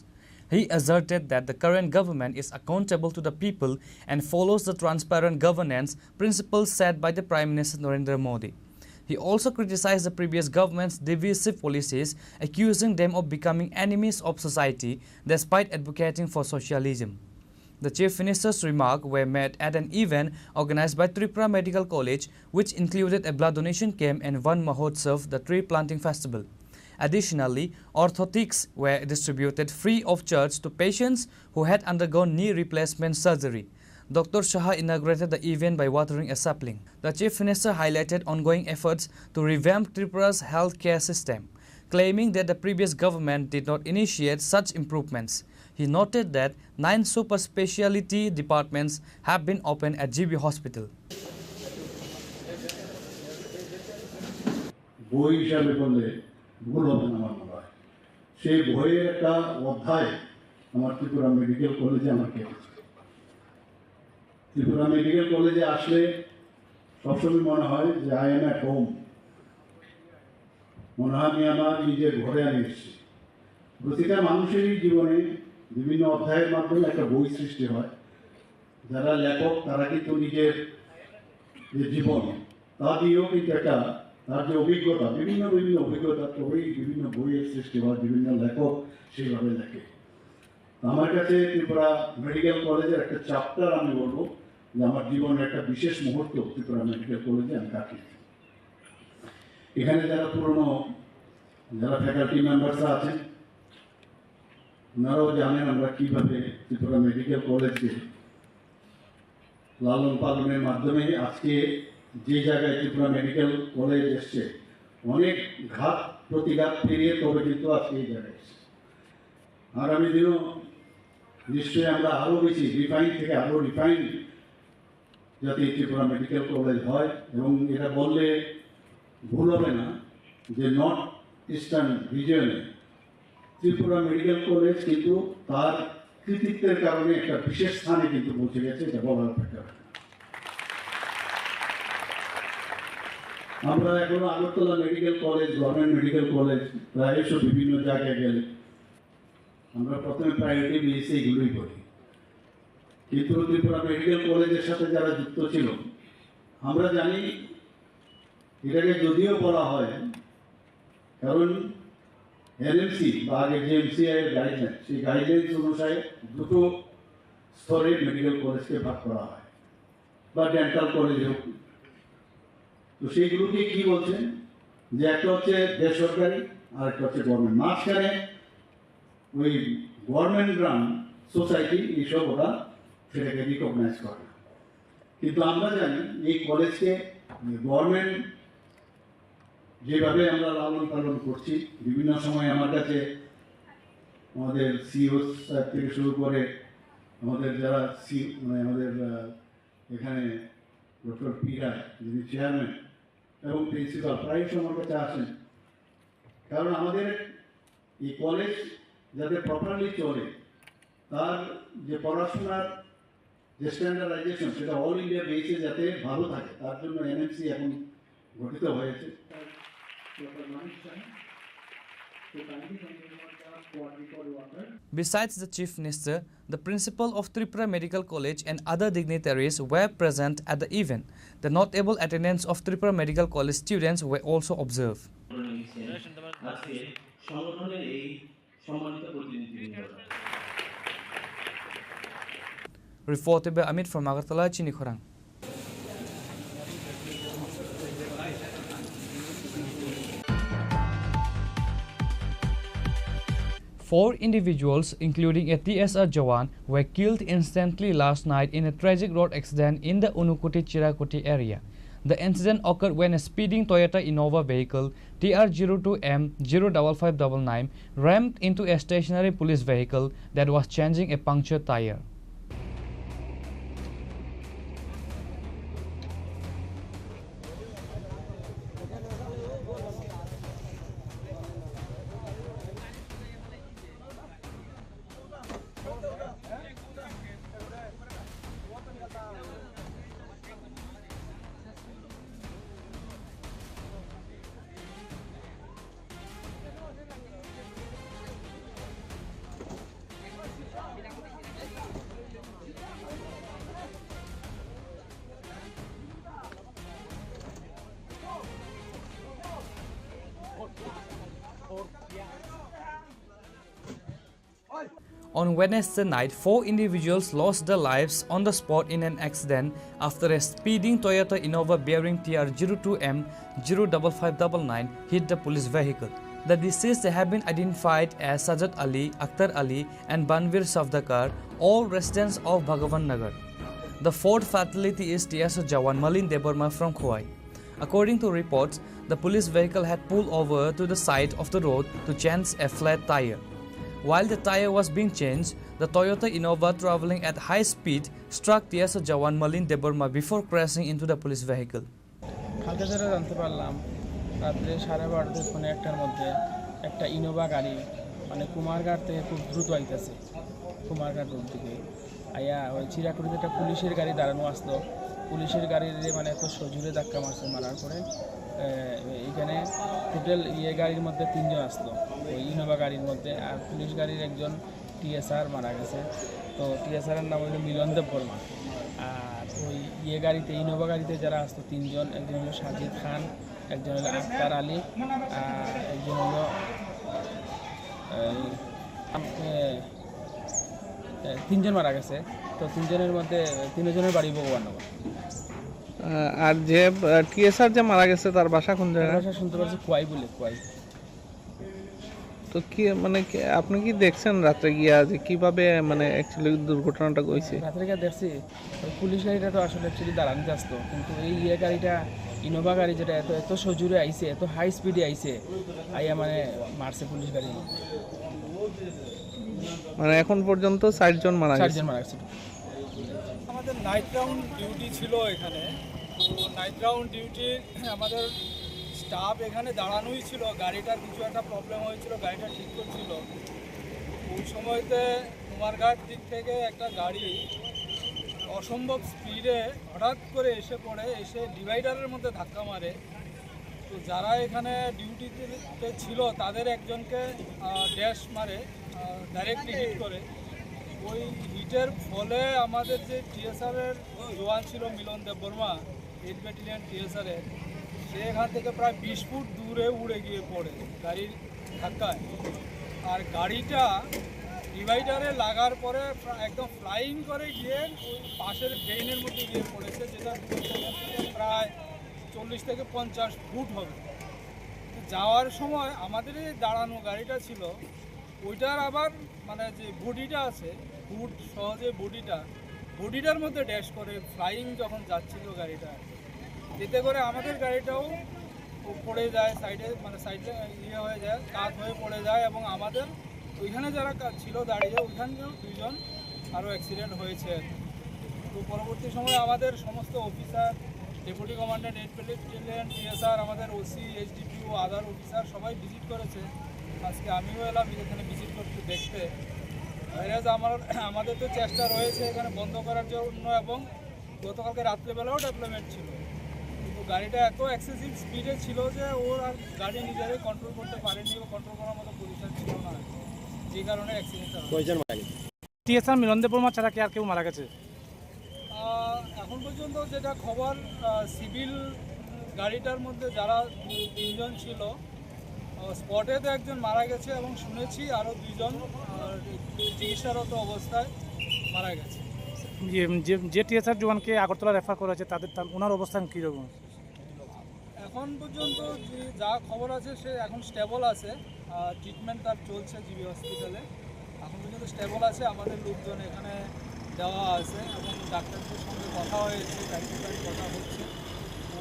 He asserted that the current government is accountable to the people and follows the transparent governance principles set by the Prime Minister Narendra Modi. He also criticized the previous government's divisive policies, accusing them of becoming enemies of society despite advocating for socialism. The Chief Minister's remarks were made at an event organized by Tripura Medical College, which included a blood donation camp and one Mahotsav, the tree planting festival. Additionally, orthotics were distributed free of charge to patients who had undergone knee replacement surgery. Dr. Shah inaugurated the event by watering a sapling. The Chief Minister highlighted ongoing efforts to revamp Tripura's healthcare system, claiming that the previous government did not initiate such improvements. He noted that 9 super specialty departments have been opened at GB Hospital. বই হিসাবে বললে ভুল হবে না আমার মনে হয় সেই বইয়ের একটা অধ্যায় আমার ত্রিপুরা মেডিকেল কলেজে আমার কেটেছে ত্রিপুরা মেডিকেল কলেজে আসলে সবসময় মনে হয় যে আই এম অ্যাট হোম মনে হয় আমি আমার নিজের ঘরে আমি এসেছি প্রতিটা মানুষেরই জীবনে বিভিন্ন অধ্যায়ের মাধ্যমে একটা বই সৃষ্টি হয় যারা লেখক তারা কিন্তু নিজের যে জীবন তা দিয়েও কিন্তু একটা তার যে অভিজ্ঞতা বিভিন্ন অভিজ্ঞতা তবেই বিভিন্ন বইয়ের সৃষ্টি হয় বিভিন্ন লেখক সেইভাবে লেখে আমার কাছে ত্রিপুরা মেডিকেল কলেজের একটা চ্যাপ্টার আমি বলবো যে আমার জীবনের একটা বিশেষ মুহূর্ত ত্রিপুরা মেডিকেল কলেজে আমি কাটিয়েছি এখানে যারা পুরনো যারা ফ্যাকাল্টি মেম্বারসরা আছেন ওনারাও জানেন আমরা কীভাবে ত্রিপুরা মেডিকেল কলেজকে লালন পালনের মাধ্যমে আজকে যে জায়গায় ত্রিপুরা মেডিকেল কলেজ এসছে অনেক ঘাত প্রতিঘাত পেরিয়ে তবে কিন্তু আজকে এই জায়গায় এসছে আগামী দিনও নিশ্চয়ই আমরা আরও বেশি রিফাইন থেকে আরও রিফাইন যাতে ত্রিপুরা মেডিকেল কলেজ হয় এবং এটা বললে ভুল হবে না যে নর্থ ইস্টার্ন রিজিয়নে ত্রিপুরা মেডিকেল কলেজ কিন্তু তার কৃতিত্বের কারণে একটা বিশেষ স্থানে কিন্তু পৌঁছে গেছে এটা বলার অপেক্ষা আমরা এখনো Agartala medical college government medical college প্রায়শই বিভিন্ন জায়গায় গেলে আমরা প্রথমে প্রায়োরিটি দিয়েছি এগুলোই করি কিন্তু ত্রিপুরা মেডিকেল কলেজের সাথে যারা যুক্ত ছিল আমরা জানি এটাকে যদিও বলা হয় কারণ এনএমসি বা আগে যে এমসিআই এর গাইডলাইন সেই গাইডলাইন্স অনুসারে দুটো স্তরে মেডিকেল কলেজকে ভাগ করা হয় বা ডেন্টাল কলেজ হোক তো সেইগুলোকে কি বলছেন যে একটা হচ্ছে বেসরকারি আর একটা হচ্ছে গভর্নমেন্ট মাঝখানে ওই গভর্নমেন্ট রান সোসাইটি এইসব ওরা সেটাকে রিকগনাইজ করে কিন্তু আমরা জানি এই কলেজকে গভর্নমেন্ট যেভাবে আমরা লালন পালন করছি বিভিন্ন সময় আমার কাছে আমাদের সিও থেকে শুরু করে আমাদের যারা আমাদের এখানে ডক্টর পি রায় যিনি চেয়ারম্যান এবং প্রিন্সিপাল প্রায়শই আমার কাছে আসেন কারণ আমাদের এই কলেজ যাতে প্রপারলি চলে তার যে পড়াশোনার যে স্ট্যান্ডার্ডাইজেশন সেটা অল ইন্ডিয়া বেসে যাতে ভালো থাকে তার জন্য এনএমসি এখন গঠিত হয়েছে Besides the Chief Minister, the Principal of Tripura Medical College and other dignitaries were present at the event. The notable attendance of Tripura Medical College students were also observed. Reported by Amit from Agartala, Chini Khorang. Four individuals, including a TSR Jawan, were killed instantly last night in a tragic road accident in the Unukuti Chirakuti area. The incident occurred when a speeding Toyota Innova vehicle TR02M05599 rammed into a stationary police vehicle that was changing a punctured tire. On Wednesday night, 4 individuals lost their lives on the spot in an accident after a speeding Toyota Innova bearing TR02M05599 hit the police vehicle. The deceased have been identified as Sajad Ali, Akhtar Ali and Banvir Savdakar, all residents of Bhagavan Nagar. The fourth fatality is TSO Jawan Malin Deborma from Khowai. According to reports, the police vehicle had pulled over to the side of the road to change a flat tire. While the tire was being changed, the Toyota Innova traveling at high speed struck TSO Jawan Malin Deborma before crashing into the police vehicle. জানতে পারলাম রাত্রে 12:30 পৌনে 1টার মধ্যে একটা Innova গাড়ি মানে কুমারঘাট থেকে খুব দ্রুত আইতেছে কুমারঘাট রোড থেকে আয়া ওই চিরাকুড়িতে একটা পুলিশের গাড়ি দাঁড়ানো আসতো পুলিশের গাড়ির মানে এত সজোরে ধাক্কা মারছে মারার পরে এখানে টোটাল গাড়ির মধ্যে 3 জন আসতো ওই ইনোভা গাড়ির মধ্যে আর পুলিশ গাড়ির একজন টিএসআর মারা গেছে তো টিএসআরের নাম হলো মিলন দেববর্মা আর ওই গাড়িতে ইনোভা গাড়িতে যারা আসতো 3 জন একজন হলো সাজিদ খান একজন হলো আখতার আলী আর একজন হলো 3 জন মারা গেছে তো 3 জনের মধ্যে 3 জনের বাড়ি ভগবাননগর আর যে টিএসআর যে মারা গেছে তার বাসা কোন জায়গায় বাসা শুনতে পাচ্ছি কোয়াই বলে কোয়াই তো কি মানে আপনি কি দেখছেন রাতে গিয়া যে কিভাবে মানে অ্যাকচুয়ালি দুর্ঘটনাটা হইছে রাতে গিয়ে দেখছি পুলিশ গাড়িটা তো আসলে অ্যাকচুয়ালি দাঁড়ানো আসতো কিন্তু এই গাড়িটা ইনোভা গাড়ি যেটা এত সজোরে আইছে এত হাই স্পিডে আইছে আইয়া মানে মারছে পুলিশ গাড়ি মানে এখন পর্যন্ত 4 জন মারা গেছে আমাদের নাইট রাউন্ড ডিউটি ছিল এখানে নাইট রাউন্ড ডিউটি আমাদের স্টাফ এখানে দাঁড়ানোই ছিল গাড়িটার কিছু একটা প্রবলেম হয়েছিল গাড়িটা ঠিক করছিল ওই সময়তে কুমারঘাট দিক থেকে একটা গাড়ি অসম্ভব স্পিডে হঠাৎ করে এসে পড়ে এসে ডিভাইডারের মধ্যে ধাক্কা মারে তো যারা এখানে ডিউটিতে ছিল তাদের একজনকে ড্যাশ মারে ডাইরেক্টলি হিট করে ওই হিটের ফলে আমাদের যে টিএসআরের জওয়ান ছিল মিলন দেববর্মা 8 ব্যাটালিয়ন টিএসআরের সে এখান থেকে প্রায় 20 ফুট দূরে উড়ে গিয়ে পড়ে গাড়ির ধাক্কায় আর গাড়িটা ডিভাইডারে লাগার পরে একদম ফ্লাইং করে গিয়ে ওই পাশের ড্রেনের মধ্যে গিয়ে পড়েছে যেটা প্রায় 40 থেকে 50 ফুট হবে যাওয়ার সময় আমাদের এই দাঁড়ানো গাড়িটা ছিল ওইটার আবার মানে যে বডিটা আছে ফুট সহজে বডিটার মধ্যে ড্যাশ করে ফ্লাইং যখন যাচ্ছিল গাড়িটা এতে করে আমাদের গাড়িটাও পড়ে যায় সাইডে মানে সাইডে হয়ে যায় কাত হয়ে পড়ে যায় এবং আমাদের ওইখানে যারা ছিল দাঁড়িয়ে ওইখানেও 2 জন আরও অ্যাক্সিডেন্ট হয়েছে তো পরবর্তী সময়ে আমাদের সমস্ত officer deputy commandant 8 battalion TSR আমাদের ওসি এইচডিপিও আদার অফিসার সবাই ভিজিট করেছে আজকে আমিও এলাম এখানে ভিজিট করতে দেখতে আমাদের তো চেষ্টা রয়েছে এখানে বন্ধ করার জন্য এবং গতকালকে রাত্রেবেলাও ডেভেলপমেন্ট ছিল কিন্তু গাড়িটা এত এক্সেসিভ স্পিডে ছিল যে ওর আর গাড়ি নিজেরাই কন্ট্রোল করতে পারেনি বা কন্ট্রোল করার মতো পজিশন ছিল না যে কারণে অ্যাক্সিডেন্টটা টিএসআর মিলন দেববর্মা ছাড়া কি আর কেউ মারা গেছে এখন পর্যন্ত যেটা খবর সিভিল গাড়িটার মধ্যে যারা 3 জন ছিল স্পটে তো একজন মারা গেছে এবং শুনেছি আরও 2 জন চিকিৎসারত অবস্থায় মারা গেছে যে টিএসআর জওয়ানকে আগরতলা রেফার করা হয়েছে তাদের ওনার অবস্থান কীরকম এখন পর্যন্ত যা খবর আছে সে এখন স্টেবল আছে ট্রিটমেন্ট তার চলছে জিবি হসপিটালে এখন পর্যন্ত স্টেবল আছে আমাদের লোকজন এখানে দেওয়া আছে এবং ডাক্তারদের সঙ্গে কথা হয়েছে গাড়ি কথা হচ্ছে ও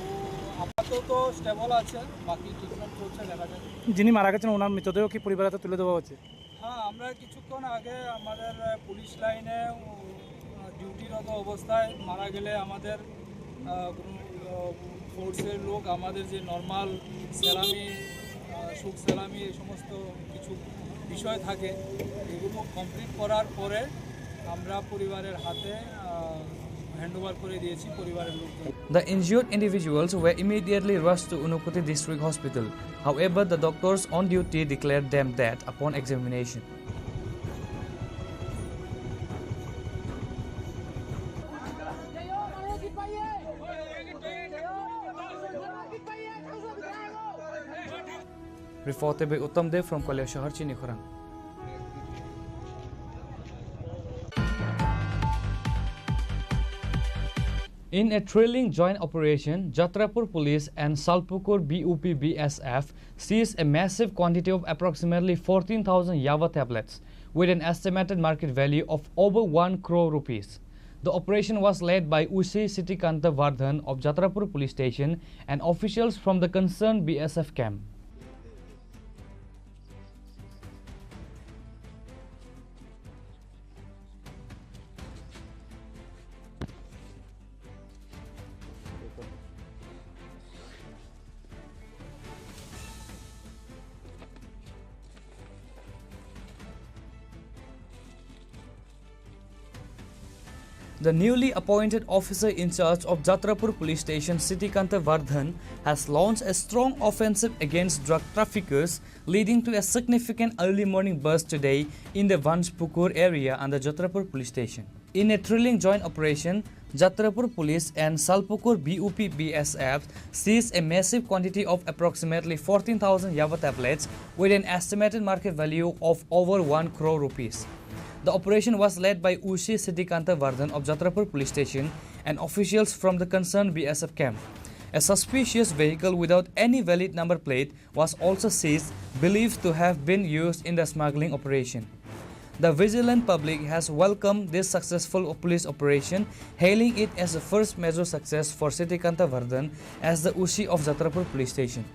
আপাতত স্টেবল আছে, বাকি ট্রিটমেন্ট চলছে, দেখা যাক। যিনি মারা গেছেন ওনার মৃতদেহ কি পরিবারের হাতে তুলে দেওয়া হচ্ছে? হ্যাঁ, আমরা কিছুক্ষণ আগে আমাদের পুলিশ লাইনে ডিউটিরত অবস্থায় মারা গেলে আমাদের ফোর্সের লোক আমাদের যে নর্মাল সেলামি, সুখ সেলামি, এই সমস্ত কিছু বিষয় থাকে, এগুলো কমপ্লিট করার পরে আমরা পরিবারের হাতে হ্যান্ডওভার করে দিয়েছি পরিবারের লোকজন। The injured individuals were immediately rushed to Unupati District Hospital. However, the doctors on duty declared them dead upon examination. Reported by Uttam Dev from Shahar, Chini Khorang. In a thrilling joint operation, Jatrapur Police and Salpukur BUP BSF seized a massive quantity of approximately 14,000 Yava tablets with an estimated market value of over 1 crore rupees. The operation was led by Usi Sitikanta Vardhan of Jatrapur Police Station and officials from the concerned BSF camp. The newly appointed officer in charge of Jatrapur Police Station, Sitikanta Vardhan, has launched a strong offensive against drug traffickers, leading to a significant early morning burst today in the Vanshpukur area under Jatrapur Police Station. In a thrilling joint operation, Jatrapur Police and Salpukur BUP BSF seized a massive quantity of approximately 14,000 Yava tablets with an estimated market value of over 1 crore rupees. The operation was led by Ushi Siddhikanta Vardhan of Jatrapur Police Station and officials from the concerned BSF camp. A suspicious vehicle without any valid number plate was also seized, believed to have been used in the smuggling operation. The vigilant public has welcomed this successful police operation, hailing it as the first major success for Siddhikanta Vardhan as the Ushi of Jatrapur Police Station.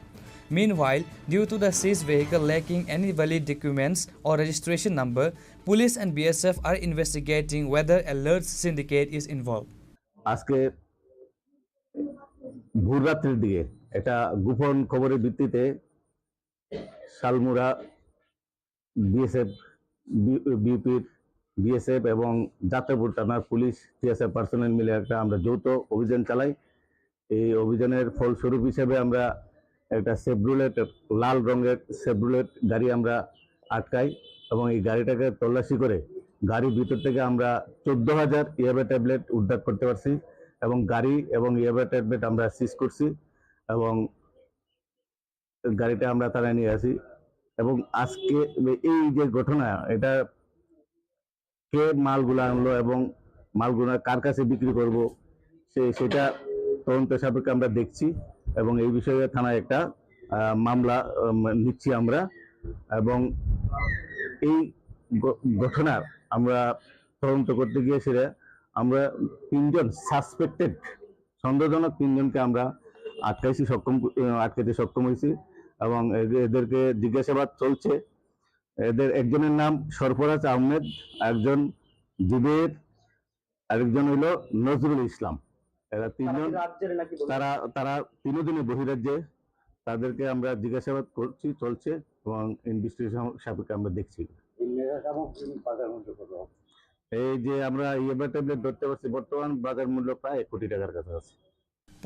Meanwhile, due to the seized vehicle lacking any valid documents or registration number, police and BSF are investigating whether a large syndicate is involved. আজকে ভোররাত্রির দিকে এটা গোপন খবরের ভিত্তিতে শালমুরা BSF বিউপির BSF এবং যাত্রাপুর থানার police TSF personnel মিলে একটা আমরা যৌথ অভিযান চালাই। এই অভিযানের ফলস্বরূপ হিসেবে আমরা একটা সেভরুলেট লাল রঙের সেভরুলেট গাড়ি আমরা আটকাই এবং এই গাড়িটাকে তল্লাশি করে গাড়ির ভিতর থেকে আমরা 14,000 ইয়াবা ট্যাবলেট উদ্ধার করতে পারছি এবং গাড়ি এবং ইয়াবা ট্যাবলেট আমরা সিজ করছি এবং গাড়িটা আমরা থানায় নিয়ে আসি। এবং আজকে এই যে ঘটনা, এটা কে মালগুলা আনলো এবং মালগুলা কার কাছে বিক্রি করব সেটা তদন্ত সাপেক্ষে আমরা দেখছি এবং এই বিষয়ে থানায় একটা মামলা নিচ্ছি আমরা। এবং এই ঘটনার আমরা তদন্ত করতে গিয়ে সেটা আমরা 3জন সাসপেক্টেড সন্দেহজনক 3জনকে আমরা আটকাতে সক্ষম হয়েছি এবং এদেরকে জিজ্ঞাসাবাদ চলছে। এদের একজনের নাম সরফরাজ আহমেদ, একজন জুবের, আরেকজন হইল নজরুল ইসলাম। এরা 3জন তারা 3 দিনে বহিরাজ্যে, তাদেরকে আমরা জিজ্ঞাসাবাদ করছি, চলছে এবং ইনভেস্টিগেশন সাপেক্ষে আমরা দেখছি। এই যে আমরা ইয়াবা ট্যাবলেট ধরতে পারছি, বর্তমান বাজার মূল্য প্রায় 1 কোটি টাকার কাছে আছে।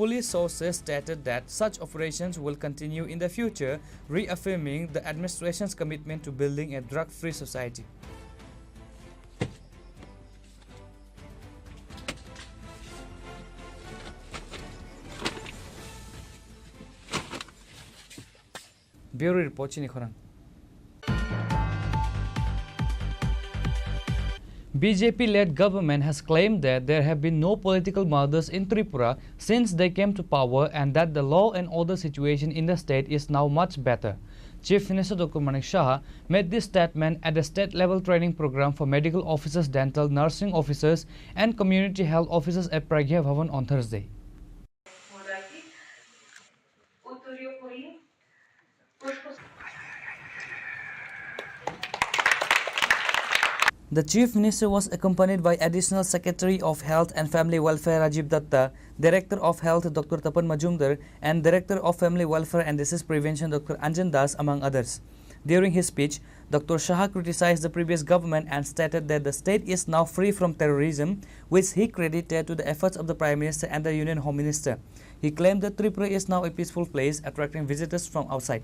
Police sources stated that such operations will continue in the future, reaffirming the administration's commitment to building a drug-free society. Bureau Report, Chini Khorang. BJP-led government has claimed that there have been no political murders in Tripura since they came to power and that the law and order situation in the state is now much better. Chief Minister Dr. Manik Shah made this statement at the state-level training program for medical officers, dental, nursing officers and community health officers at Pragya Bhavan on Thursday. The Chief Minister was accompanied by Additional Secretary of Health and Family Welfare Rajiv Datta, Director of Health Dr. Tapan Majumdar and Director of Family Welfare and Disease Prevention Dr. Anjan Das among others. During his speech, Dr. Shah criticized the previous government and stated that the state is now free from terrorism, which he credited to the efforts of the Prime Minister and the Union Home Minister. He claimed that Tripura is now a peaceful place, attracting visitors from outside.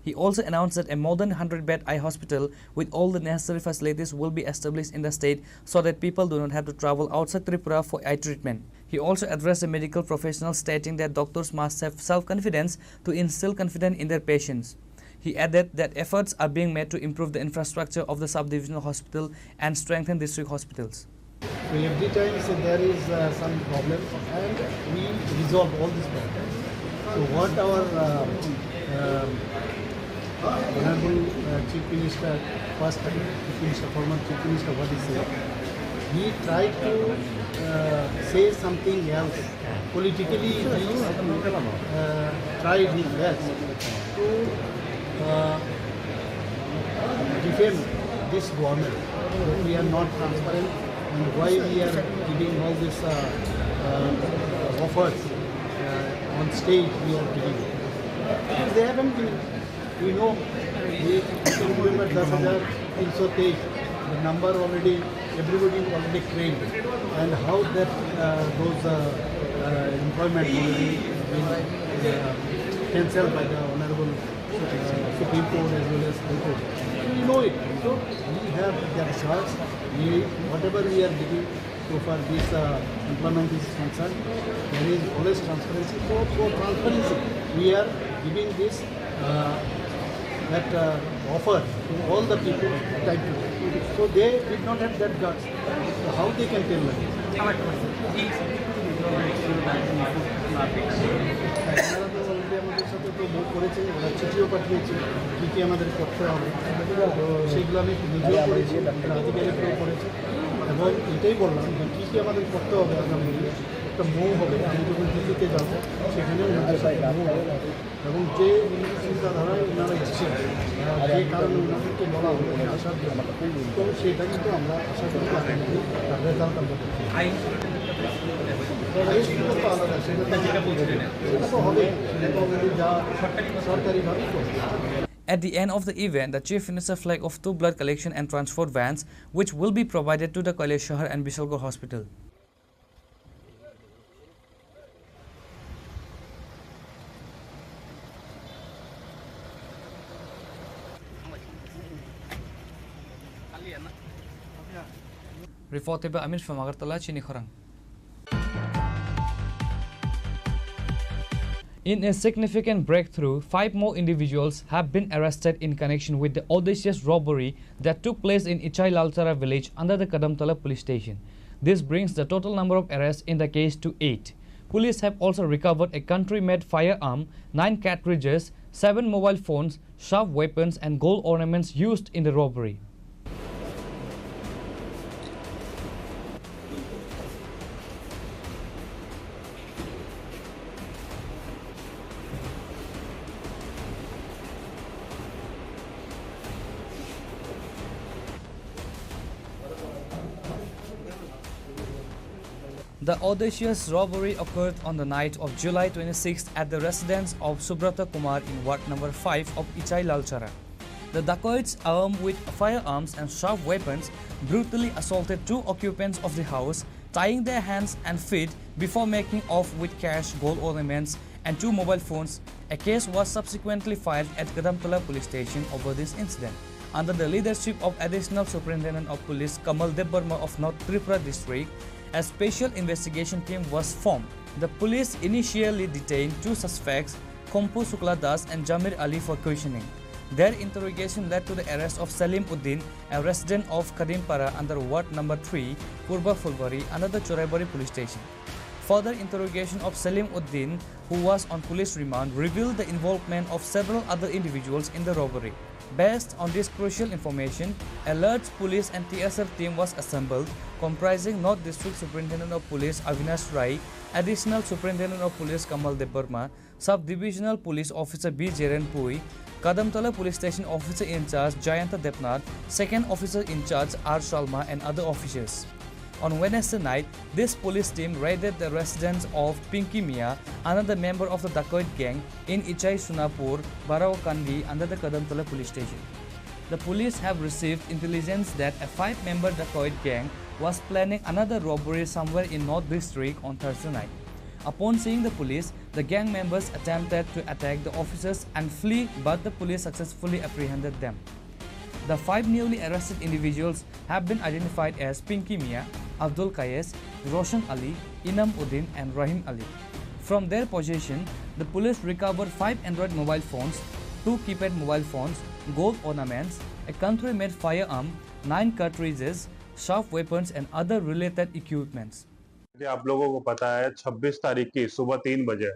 He also announced that a modern 100-bed eye hospital with all the necessary facilities will be established in the state so that people do not have to travel outside Tripura for eye treatment. He also addressed the medical professionals, stating that doctors must have self-confidence to instill confidence in their patients. He added that efforts are being made to improve the infrastructure of the sub-divisional hospital and strengthen district hospitals. So every time there is some problem and we resolve all these problems. So what our Honorable Chief Minister, first Chief Minister, former Chief Minister, what he said, he tried to say something else. Politically, he tried his best to defend this government. We are not transparent and why we are giving all these offers on stage we are giving. Because they haven't given. We know, we can remember 10,323, the number already, everybody already claimed, and how that those employment already been cancelled by the Honorable Supreme Court as well as High Court. We know it. So we have the results. Whatever we are giving so far this employment is concerned, there is always transparency. So for transparency, we are giving this offer to all the people type to. So they did not have that guts. So how they can tell like this? আমাদের সাথে তো মুখ করেছে, ওরা চিঠিও পাঠিয়েছে কী কী আমাদের করতে হবে, সেগুলো আমি নিজেও করেছি, আধিকারিকরাও করেছে এবং এটাই বললাম যে কী কী আমাদের করতে হবে আগামী দিনে। একটা মৌ হবে, আমি যখন দিল্লিতে যাব সেখানেও ওনাদের সাথে মৌ হবে এবং যে চিন্তাধারায় ওনারা এসেছেন, যে কারণে ওনাদেরকে বলা হবে আসার জন্য, তো সেটা কিন্তু আমরা আশা করি আগামী দিন তার রেজাল্ট আমরা দেখতে পাই। At the end of the event, the Chief Minister flagged off 2 blood collection and transport vans, which will be provided to the Kailash Shahar and Bisalgarh Hospital. Reported by Amir from Agartala, Chini Khorang. In a significant breakthrough, 5 more individuals have been arrested in connection with the audacious robbery that took place in Ichai Laltara village under the Kadamtala police station. This brings the total number of arrests in the case to 8. Police have also recovered a country-made firearm, 9 cartridges, 7 mobile phones, sharp weapons and gold ornaments used in the robbery. The audacious robbery occurred on the night of July 26th at the residence of Subrata Kumar in Ward number 5 of Ichai Lalchara. The dacoits, armed with firearms and sharp weapons, brutally assaulted 2 occupants of the house, tying their hands and feet before making off with cash, gold ornaments and 2 mobile phones. A case was subsequently filed at Kadamtala police station over this incident. Under the leadership of Additional Superintendent of Police Kamal Debbarma of North Tripura District, a special investigation team was formed. The police initially detained 2 suspects, Kompu Sukladas and Jamir Ali, for questioning. Their interrogation led to the arrest of Salim Uddin, a resident of Kadimpara under Ward number 3, Purba Fulbari, under the Choraibari police station. Further interrogation of Salim Uddin, who was on police remand, revealed the involvement of several other individuals in the robbery. Based on this crucial information, a large police and TSR team was assembled, comprising North District Superintendent of Police Avinash Rai, Additional Superintendent of Police Kamal Debbarma, Sub-Divisional Police Officer B. Jeren Pui, Kadamtala Police Station Officer in Charge Jayanta Depnath, Second Officer in Charge R. Sharma and other officers. On Wednesday night, this police team raided the residence of Pinky Mia, another member of the dacoit gang in Ichai Sunapur, Barawakandi under the Kadamtala Police Station. The police have received intelligence that a 5-member dacoit gang was planning another robbery somewhere in North District on Thursday night. Upon seeing the police, the gang members attempted to attack the officers and flee, but the police successfully apprehended them. The 5 newly arrested individuals have been identified as Pinky Mia, Abdul Qayes, Roshan Ali, Inam Uddin and Rahim Ali. From their possession, the police recovered 5 Android mobile phones, 2 keypad mobile phones, gold ornaments, a country-made firearm, 9 cartridges, sharp weapons and other related equipments. आप लोगों को पता है 26 तारीख की सुबह 3 बजे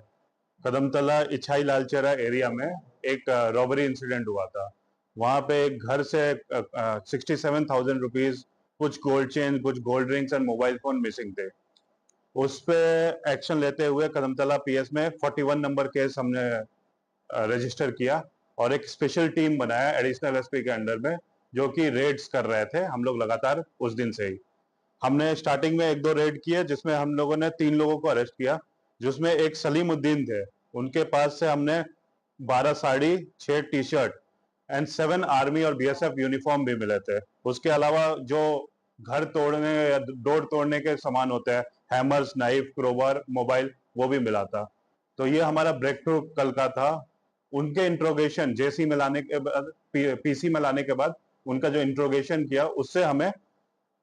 Kadamtala इछाई लालचेरा area में एक रॉबरी इंसिडेंट हुआ था। वहाँ पे एक घर से 67,000 रुपीज, कुछ गोल्ड चेन, कुछ gold rings and mobile phone missing थे। उस पे एक्शन लेते हुए कदमतला पीएस में 41 नंबर केस हमने रजिस्टर किया और एक स्पेशल टीम बनाया एडिशनल एसपी के अंडर में, जो कि रेड्स कर रहे थे हम लोग लगातार उस दिन से ही। हमने स्टार्टिंग में 1-2 रेड किए जिसमें हम लोगों ने 3 लोगों को अरेस्ट किया, जिसमें एक सलीमुद्दीन थे। उनके पास से हमने 12 sari, 6 T shirt and 7 army और बीएसएफ यूनिफॉर्म भी मिले थे। उसके अलावा जो घर तोड़ने या डोर तोड़ने के सामान होते हैं, हैमर्स, नाइफ, क्रोबार, मोबाइल, वो भी मिला था। तो ये हमारा ब्रेक थ्रू कल का था। उनके इंट्रोगेशन जेसी में लाने के बाद, पीसी में लाने के बाद उनका जो इंट्रोगेशन किया, उससे हमें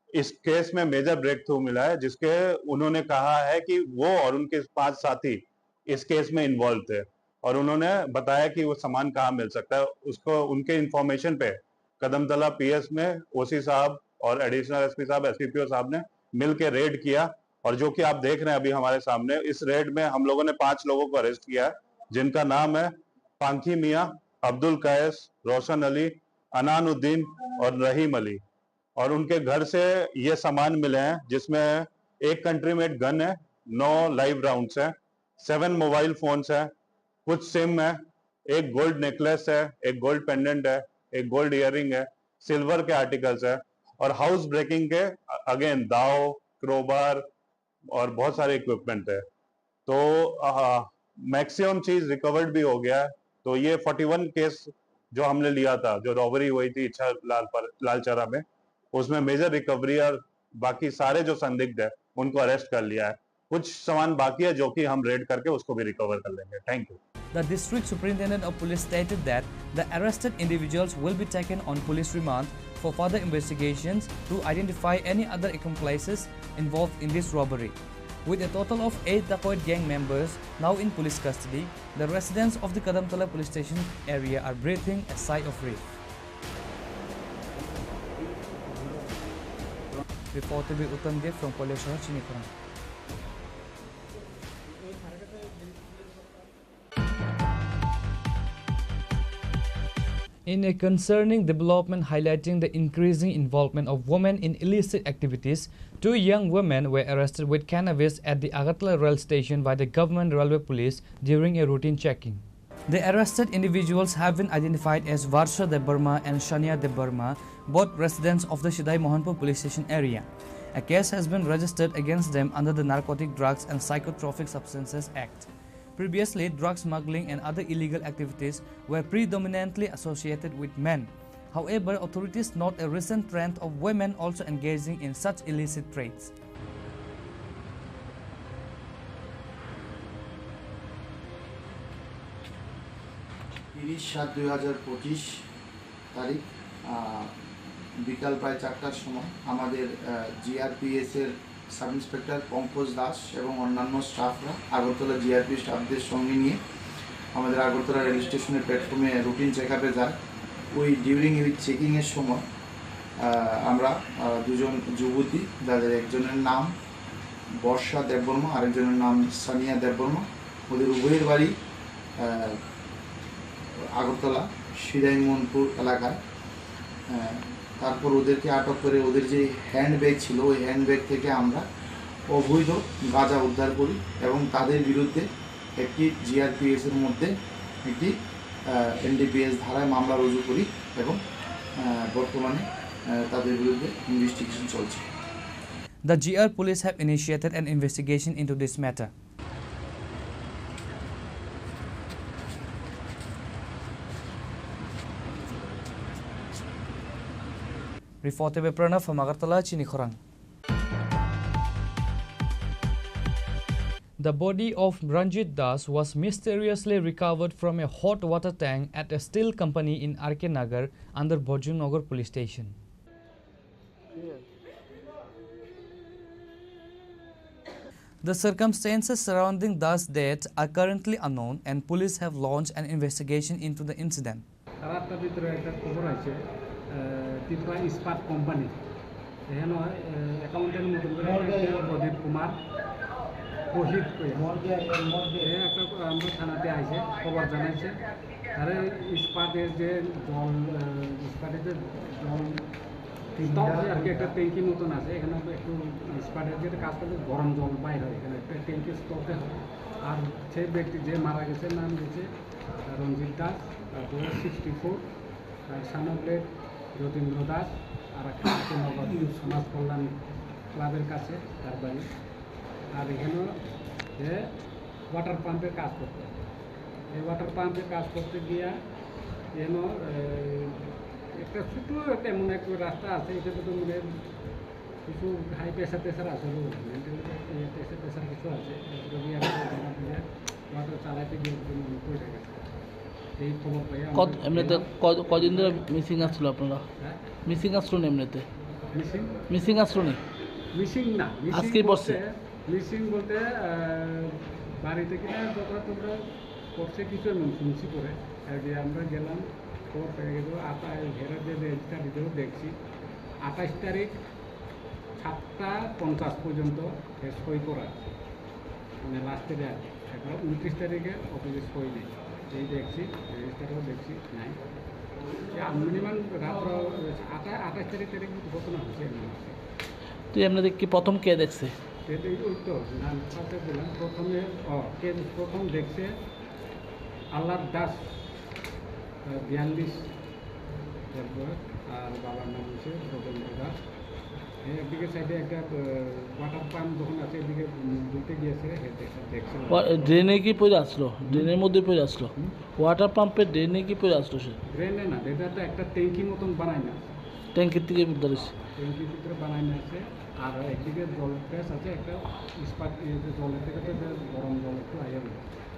इस केस में मेजर ब्रेक थ्रू मिला है, जिसके उन्होंने कहा है कि वो और उनके 5 साथी इस केस में इन्वॉल्व थे और उन्होंने बताया कि वो सामान कहाँ मिल सकता है। उसको उनके इंफॉर्मेशन पे कदमतला पीएस में ओसी साहब और एडिशनल एसपी साहब, एसपीपीओ साहब ने मिलकर रेड किया और जो कि आप देख रहे हैं अभी हमारे सामने, इस रेड में हम लोगों ने 5 लोगों को अरेस्ट किया है, जिनका नाम है पांकी मियाँ, अब्दुल कैस, रोशन अली, अनानुद्दीन और रहीम अली। और उनके घर से ये सामान मिले हैं जिसमें एक कंट्री मेड गन है, 9 लाइव राउंड्स हैं, 7 मोबाइल फोन्स हैं, कुछ सिम है, एक गोल्ड नेकलेस है, एक गोल्ड पेंडेंट है, एक गोल्ड इयररिंग है, सिल्वर के आर्टिकल्स है और हाउस ब्रेकिंग के अगेन दाव, क्रोबार और बहुत सारे इक्विपमेंट है। तो मैक्सिमम चीज रिकवर्ड भी हो गया है। तो ये 41 केस जो हमने लिया था, जो रॉबरी हुई थी इच्छा लालचरा में, उसमें मेजर रिकवरी और बाकी सारे जो संदिग्ध है उनको अरेस्ट कर लिया है। कुछ सामान बाकी है जो कि हम रेड करके उसको भी रिकवर कर लेंगे। Thank you. The district superintendent of police stated that the arrested individuals will be taken on police remand for further investigations to identify any other accomplices involved in this robbery. With a total of 8 dacoit gang members now in police custody, the residents of the Kadamtala police station area are breathing a sigh of relief. Reported by Uttam Dev from Police Chini Khorang. In a concerning development highlighting the increasing involvement of women in illicit activities, 2 young women were arrested with cannabis at the Agartala rail station by the government railway police during a routine checking. The arrested individuals have been identified as Varsha Debarma and Shania Debarma, both residents of the Shidai Mohanpur police station area. A case has been registered against them under the Narcotic Drugs and Psychotropic Substances Act. Previously, drug smuggling and other illegal activities were predominantly associated with men. However, authorities note a recent trend of women also engaging in such illicit trades. তারিখ বিকাল প্রায় 4টার সময় আমাদের জিআরপিএসের sub inspector Pankaj Das এবং অন্যান্য স্টাফরা Agartala GRP স্টাফদের সঙ্গে নিয়ে আমাদের আগরতলা রেল স্টেশনের প্ল্যাটফর্মে রুটিন চেকআপে যায়। ওই ডিউরিং ওই চেকিংয়ের সময় আমরা 2 জন যুবতী, যাদের একজনের নাম বর্ষা দেববর্মা, আরেকজনের নাম সানিয়া দেববর্মা, ওদের উভয়ের বাড়ি আগরতলা শিদাই মোহনপুর এলাকায়। তারপর ওদেরকে আটক করে ওদের যে হ্যান্ডব্যাগ ছিল, ওই হ্যান্ডব্যাগ থেকে আমরা অবৈধ গাঁজা উদ্ধার করি এবং তাদের বিরুদ্ধে একটি জিআরপিএসের মধ্যে একটি NDPS ধারায় মামলা রুজু করি এবং বর্তমানে তাদের বিরুদ্ধে ইনভেস্টিগেশন চলছে। The GR police have initiated an investigation into this matter. Reported by Pranav from Agartala, Chini Khorang. The body of Ranjit Das was mysteriously recovered from a hot water tank at a steel company in RK Nagar under Bhojanagar police station. The circumstances surrounding Das' death are currently unknown and police have launched an investigation into the incident. রাতটার ভিতরে একটা খবর আছে ত্রিপুরা ইস্পাত company এখানে অ্যাকাউন্টের মতন করে প্রদীপ কুমার শহীদ একটা আমরা থানাতে আইছে খবর জানাইছে আরে ইস্পাতের যে জল ইস্পাতের যে জল আর কি একটা ট্যাঙ্কি মতন আছে এখানে একটু ইস্পাতের যেটা কাজ করলে গরম জল বাইর হয় এখানে একটা ট্যাঙ্কি স্টকে হয় আর সেই ব্যক্তি যে মারা গেছে নাম দিয়েছে রঞ্জিত দাস, তারপরে 64 আর সানব্লেড যতীন্দ্র দাস আর একটা সমাজ কল্যাণ ক্লাবের কাছে তার বাড়ি। আর এখানেও যে ওয়াটার পাম্পের কাজ করতে এই ওয়াটার পাম্পের কাজ করতে গিয়া যেন একটা ছোটো একটা এমন একটা রাস্তা আছে এটাতে তো মানে কিছু হাই প্রেশার টেশার আছে মেন্টাল প্রেশার কিছু আছে গিয়ে ওয়াটার চালাইতে গিয়ে পড়ে গেছে। এই খবর পাই এমনিতে কদিন ধরে মিসিং আসছিল আপনারা? মিসিং আসলো না এমনিতে? মিসিং আসলো না? মিসিং না, আজকেই পড়ছে। মিসিং বলতে বাড়ি থেকে তোমরা করছে কিছু শুনছি করে আর কি আমরা গেলাম খবর পেয়ে গেল ঘেরার যে রেজিস্টার দিতেও দেখছি 28 তারিখ 7:50 পর্যন্ত সই করা মানে লাস্টে দেয় এখন 29 তারিখে অফিসে সই নেই এই দেখছি রেজিস্টারও দেখছি নাই মিনিমাম রাত্র 28 তারিখ ঘটনা হচ্ছে। তুই এমনি কি প্রথম কে দেখছে? ওই তো নাম সাথে বললাম প্রথমে প্রথম দেখছে আল্লাহ দাস 42 তারপর আর বাবার নাম হচ্ছে রবীন্দ্র দাস। একদিকে সাইডে একটা ওয়াটার পাম্প যখন আছে এদিকে দুইতে গিয়েছে দেখছে ড্রেনে কি পড়ে আসলো? ড্রেনের মধ্যে পড়ে আসলো? ওয়াটার পাম্পের ড্রেনে কি পড়ে আসলো? সে ড্রেনে না, এটা তো একটা ট্যাঙ্কি মতন বানায় না, ট্যাঙ্কির থেকে ধরেছে ট্যাঙ্কির ভিতরে বানায় না আছে। আর একদিকে জল প্রেস আছে একটা ইস্পাত জলের থেকে তো গরম জল একটু আগে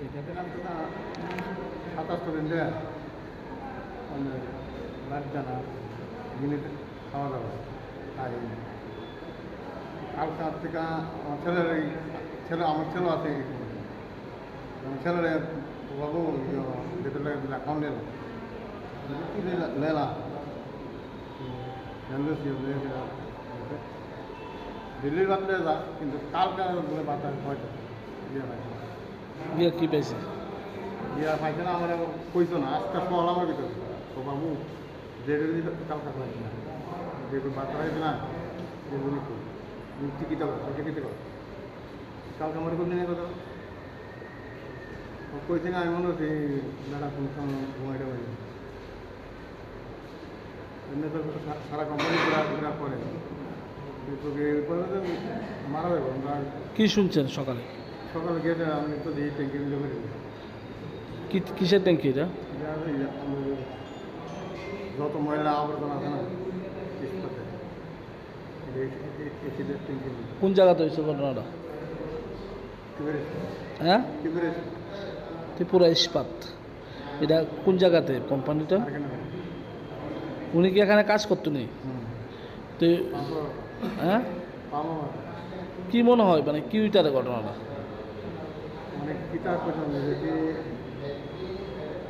এটাতে নাম তো না 27 স্টুডেন্ট রাত জানা মিনিটে খাওয়া দাওয়া আর কালকার থেকে আমার ছেলে আছে ছেলে বাবু ভেতরে অ্যাকাউন্ট লেলা দিল্লির বাদ যা কিন্তু কালকার বলে বাতাস হয়তো বিয়া কি পাইছে? বিয়া পাইছে না আমার কইতো না আজকে ফল আমার ভিতরে তো বাবু যেগুলি কালকা পাইছে না যেগুলো বাতাস হয়েছে না যেগুলি টিকিটা করো কালকে আমার করলে কথা কইছে না আমি মনে হচ্ছে দাদা কোন সময় ঘুমাইটা পাইছে এমনি তো সারা কোম্পানি ঘোরা করে মারা যাবো আমরা। কি শুনছেন সকালে? সকালে গিয়ে আমি তো এই ট্যাঙ্কি কিসের ট্যাঙ্কি এটা? যত ময়লা আবর্জনা আছে না ট্যাঙ্কি। কোন জায়গাতে হয়েছে ঘটনাটা? হ্যাঁ, ত্রিপুরা ইস্পাত। এটা কোন জায়গাতে কোম্পানিটা? উনি কি এখানে কাজ করতো নি? তো হ্যাঁ, কি মনে হয় মানে কি ওইটার ঘটনাটা? মানে কিতা পর্যন্ত যদি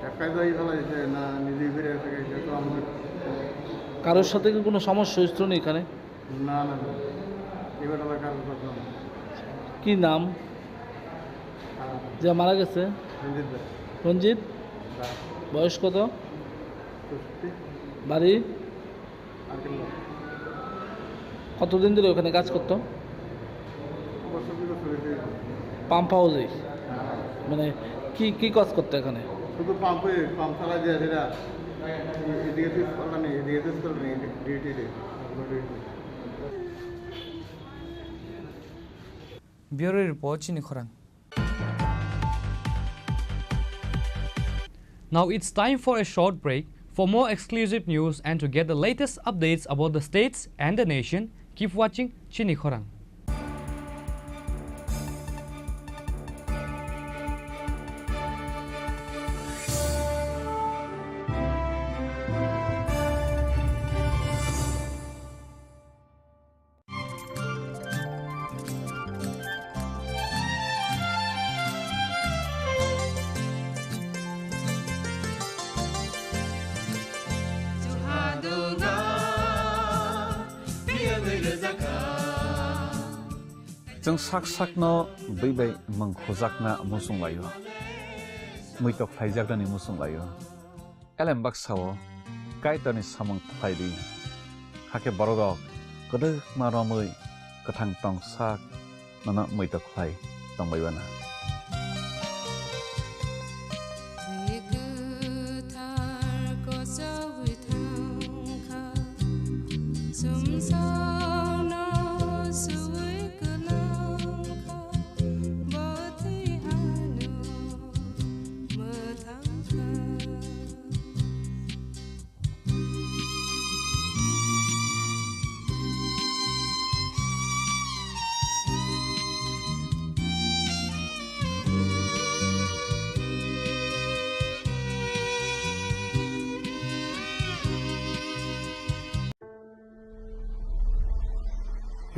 একাই যাই ফেলা যেতে না নিজে ফিরে যেহেতু আমার কারোর সাথে কি কোনো সমস্যা হয়েছিল না এখানে? না না না এবার আমার কারোর কথা না। কি নাম যে মারা গেছে? রঞ্জিত। বয়স কত? বাড়ি? কতদিন ধরে ওখানে কাজ করতো? বছর পাম্প হাউসে? মানে কি কি কাজ করতো এখানে? শুধু পাম্প ছাড়া যে সেটা এদিকে তো স্কুল নেই, এদিকে তো স্কুল নেই, ডিউটিতে। Bureau Report, Chini Khorang. Now it's time for a short break. For more exclusive news and to get the latest updates about the states and the nation, keep watching Chini Khorang. जों साक साकनो बैबाय मंखोजाकना मुसुं लायो मैतक फाइजाकदानि मुसुं लायो एलेम बाक्साओ काइटनि सामं फाइदि हाके बरगक गोदो मारमै गोथां टं साक नना मैतक phi दंबायबाना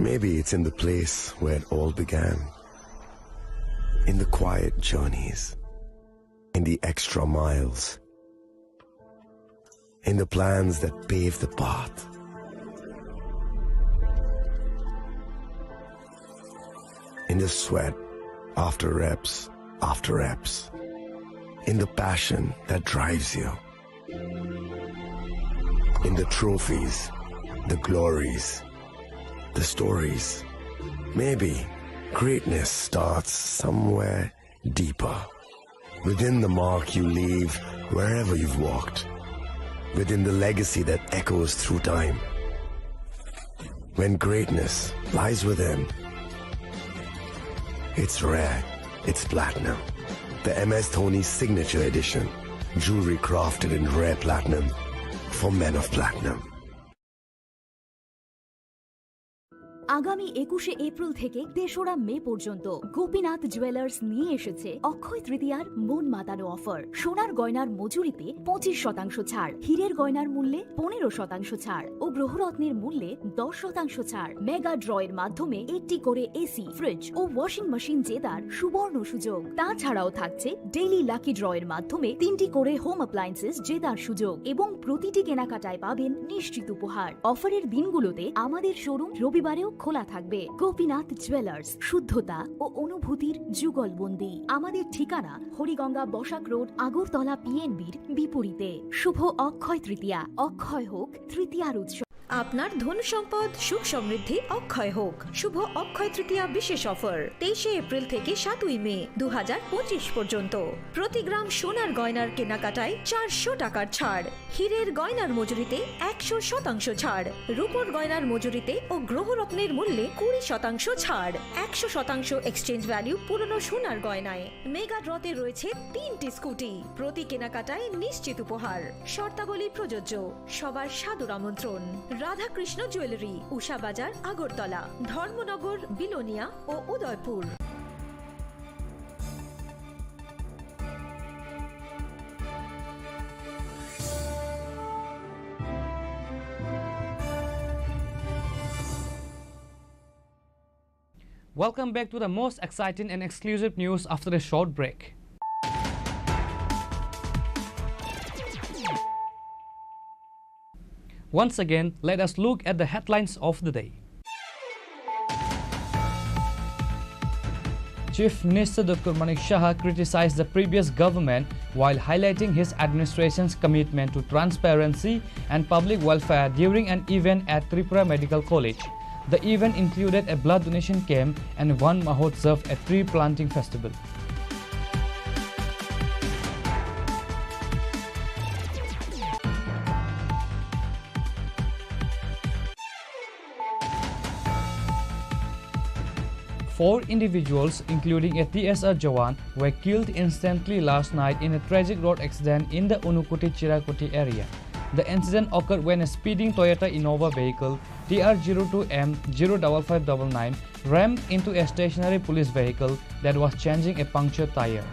Maybe it's in the place where it all began. In the quiet journeys. In the extra miles. In the plans that pave the path. In the sweat after reps. In the passion that drives you. In the trophies, the glories, the stories. Maybe greatness starts somewhere deeper. Within the mark you leave wherever you've walked. Within the legacy that echoes through time. When greatness lies within, it's rare, it's platinum. The MS Dhoni Signature Edition. Jewelry crafted in rare platinum for men of platinum. আগামী 21শে April থেকে 3রা মে পর্যন্ত Gopinath jewellers নিয়ে এসেছে অক্ষয় তৃতীয়ার মন মাতানো offer. সোনার গয়নার মজুরিতে 25% ছাড়, হীরের গয়নার মূল্যে 15% ছাড় ও গ্রহরত্নের মূল্যে 10% ছাড়। মেগা ড্রয়ের মাধ্যমে 8টি করে এসি, ফ্রিজ ও ওয়াশিং মেশিন জেতার সুবর্ণ সুযোগ। তাছাড়াও থাকছে ডেইলি লাকি ড্রয়ের মাধ্যমে 3টি করে হোম অ্যাপ্লায়েন্সেস জেতার সুযোগ এবং প্রতিটি কেনাকাটায় পাবেন নিশ্চিত উপহার। অফারের দিনগুলোতে আমাদের শোরুম রবিবারেও খোলা থাকবে। গোপীনাথ জুয়েলার্স, শুদ্ধতা ও অনুভূতির যুগলবন্দি। আমাদের ঠিকানা হরিগঙ্গা বসাক রোড, আগরতলা পিএনবির বিপরীতে। শুভ অক্ষয় তৃতীয়া, অক্ষয় হোক তৃতীয়ার উৎসব। আপনার ধন সম্পদ সুখ সমৃদ্ধি অক্ষয় হোক। শুভ অক্ষয় তৃতীয়া বিশেষ অফার 23শে এপ্রিল থেকে 7ই মে 2025 পর্যন্ত। প্রতি গ্রাম সোনার গয়নার কেনাকাটায় 400 টাকার ছাড়, হীরের গয়নার মজুরিতে 100% ছাড়, রূপোর গয়নার মজুরিতে ও গ্রহরত্নের মূল্যে 20% ছাড়, 100% এক্সচেঞ্জ ভ্যালু পুরনো সোনার গয়নায়। মেগা ড্রতে রয়েছে 3টি স্কুটি, প্রতি কেনাকাটায় নিশ্চিত উপহার। শর্তাবলী প্রযোজ্য। সবার সাদর আমন্ত্রণ। রাধাকৃষ্ণ জুয়েলারি, উষা বাজার, আগরতলা, ধর্মনগর, বিলোনিয়া ও Udaipur. Welcome back to the most exciting and exclusive news after a short break. Once again, let us look at the headlines of the day. Chief Minister Dr. Manik Saha criticized the previous government while highlighting his administration's commitment to transparency and public welfare during an event at Tripura Medical College. The event included a blood donation camp and one Mahotsav, a tree planting festival. 4 individuals, including a TSR Jawan, were killed instantly last night in a tragic road accident in the Unukoti-Chirakuti area. The incident occurred when a speeding Toyota Innova vehicle TR02M05599 rammed into a stationary police vehicle that was changing a punctured tire.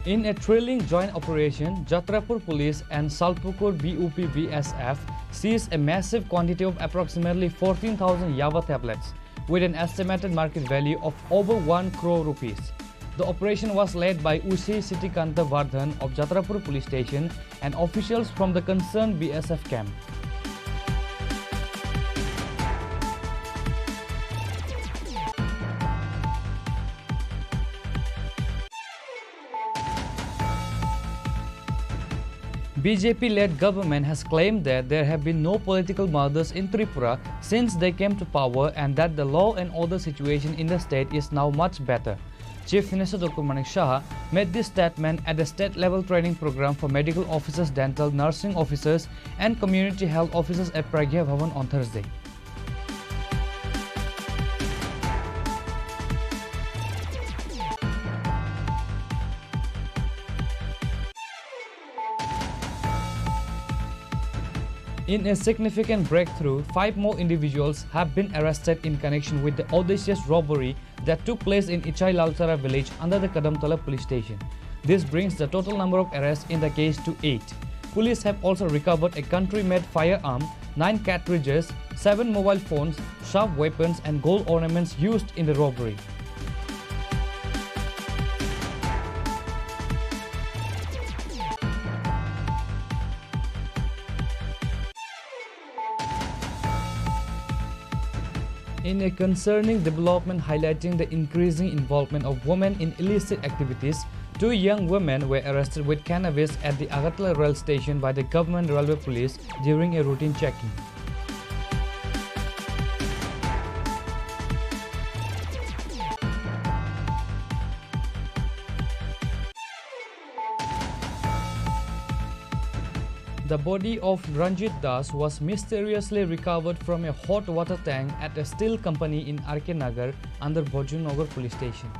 In a thrilling joint operation, Jatrapur Police and Salpukur BUP BSF seized a massive quantity of approximately 14,000 Yava tablets with an estimated market value of over 1 crore rupees. The operation was led by Ushi Sitikanta Vardhan of Jatrapur Police Station and officials from the concerned BSF camp. BJP-led government has claimed that there have been no political murders in Tripura since they came to power and that the law and order situation in the state is now much better. Chief Minister Dr. Manik Shah made this statement at the state-level training program for medical officers, dental, nursing officers and community health officers at Pragya Bhavan on Thursday. In a significant breakthrough, 5 more individuals have been arrested in connection with the audacious robbery that took place in Ichai Lalchara village under the Kadamtala police station. This brings the total number of arrests in the case to 8. Police have also recovered a country-made firearm, 9 cartridges, 7 mobile phones, sharp weapons and gold ornaments used in the robbery. In a concerning development highlighting the increasing involvement of women in illicit activities, 2 young women were arrested with cannabis at the Agartala rail station by the government railway police during a routine checking. The body of Ranjit Das was mysteriously recovered from a hot water tank at a steel company in RK Nagar under Bhojanagar police station.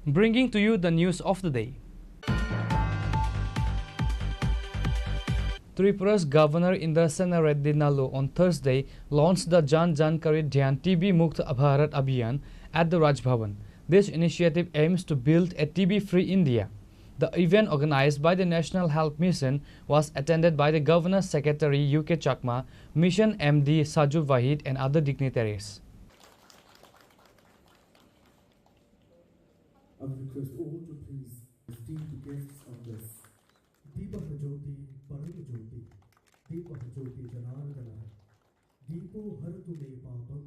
Bringing to you the news of the day. Tripura's Governor Indrasena Reddy Nalu on Thursday launched the Jan Jankari Dhyan TB Mukt Bharat Abhiyan at the Raj Bhavan. This initiative aims to build a TB-free India. The event, organized by the National Health Mission, was attended by the Governor's Secretary UK Chakma, Mission MD Saju Wahid and other dignitaries. I would request all to please esteemed guests on this. Deepa Hajoti Parama Jyoti, Deepa Hajoti Janardana, Deepo Haratu Me Papam.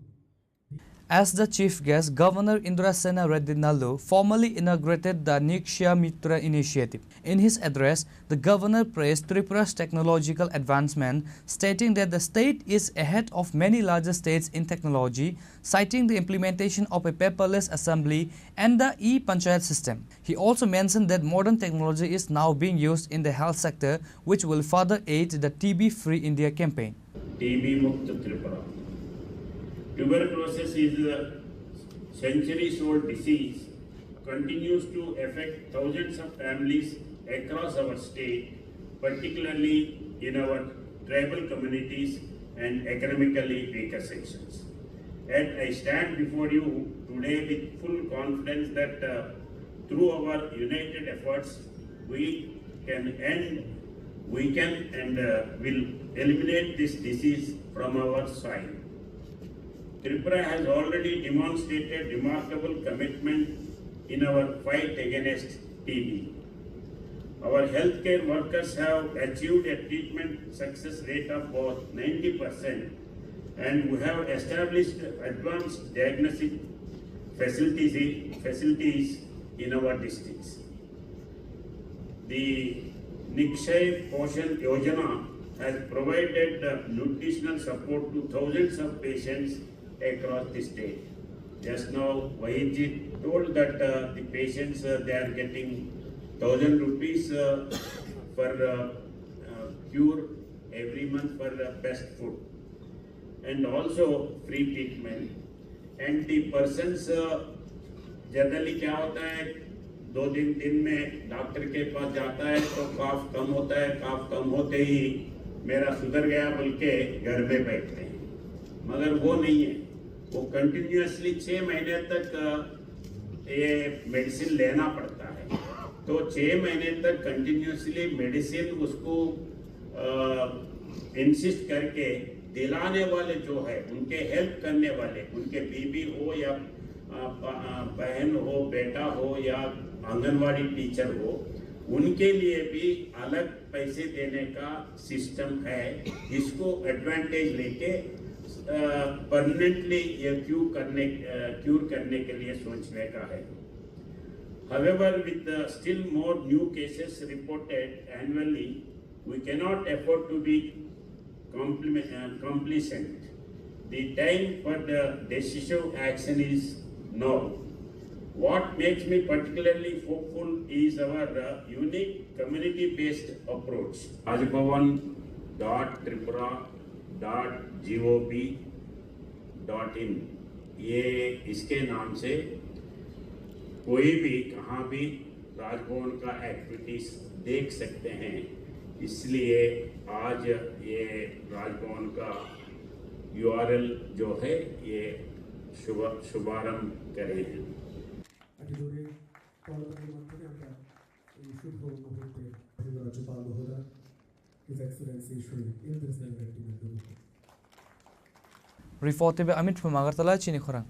As the chief guest, Governor Indrasena Reddy Nalu formally inaugurated the Niksha Mitra initiative. In his address, the governor praised Tripura's technological advancement, stating that the state is ahead of many larger states in technology, citing the implementation of a paperless assembly and the e-Panchayat system. He also mentioned that modern technology is now being used in the health sector, which will further aid the TB-Free India campaign. TB Mukt Tripura. Tuberculosis is a centuries-old disease, continues to affect thousands of families across our state, particularly in our tribal communities and economically weaker sections. And I stand before you today with full confidence that through our united efforts, we can and will eliminate this disease from our soil. Tripura has already demonstrated remarkable commitment in our fight against TB. Our healthcare workers have achieved a treatment success rate of about 90%, and we have established advanced diagnostic facilities in our districts. The Nikshay Poshan Yojana has provided nutritional support to thousands of patients across the state. Just now, Vahidji told that the patients they are getting 1,000 rupees for cure every month for best food, and also free treatment. And the persons generally क्या होता है, 2 दिन में doctor के पास जाता है तो काफ कम होता है, काफ कम होते ही मेरा सुधर गया बोल के घर में बैठते हैं, मगर वो नहीं है, वो कंटिन्यूअसली 6 महीने तक ये मेडिसिन लेना पड़ता है। तो 6 महीने तक कंटिन्यूअसली मेडिसिन उसको इंसिस्ट करके दिलाने वाले जो है, उनके हेल्प करने वाले, उनके बीबी हो या बहन हो, बेटा हो या आंगनवाड़ी टीचर हो, उनके लिए भी अलग पैसे देने का सिस्टम है। इसको एडवांटेज लेके परमानेंटली ये क्यूर करने के लिए सोचने का है। However, with still more new cases reported annually, we cannot afford to be complacent. The time for the decisive action is now. What makes me particularly hopeful is our unique community-based approach. rajbhavan.tripura.gov.in ये इसके नाम से कोई भी कहाँ भी राजभवन का activities देख सकते हैं। इसलिए आज ये राजभवन का URL जो है ये शुभारंभ करें हैं। একেবারে কলকাতার মাধ্যমে আমরা এই শুভ মুহূর্তে রাজ্যপাল মহোদয় His Excellency Shri Indrasen Reddy Nanduru. Reported by Amit from Agartala, Chini Khorang.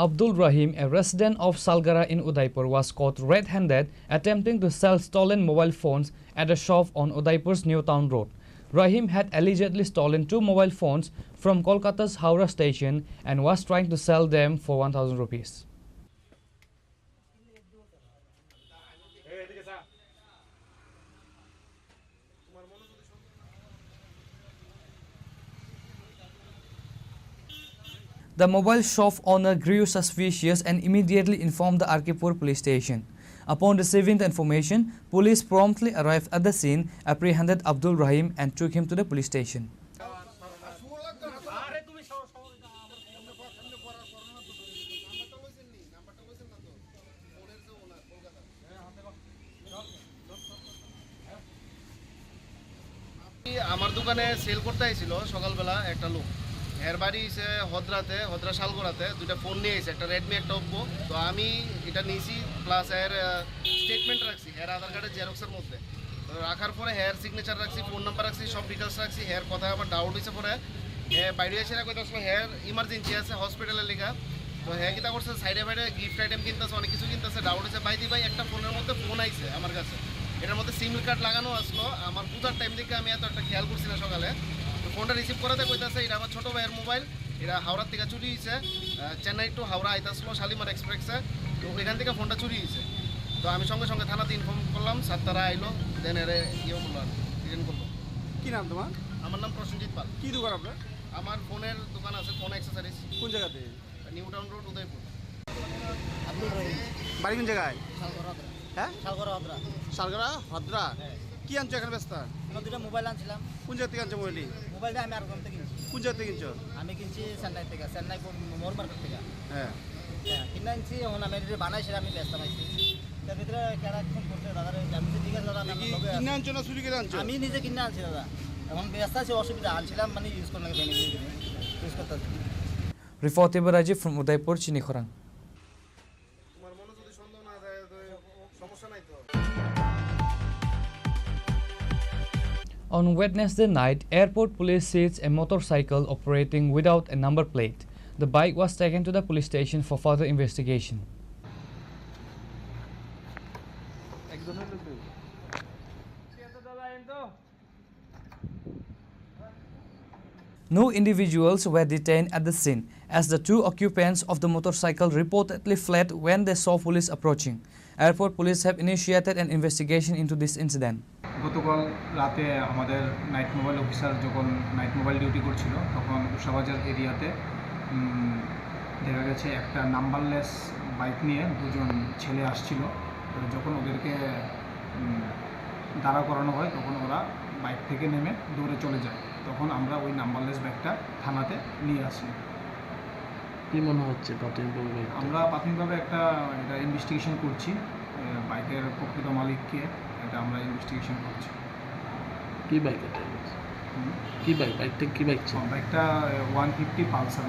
Abdul Rahim, a resident of Salgara in Udaipur, was caught red-handed attempting to sell stolen mobile phones at a shop on Udaipur's New Town Road. Rahim had allegedly stolen 2 mobile phones from Kolkata's Howrah station and was trying to sell them for 1,000 rupees. The mobile shop owner grew suspicious and immediately informed the Arkipur police station. Upon receiving the information, police promptly arrived at the scene, apprehended Abdul Rahim and took him to the police station. আমার দোকানে sell করতে আইছিল সকালবেলা একটা লোক, এর বাড়ি এসে হদ্রা শালগড়াতে 2টা ফোন নিয়ে এসে, একটা রেডমি একটা ওপ্পো। তো আমি এটা নিয়েছি, প্লাস এর স্টেটমেন্ট রাখছি, এর আধার কার্ডের জেরক্সের মধ্যে। তো রাখার পরে হেয়ার সিগনেচার রাখছি, ফোন নাম্বার রাখছি, সব ডিটেলস রাখছি। হেয়ার কথা আমার ডাউট হয়েছে, পরে বাইরে এসে কইতে আসলো হেয়ার ইমার্জেন্সি আছে হসপিটালে লেখা। তো হ্যাঁ কিতা করছে, সাইডে বাইরে গিফট আইটেম কিনতেছে, অনেক কিছু কিনতেছে। ডাউট হয়েছে ভাই একটা ফোনের মধ্যে ফোন আইছে আমার কাছে, এটার মধ্যে সিম কার্ড লাগানো আসলো। আমার পূজার টাইম থেকে আমি এত একটা খেয়াল করছি না সকালে। তো ফোনটা রিসিভ করাতে কইতাছে এটা আমার ছোটো ভাইয়ের মোবাইল, এটা হাওড়ার থেকে চুরি হয়েছে, চেন্নাই টু হাওড়া আইতাসলো শালিমার এক্সপ্রেসে। তো ওইখান থেকে ফোনটা চুরি হয়েছে। তো আমি সঙ্গে সঙ্গে থানাতে ইনফর্ম করলাম, স্যার তারা আইলো, দেন এর ইয়ে করলো আর রিটার্ন করলো। কি নাম তোমার? আমার নাম প্রসেনজিৎ পাল। কি দোকান আপনার? আমার ফোনের দোকান আছে, ফোন অ্যাক্সেসরিজ। কোন জায়গাতে? New town road, Udaipur. বাড়ি কোন জায়গায়? হ্যাঁ, শালগড়া হদ্রা। কি আনছো এখানে ব্যস্ত? আমি 2টা মোবাইল আনছিলাম। কোন জায়গা থেকে আনছো মোবাইলটি? মোবাইলটা আমি আর কোন থেকে কিনছি। কোন জায়গা থেকে কিনছো? আমি কিনছি চেন্নাই থেকে, চেন্নাই মোর মার্কেট থেকে। হ্যাঁ হ্যাঁ, কিনে আনছি। এখন আমি এটা বানাই সেটা আমি ব্যস্ত পাইছি। তার ভিতরে কেরা ফোন করছে দাদারে, আমি তো ঠিক আছে দাদা, আমি লগে কিনে আনছো না চুরি করে আনছো? আমি নিজে কিনে আনছি দাদা। এখন ব্যস্ত আছি, অসুবিধা। আনছিলাম মানে ইউজ করতে লাগে, ইউজ করতে। Reported by Rajiv from Udaipur, Chini Khorang. তোমার মনে যদি সন্দেহ না যায় তো সমস্যা নাই তো। On Wednesday night, airport police seized a motorcycle operating without a number plate. The bike was taken to the police station for further investigation. No individuals were detained at the scene, as the two occupants of the motorcycle reportedly fled when they saw police approaching. Airport police have initiated an investigation into this incident. গতকাল রাতে আমাদের night mobile officer যখন night mobile duty করছিল তখন উষাবাজার এরিয়াতে দেখা গেছে একটা নাম্বারলেস বাইক নিয়ে দুজন ছেলে আসছিল। যখন ওদেরকে দাঁড়া করানো হয় তখন ওরা বাইক থেকে নেমে দৌড়ে চলে যায়। তখন আমরা ওই নাম্বারলেস বাইকটা থানাতে নিয়ে আসি। কি মনে হচ্ছে প্রাথমিকভাবে? আমরা প্রাথমিকভাবে এটা ইনভেস্টিগেশন করছি, বাইকের প্রকৃত মালিককে এটা আমরা ইনভেস্টিগেশন করছি। কি বাইক এটা? কি বাইক? বাইকটা কি বাইক ছিল? বাইকটা 150 Pulsar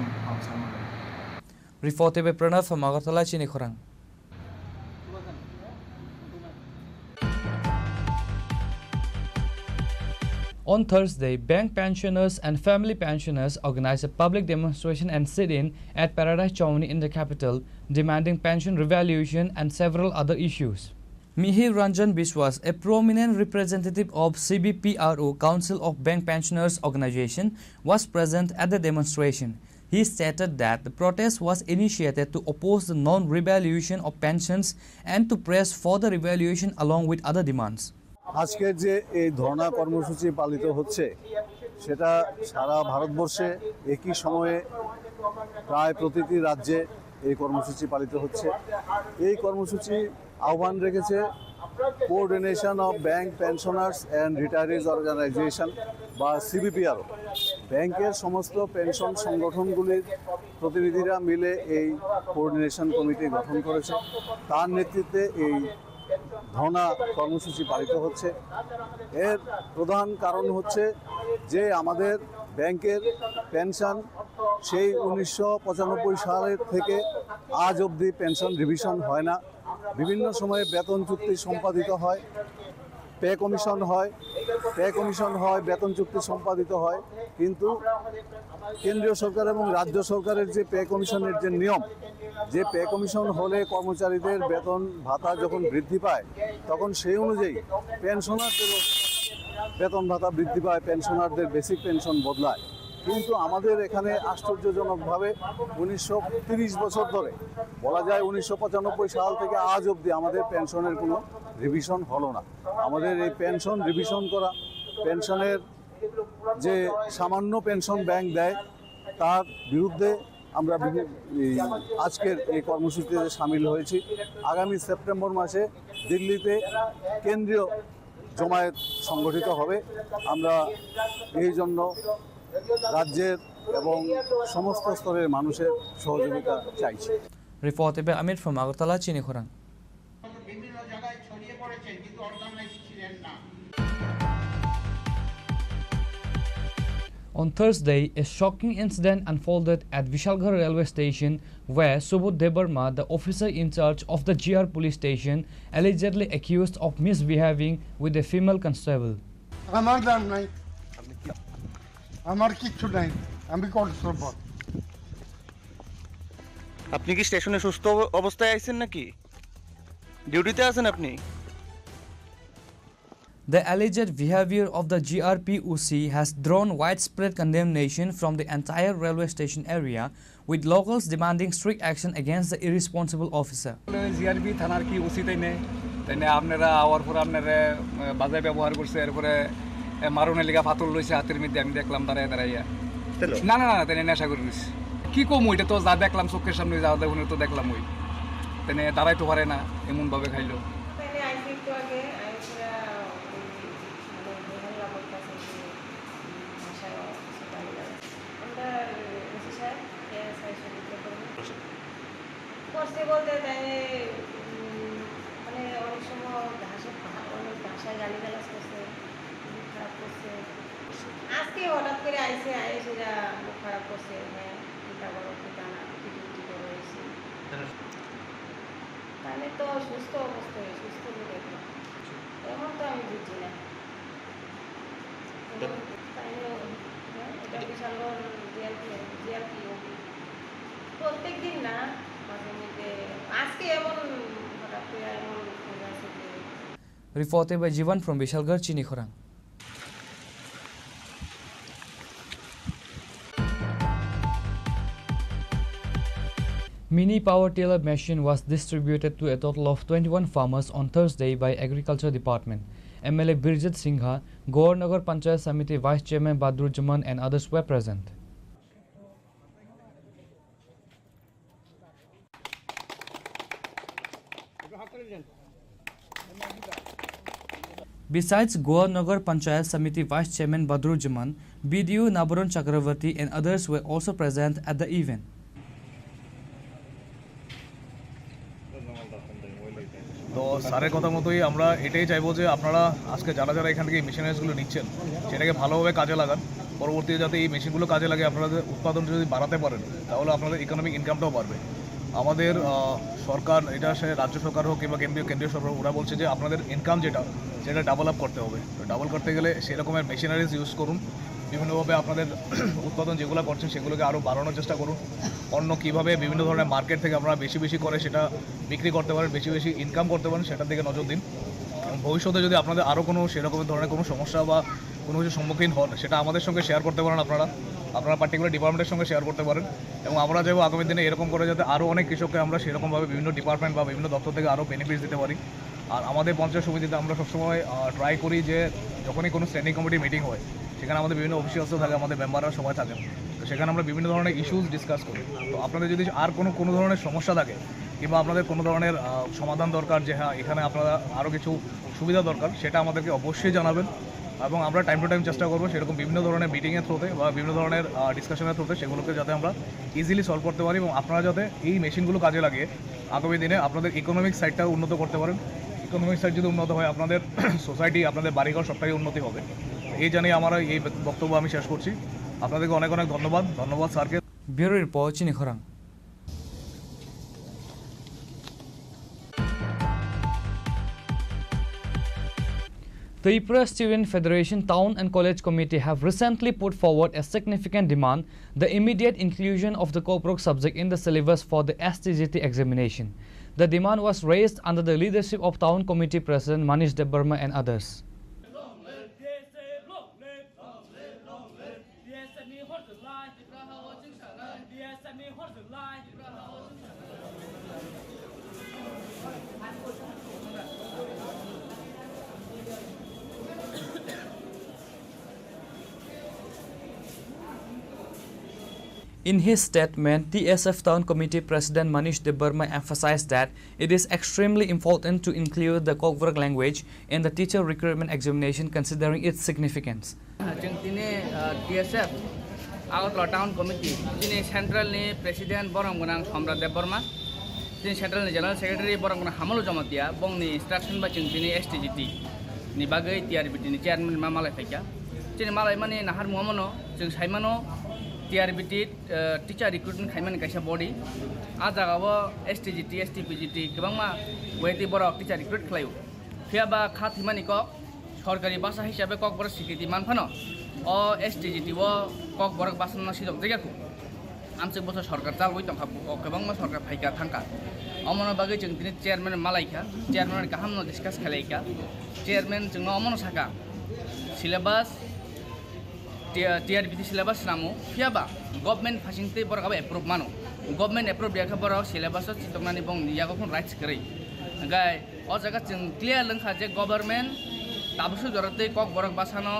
model. Reported by Pranav from Agartala, Chini Khorang. On Thursday, bank pensioners and family pensioners organized a public demonstration and sit-in at Paradise Chowni in the capital, demanding pension revaluation and several other issues. Mihir Ranjan Biswas, a prominent representative of CBPRO, Council of Bank Pensioners Organization, was present at the demonstration. He stated that the protest was initiated to oppose the non-revaluation of pensions and to press for the revaluation along with other demands. আজকে যে এই ধর্ণা কর্মসূচি পালিত হচ্ছে সেটা সারা ভারতবর্ষে একই সময়ে প্রায় প্রতিটি রাজ্যে এই কর্মসূচি পালিত হচ্ছে। এই কর্মসূচি আহ্বান রেখেছে coordination of bank pensioners and retirees organisation বা সিবিপিআরও। ব্যাংকের সমস্ত পেনশন সংগঠনগুলির প্রতিনিধিরা মিলে এই কোঅর্ডিনেশন কমিটি গঠন করেছে। তার নেতৃত্বে এই ধর্ণা কর্মসূচি পালিত হচ্ছে। এর প্রধান কারণ হচ্ছে যে আমাদের ব্যাংকের পেনশন সেই 1995 সালের থেকে আজ অবধি পেনশন রিভিশন হয় না। বিভিন্ন সময়ে বেতন চুক্তি সম্পাদিত হয়, পে কমিশন হয়, বেতন চুক্তি সম্পাদিত হয়, কিন্তু কেন্দ্রীয় সরকার এবং রাজ্য সরকারের যে পে কমিশনের যে নিয়ম, যে পে কমিশন হলে কর্মচারীদের বেতন ভাতা যখন বৃদ্ধি পায় তখন সেই অনুযায়ী পেনশনারদেরও বেতন ভাতা বৃদ্ধি পায়, পেনশনারদের বেসিক পেনশন বদলায়। কিন্তু আমাদের এখানে আশ্চর্যজনকভাবে 130 বছর ধরে, বলা যায় 1995 সাল থেকে আজ অবধি আমাদের পেনশনের কোনো রিভিশন হলো না। আমাদের এই পেনশন রিভিশন করা, পেনশনের যে সামান্য পেনশন ব্যাংক দেয় তার বিরুদ্ধে আমরা আজকের এই কর্মসূচিতে সামিল হয়েছি। আগামী সেপ্টেম্বর মাসে দিল্লিতে কেন্দ্রীয় জমায়েত সংগঠিত হবে। আমরা এই জন্য রাজ্যের এবং সমস্ত স্তরের মানুষের সহযোগিতা চাইছি। Reported by Amit from Agartala, Chini Khorang. On Thursday, a shocking incident unfolded at Vishalghar railway station where Subodh Debarma, the officer in charge of the GR police station, allegedly accused of misbehaving with a female constable. আমার দাম নাই, আমার কিচ্ছু নাই, আমি constable. আপনি কি স্টেশনে সুস্থ অবস্থায় আছেন নাকি? ডিউটিতে আছেন আপনি? The alleged behavior of the GRPOC has drawn widespread condemnation from the entire railway station area, with locals demanding strict action against the irresponsible officer. GRP থানার কি ওসি তাইনে আপনারা আওয়ার পর আপনারা বাজার ব্যবহার করছে, এরপরে মারুনের লিগা ফাতল লইছে হাতের মধ্যে, আমি দেখলাম দাঁড়াইয়া। না না না, তাই নেশা করে নিস কি কম, ওইটা তো যা দেখলাম চোখের সামনে, যা দেখুন তো দেখলাম, ওই তাই দাঁড়াইতে পারে না, এমনভাবে খাইলো। করছে বলতে মানে অনেক সময় অনেক ভাষায় গালিগালাজ করছে, খারাপ করছে। আজকে হঠাৎ করে আইসে সেটা মুখ খারাপ করছে, হ্যাঁ পিতা বড় পিতা না পিটি করে হয়েছে, তাহলে তো সুস্থ অবস্থায় সুস্থ বলে এখন তো আমি বুঝছি না। এটা বিশালগড় জিআরপি প্রত্যেক দিন না, মাঝে মধ্যে আজকে এমন হঠাৎ করে এমন আছে। Reported by Jivan from Vishalghar, Chini Khorang. Mini power tiller machine was distributed to a total of 21 farmers on Thursday by Agriculture Department. MLA Birjit Singha, Gaur Panchayat Samiti Vice Chairman Badrujzaman and others were present. Besides Gaur Panchayat Samiti Vice Chairman Badrujzaman, BDU Nabaran Chakravarti and others were also present at the event. তো স্যারের কথা মতোই আমরা এটাই চাইবো যে আপনারা আজকে যারা যারা এখান থেকে এই মেশিনারিজগুলো নিচ্ছেন সেটাকে ভালোভাবে কাজে লাগান, পরবর্তীতে যাতে এই মেশিনগুলো কাজে লাগে আপনাদের উৎপাদন যদি বাড়াতে পারেন তাহলে আপনাদের ইকোনমিক ইনকামটাও বাড়বে। আমাদের সরকার, এটা সে রাজ্য সরকার হোক কিংবা কেন্দ্রীয় সরকার, ওরা বলছে যে আপনাদের ইনকাম সেটা ডাবল আপ করতে হবে। তো ডাবল করতে গেলে সেরকমের মেশিনারিজ ইউজ করুন, বিভিন্নভাবে আপনাদের উৎপাদন যেগুলো করছেন সেগুলোকে আরও বাড়ানোর চেষ্টা করুন। অন্য কীভাবে বিভিন্ন ধরনের মার্কেট থেকে আপনারা বেশি বেশি করে সেটা বিক্রি করতে পারেন, বেশি বেশি ইনকাম করতে পারেন, সেটার দিকে নজর দিন। এবং ভবিষ্যতে যদি আপনাদের আরও কোনো সেরকম ধরনের কোনো সমস্যা বা কোনো কিছু সম্মুখীন হন সেটা আমাদের সঙ্গে শেয়ার করতে পারেন, আপনারা পার্টিকুলার ডিপার্টমেন্টের সঙ্গে শেয়ার করতে পারেন। এবং আমরা যাবো আগামী দিনে এরকম করে যাতে আরও অনেক কৃষককে আমরা সেরকমভাবে বিভিন্ন ডিপার্টমেন্ট বা বিভিন্ন দপ্তর থেকে আরও বেনিফিটস দিতে পারি। আর আমাদের পঞ্চায়েত সমিতিতে আমরা সবসময় ট্রাই করি যে যখনই কোনো স্ট্যান্ডিং কমিটি মিটিং হয় সেখানে আমাদের বিভিন্ন অফিসিয়ালসও থাকে, আমাদের মেম্বাররা সবাই থাকেন, তো সেখানে আমরা বিভিন্ন ধরনের ইস্যুস ডিসকাস করি। তো আপনাদের যদি আর কোনো ধরনের সমস্যা থাকে কিংবা আপনাদের কোনো ধরনের সমাধান দরকার, যে হ্যাঁ এখানে আপনারা আরও কিছু সুবিধা দরকার, সেটা আমাদেরকে অবশ্যই জানাবেন। এবং আমরা টাইম টু টাইম চেষ্টা করবো সেরকম বিভিন্ন ধরনের মিটিংয়ের থ্রুতে বা বিভিন্ন ধরনের ডিসকাশনের থ্রুতে সেগুলোকে যাতে আমরা ইজিলি সলভ করতে পারি এবং আপনারা যাতে এই মেশিনগুলো কাজে লাগিয়ে আগামী দিনে আপনাদের ইকোনমিক সাইডটা উন্নত করতে পারেন। ইকোনমিক সাইড যদি উন্নত হয় আপনাদের সোসাইটি, আপনাদের বাড়িঘর সবটাই উন্নতি হবে। এই জানিয়ে আমার এই বক্তব্য আমি শেষ করছি। আপনাদেরকে অনেক অনেক ধন্যবাদ স্যারকে। ব্যুরো রিপোর্ট, চিনি খরাং। Tripura Student Federation Town and College Committee have recently put forward a significant demand: the immediate inclusion of the co-proc subject in the syllabus for the STGT examination. The demand was raised under the leadership of Town Committee President Manish Debarma and others. In his statement, TSF Town Committee President Manish Debarma emphasized that it is extremely important to include the Kokborok language in the teacher recruitment examination, considering its significance. TSF Agotla Town Committee, Central President Boranggunang Somrat Debarma, Central General Secretary Boranggunang Hamalu Jamatia, Bong ni instruction ba Chingtini STGT, ni bagai TRBT ni Chairman Mamalai Feka, Chini Malai Mani Nahar Muamono, Ching Saimano. TRBT teacher recruitment khaiman kaisa body ajagawo STGT STPGT kobangma weti borok teacher recruit khlaio phiaba kha thimani kok সরকারি ভাষা হিসাবে ককবরক স্বীকৃতি মানফানো ও STGT ও ককবরক বাসনা সিজক জায়গাखौ आमचे बছর সরকার চালবই তংখা गोबांमा সরকার फाइका थांखा अमन बागै जों दिनै chairman मालायखा chairman गाहामनो discuss खालायखा chairman जोंनो अमन साका syllabus TRBT syllabus namu fiaba government fasingte borok approve mano government approve ya khabar syllabus chitoknani bong ya kon rights krai gai o jaga जों clear lengkha je government tabusu jorate kok borok basano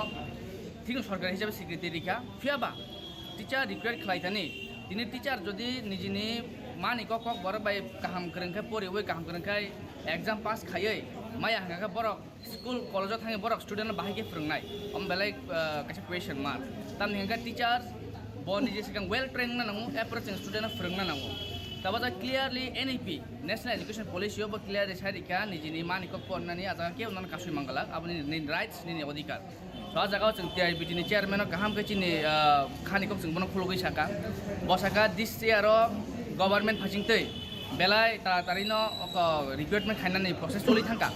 ঠিক সরকার হিসাবে স্বীকৃতি রেখা ফিয়াবা teacher recruit খালাইতানি তিনি teacher যদি Nizhny মানি cock বড় by কাহাম করংखाय পরি ওই কাহাম করংखाय exam पास खायै माया हांगा बरक स्कुल कलेजाव थाङै बरक स्टुडेन्ट बाहायके फोरोंनाय बेलाय कासे क्वेश्चन मार्क तामनि हांगा टिचार बनि जे सिगां वेल ट्रेन नांगौ एप्रोचिं स्टुडेन्ट फोरोंना नांगौ तब clearly NEP national education policy अब क्लियर सारिका निजिनि मानि कक पन्नानि आजा के उन्नान कासुइ मंगला आबनि नि राइट्स नि अधिकार स जागाव जों TRBT नि चेयरमेन गाहाम गचिनि खानि कक जों बन खुलगै साका बसाका दिस इयर गभर्नमेन्ट फासिंतै बेलाय तारिनो रिक्रुटमेंट खाइनानै प्रसेस चलि थांका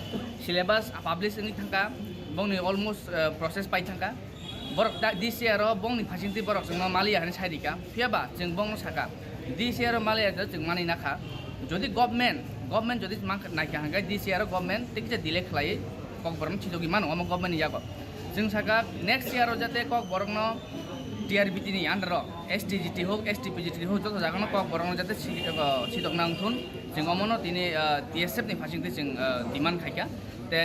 सिलेबास पाब्लिश नि थांका बंनि almost process pi थांका Barak this year बंनि फासिंतै बरक जों मालिया हानि सारिका फियाबा जों बंग साका दिस इयर मालिया जों मानि नाखा जदि गभर्नमेन्ट जदि नायका हांगा दिस इयर गभर्नमेन्ट टिकजे डिले खालाय कक बरम छिदोगि मानो हम गभर्नमेन्ट यागो जों साका नेक्स्ट इयर जाते कक बरकनो TRBT ni under STGT hook STPGT hook joto jagono kok borong jate sidok nangthun jeng omono tini TSF ni phasingte jeng demand khaikya te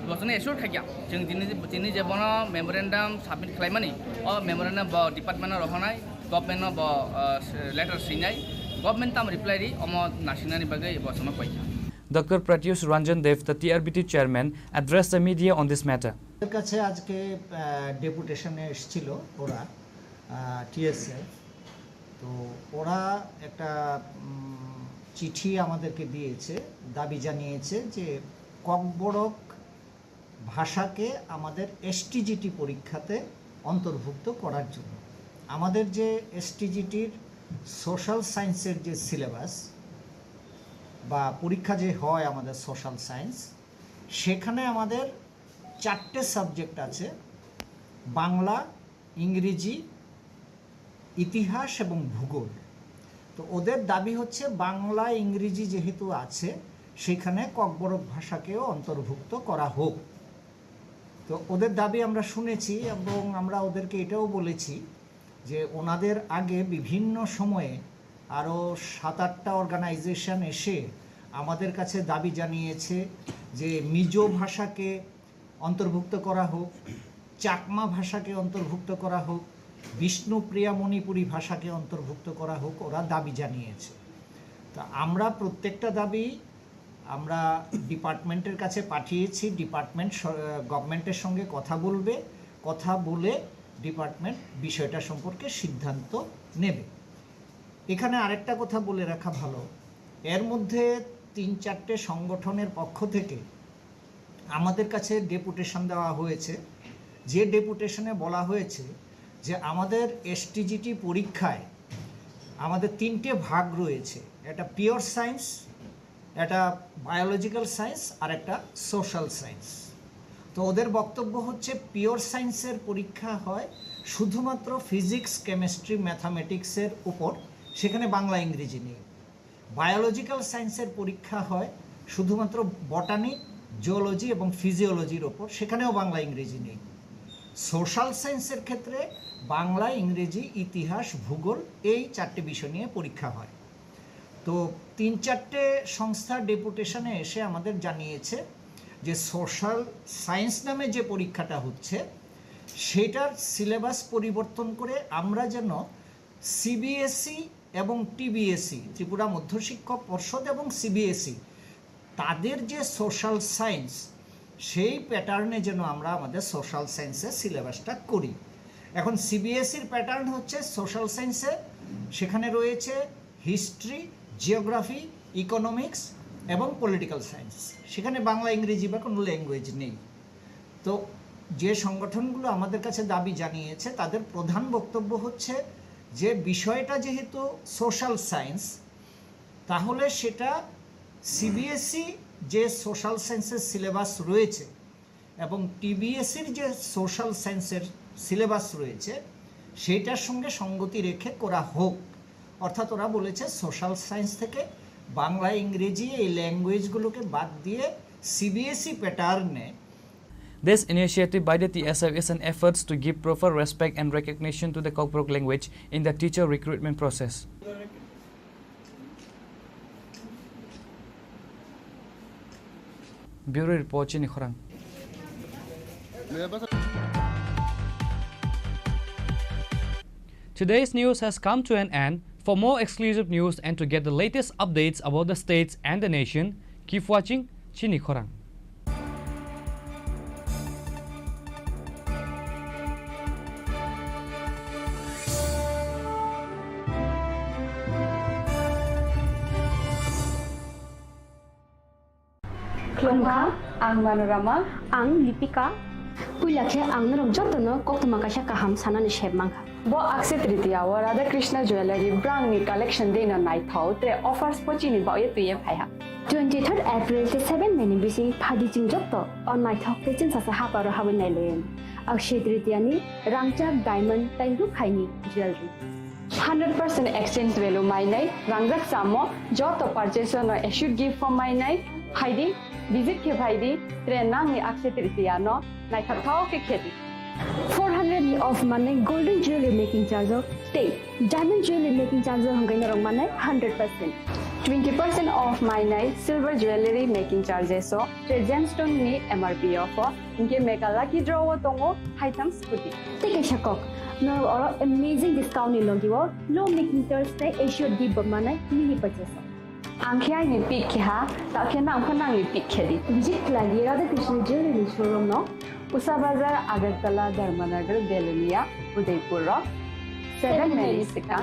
bosone esur khaikya jeng tini jebono memorandum submit khlaimani o memorandum ba department rohonai government ba letter sinai government tam reply ri omo nasinani bagai bosono koikya Dr. Pratyush Ranjan Dev, the TRBT chairman, addressed the media on this matter. এর কাছে আজকে ডেপুটেশনে এসেছিল ওরা TSF, তো ওরা একটা চিঠি আমাদেরকে দিয়েছে, দাবি জানিয়েছে যে ককবরক ভাষাকে আমাদের এসটিজিটি পরীক্ষাতে অন্তর্ভুক্ত করার জন্য। আমাদের যে এসটিজিটির সোশ্যাল সায়েন্সের যে সিলেবাস বা পরীক্ষা যে হয় আমাদের সোশ্যাল সায়েন্স, সেখানে আমাদের 4টে সাবজেক্ট আছে, বাংলা, ইংরেজি, ইতিহাস এবং ভূগোল। তো ওদের দাবি হচ্ছে বাংলা ইংরেজি যেহেতু আছে সেখানে ককবরক ভাষাকেও অন্তর্ভুক্ত করা হোক। তো ওদের দাবি আমরা শুনেছি এবং আমরা ওদেরকে এটাও বলেছি যে ওনাদের আগে বিভিন্ন সময়ে আরও 7-8টা অর্গানাইজেশন এসে আমাদের কাছে দাবি জানিয়েছে যে মিজো ভাষাকে অন্তর্ভুক্ত করা হোক, চাকমা ভাষাকে অন্তর্ভুক্ত করা হোক, বিষ্ণুপ্রিয়া মণিপুরী ভাষাকে অন্তর্ভুক্ত করা হোক, ওরা দাবি জানিয়েছে। তা আমরা প্রত্যেকটা দাবি আমরা ডিপার্টমেন্টের কাছে পাঠিয়েছি। ডিপার্টমেন্ট গভর্নমেন্টের সঙ্গে কথা বলবে, কথা বলে ডিপার্টমেন্ট বিষয়টা সম্পর্কে সিদ্ধান্ত নেবে। এখানে আরেকটা কথা বলে রাখা ভালো, এর মধ্যে 3-4টে সংগঠনের পক্ষ থেকে আমাদের কাছে ডেপুটেশন দেওয়া হয়েছে, যে ডেপুটেশনে বলা হয়েছে যে আমাদের এসটিজিটি পরীক্ষায় আমাদের 3টে ভাগ রয়েছে, একটা পিওর সায়েন্স, একটা বায়োলজিক্যাল সায়েন্স আর একটা সোশ্যাল সায়েন্স। তো ওদের বক্তব্য হচ্ছে পিওর সায়েন্সের পরীক্ষা হয় শুধুমাত্র ফিজিক্স, কেমিস্ট্রি, ম্যাথামেটিক্সের উপর, সেখানে বাংলা ইংরেজি নেই। বায়োলজিক্যাল সায়েন্সের পরীক্ষা হয় শুধুমাত্র বটানি, জিওলজি এবং ফিজিওলজির ওপর, সেখানেও বাংলা ইংরেজি নেই। সোশ্যাল সায়েন্সের ক্ষেত্রে বাংলা, ইংরেজি, ইতিহাস, ভূগোল এই 4টে বিষয় নিয়ে পরীক্ষা হয়। তো 3-4টে সংস্থা ডেপুটেশনে এসে আমাদের জানিয়েছে যে সোশ্যাল সায়েন্স নামে যে পরীক্ষাটা হচ্ছে সেটার সিলেবাস পরিবর্তন করে আমরা যেন সিবিএসই এবং টিবিএসই, ত্রিপুরা মধ্যশিক্ষক পর্ষদ এবং সিবিএসই, তাদের যে সোশ্যাল সায়েন্স সেই প্যাটার্নে যেন আমরা আমাদের সোশ্যাল সায়েন্সের সিলেবাসটা করি। এখন সিবিএসইর প্যাটার্ন হচ্ছে সোশ্যাল সায়েন্সে, সেখানে রয়েছে হিস্ট্রি, জিওগ্রাফি, ইকোনমিক্স এবং পলিটিক্যাল সায়েন্স, সেখানে বাংলা, ইংরেজি বা কোনো ল্যাঙ্গুয়েজ নেই। তো যে সংগঠনগুলো আমাদের কাছে দাবি জানিয়েছে তাদের প্রধান বক্তব্য হচ্ছে যে বিষয়টা যেহেতু সোশ্যাল সায়েন্স, তাহলে সেটা সিবিএসই যে সোশ্যাল সায়েন্সের সিলেবাস রয়েছে এবং টিবিএসির যে সোশ্যাল সায়েন্সের সিলেবাস রয়েছে সেইটার সঙ্গে সঙ্গতি রেখে করা হোক। অর্থাৎ ওরা বলেছে সোশ্যাল সায়েন্স থেকে বাংলা, ইংরেজি এই ল্যাঙ্গুয়েজগুলোকে বাদ দিয়ে সিবিএসই প্যাটার্নে। This initiative by the TSF is an effort to give proper respect and recognition to the Kokborok language in the teacher recruitment process. Bureau Report, Chini Khorang. Today's news has come to an end. For more exclusive news and to get the latest updates about the states and the nation, keep watching Chini Khorang. Klongka, ang Manorama, ang Lipika. Puilakhe ang narom jotono koktuma kasha kaham sanani sheb mangha. Bo Akshaya Tritiya wa Radha Krishna Jewelry brand ni collection de na nai thau tre offers pochini ba ye tuye phaiha. 23rd April te 7 meni bisi phadi jing jotto on nai thok te chin sasa haparo hawen nai len. Akshaya Tritiya ni rangchak diamond tai ru khaini jewelry. 100% exchange value mai nai rangjak samo joto purchase no should give for mai nai haidi visit ke bhaidi tre nang ni Akshaya Tritiya no nai thak thau ke khedi. 400 off mane golden jewelry making charge te diamond jewelry making charge hangai narong mane 100%. 20% off my silver jewelry making charges so gemstone ni MRP offer inke meka lucky draw tongo item scooty take a shakok no or amazing discount ni logiwo low making charge te Asia di mane mini purchase angkhya ni pick kha ta khena angkhana ni pick khedi visit lagi Radha Krishna jewelry showroom no Usa Bazar Agartala Dharmanagar Belunia Udaipur 7 Melisika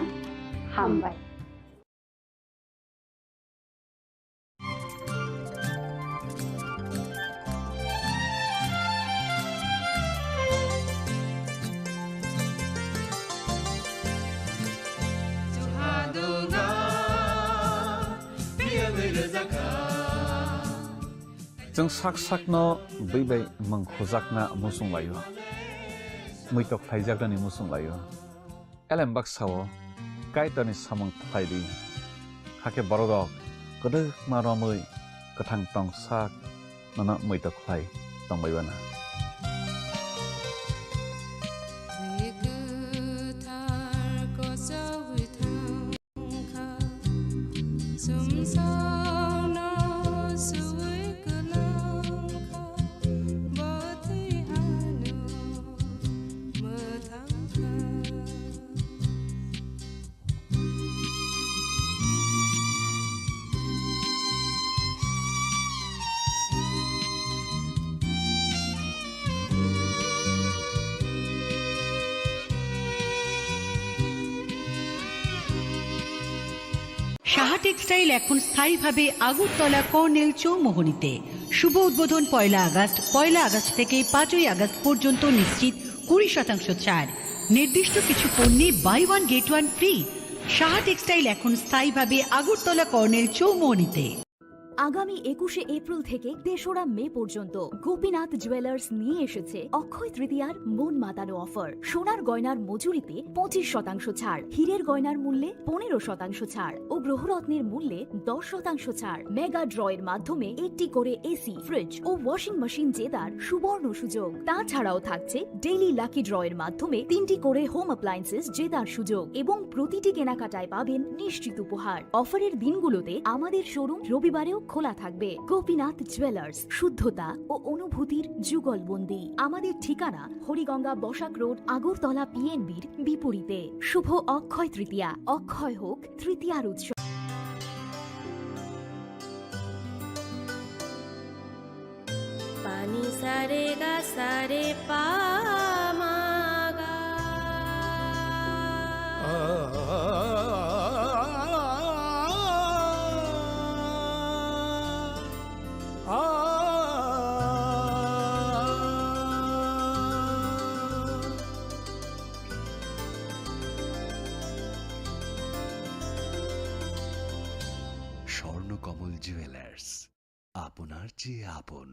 Hambai जों साक साक न बैबाय मंखजाकना मुसुं लायो मैतक थाइजाकनि मुसुं लायो एलेम बाक्साव काइटनि सामं थाइदि हाके बरगक गदो मारमै गथां टं साक नना मैतक Thai तंबायबाना Saha textile এখন স্থায়ীভাবে আগরতলা কর্নেল চৌমোহনীতে শুভ উদ্বোধন 1 আগস্ট থেকে 5 আগস্ট পর্যন্ত নিশ্চিত 20% ছাড় নির্দিষ্ট কিছু পণ্যে buy one get one free Saha textile এখন স্থায়ীভাবে আগরতলা কর্নেল চৌমোহনীতে আগামী 21শে এপ্রিল থেকে 3রা মে পর্যন্ত গোপীনাথ জুয়েলার্স নিয়ে এসেছে অক্ষয় তৃতীয়ার মন মাতানো অফার সোনার গয়নার মজুরিতে 25% ছাড় হীরের গয়নার মূল্যে 15% ছাড় ও গ্রহরত্নের মূল্যে 10% ছাড় মেগা ড্রয়ের মাধ্যমে একটি করে এসি ফ্রিজ ও ওয়াশিং মেশিন জেতার সুবর্ণ সুযোগ তাছাড়াও থাকছে ডেইলি লাকি ড্রয়ের মাধ্যমে 3টি করে হোম অ্যাপ্লায়েন্সেস জেতার সুযোগ এবং প্রতিটি কেনাকাটায় পাবেন নিশ্চিত উপহার অফারের দিনগুলোতে আমাদের শোরুম রবিবারেও খোলা থাকবে গোপীনাথ জুয়েলার্স শুদ্ধতা ও অনুভূতির যুগলবন্দি আমাদের ঠিকানা হরিগঙ্গা বসাক রোড আগরতলা পিএনবির বিপরীতে শুভ অক্ষয় তৃতীয়া অক্ষয় হোক তৃতীয়ার উৎসব পানি সারে গা সারে পামাগা স্বর্ণকমল জুয়েলার্স আপনার চেয়ে আপন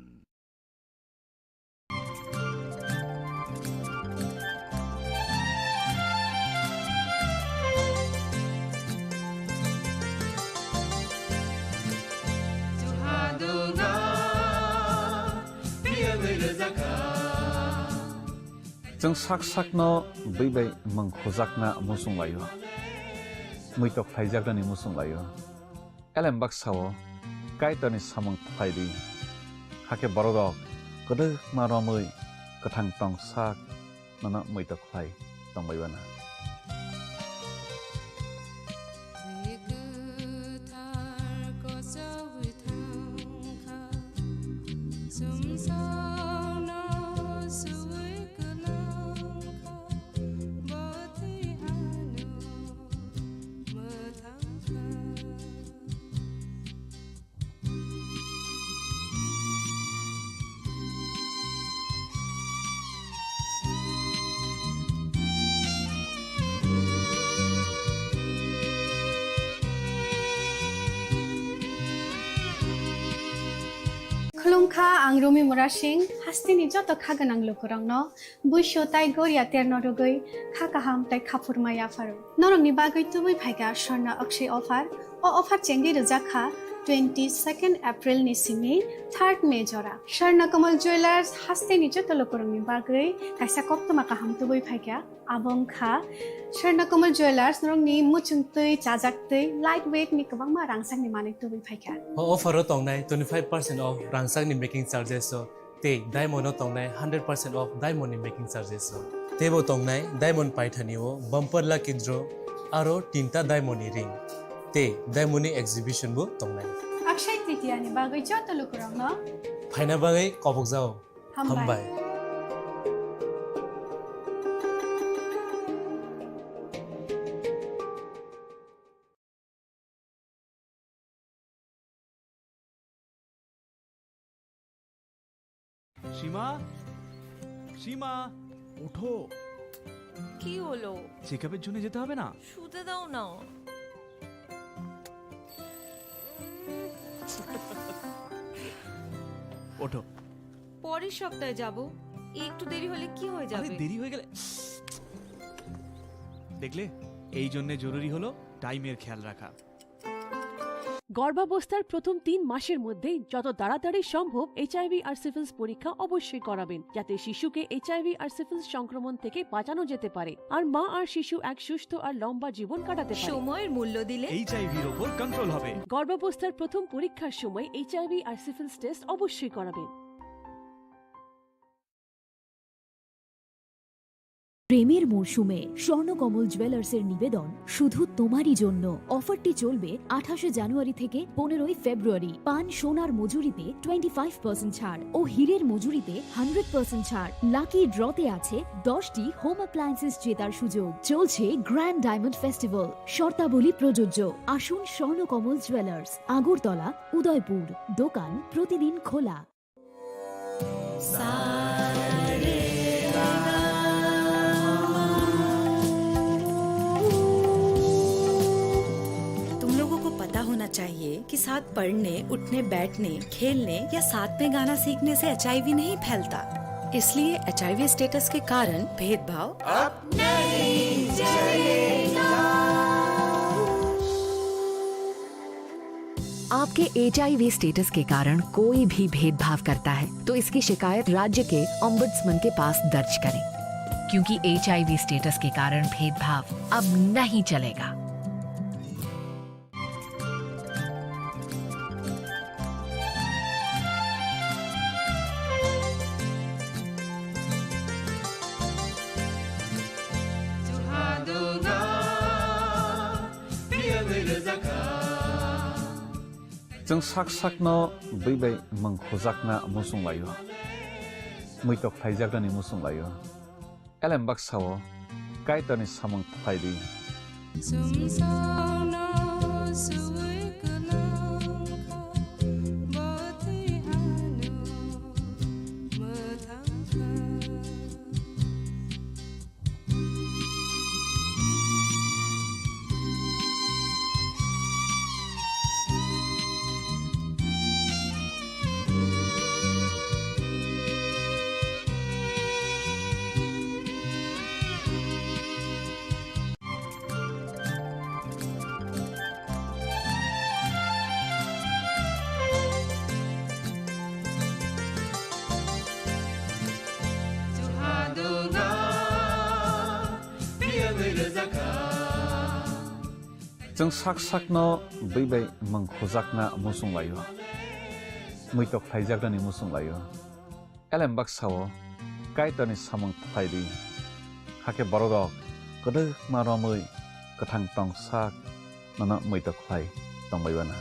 जों साक साक न बैबाय मंखजाकना मुसुं लायो मैतक थाइजाकनि मुसुं लायो एलेम बाक्साव काइटनि सामं थाइदि हाके बरगक गदो मारमै गथां टं साक नना मैतक थाइ तंबायबाना खुलुमखा आं रमि मुरा सिंह हास्तिनि जत खागोनां लोगोरांनो बैसो ताइ गरिया तेरनो रगै खाकाहाम ताइ खाफुरमाया फारो नरंनि बागै तुबै फाइगा स्वर्ण अक्षय अफार अ अफार चेंगि रजाखा 22 April ni sini 3 May jora Swarnakomal Jewelers haste ni joto lokorongni bagui kaisa koptoma kaham tubui phaikya abong kha Swarnakomal Jewelers norongni muchungtui chajaktui lightweight ni kabangma rangsakni manik tubui phaikya offer o tongnai 25% off rangsakni making charges so te diamond o tongnai 100% off diamond ni making charges so tebo tongnai diamond paithani o bumper lucky draw aro tinta diamond ni ring te diamond ni exhibition bo tongnai Akshay Tritiya ni bagui joto lokorongno phaina bagai kobok jao hambai সীমা সীমা ওঠো কি হলো? চেকআপের জন্য যেতে হবে না? শুতে দাও না। ওঠো। পরের সপ্তাহে যাব। একটু দেরি হলে কি হয়ে যাবে? আরে দেরি হয়ে গেলে দেখলে এই জন্য জরুরি হলো টাইমের খেয়াল রাখা। গর্ভাবস্থার প্রথম 3 মাসের মধ্যে যত তাড়াতাড়ি সম্ভব এইচআইভি আর সিফিলিস পরীক্ষা অবশ্যই করাবেন যাতে শিশুকে এইচআইভি আর সিফিলিস সংক্রমণ থেকে বাঁচানো যেতে পারে আর মা আর শিশু এক সুস্থ আর লম্বা জীবন কাটাতে পারে। সময়ের মূল্য দিলে এইচআইভির উপর কন্ট্রোল হবে। গর্ভাবস্থার প্রথম পরীক্ষার সময় এইচআইভি আর সিফিলিস টেস্ট অবশ্যই করাবেন। প্রেমের মরশুমে স্বর্ণকমল জুয়েলার্সের নিবেদন শুধু তোমারই জন্য। অফারটি চলবে 28 জানুয়ারি থেকে 15 ফেব্রুয়ারি। পান সোনার মজুরিতে 25% ছাড় ও হীরের মজুরিতে 100% ছাড়। লাকি ড্রতে আছে 10টি হোম অ্যাপ্লায়েন্সেস জেতার সুযোগ। চলছে গ্র্যান্ড ডায়মন্ড ফেস্টিভ্যাল। শর্তাবলী প্রযোজ্য। আসুন স্বর্ণকমল জুয়েলার্স, আগরতলা, উদয়পুর। দোকান প্রতিদিন খোলা। होना चाहिए कि साथ पढ़ने, उठने, बैठने, खेलने या साथ में गाना सीखने से एचआईवी नहीं फैलता। इसलिए एचआईवी स्टेटस के कारण भेदभाव अब नहीं चलेगा। आपके एचआईवी स्टेटस के कारण कोई भी भेदभाव करता है तो इसकी शिकायत राज्य के ओम्बुड्समैन के पास दर्ज करें, क्योंकि एचआईवी स्टेटस के कारण भेदभाव अब नहीं चलेगा। जों साक साकनो बैबाय मंखोजाकना मुसुंलायो मैतक फाइजाकनि मुसुंलायो एलेम बाक्साओ काइटनि सामं फाइदि जों साक साकनो बैबाय मंखोजाकना मुसुंलायो मैतक फाइजाकनि मुसुंलायो एलेम बाक्साओ काइटनि सामं फाइदि हाके बरदक कदो मारमै कथां तंसाक नना मैतक फाइ तंबायबाना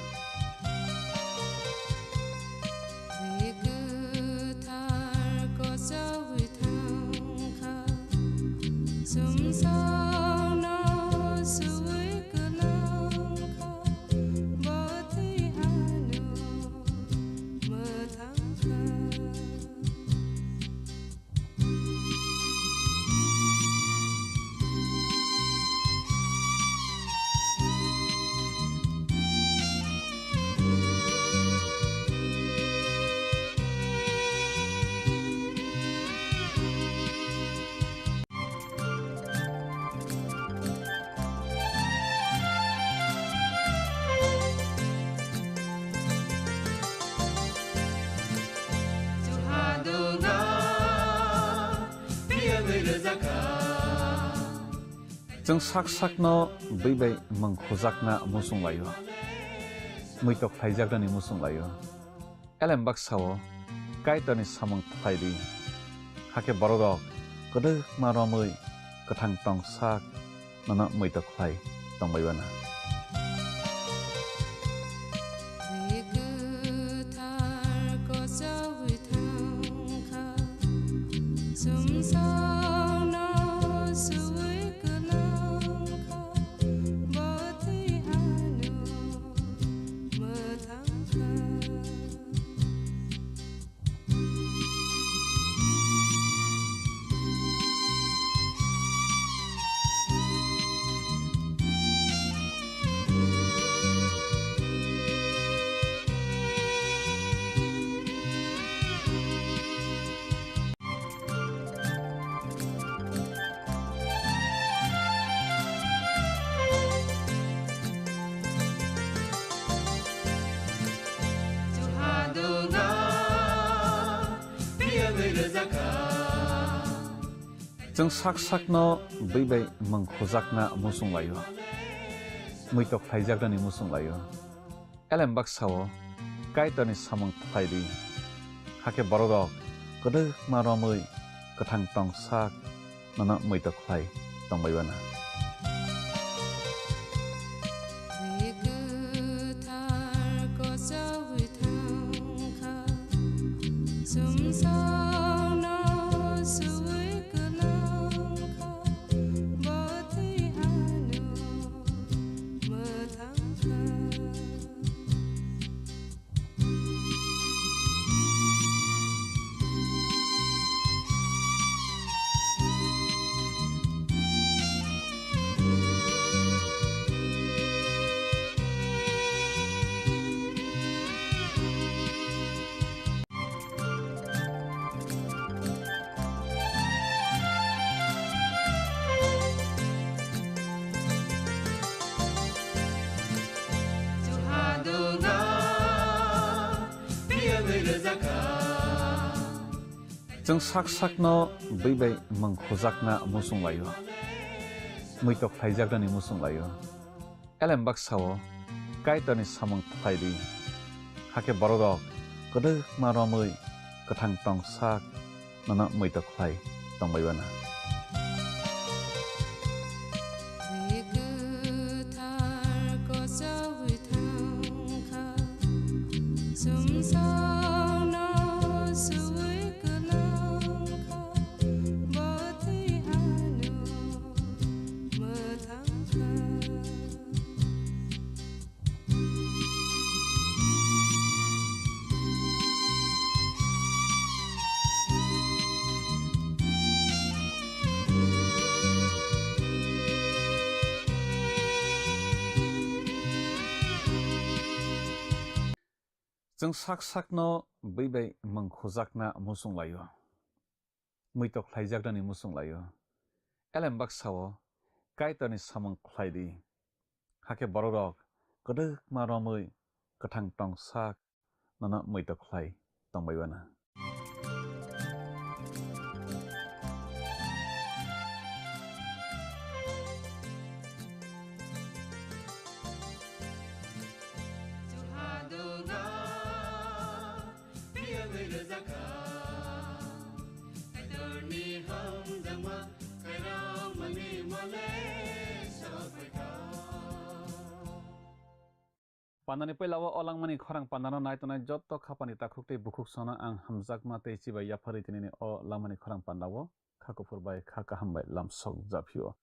जों sak sakno बैबाय mangkhojakna musung layo muitok phaijagdani musung layo elembak sao kaitani samung phaidi hake borok kodok maromui kathang tong sak nana muitok phai tongbaibana जों sak sakno बैबाय mangkhojakna musung layo muitok phaijagdani musung layo elembak sao kaitani samung phaidi hake borok kodok maromui kathang tong sak nana muitok phai tongbaibana जों sak sakno बैबाय mangkhojakna musung layo muitok phaijagdani musung layo elembak sao kaitani samung phaidi hake borok kodok maromui kathang tong sak nana muitok phai tongbaibana जों sak sakno बैबाय mangkhojakna musung layo muitok phaijagdani musung layo elembak sao kaitani samung phaidi hake borok kodok maromui kathang tong sak nana muitok phai tongbaibana Pandani pelawa olang mani khorang pandana naitonai jotto khapani takhukte bukhuk sona ang hamjak mate chibai yapari tinini o lamani khorang pandawo khakupur bai khaka hambai lamsok japio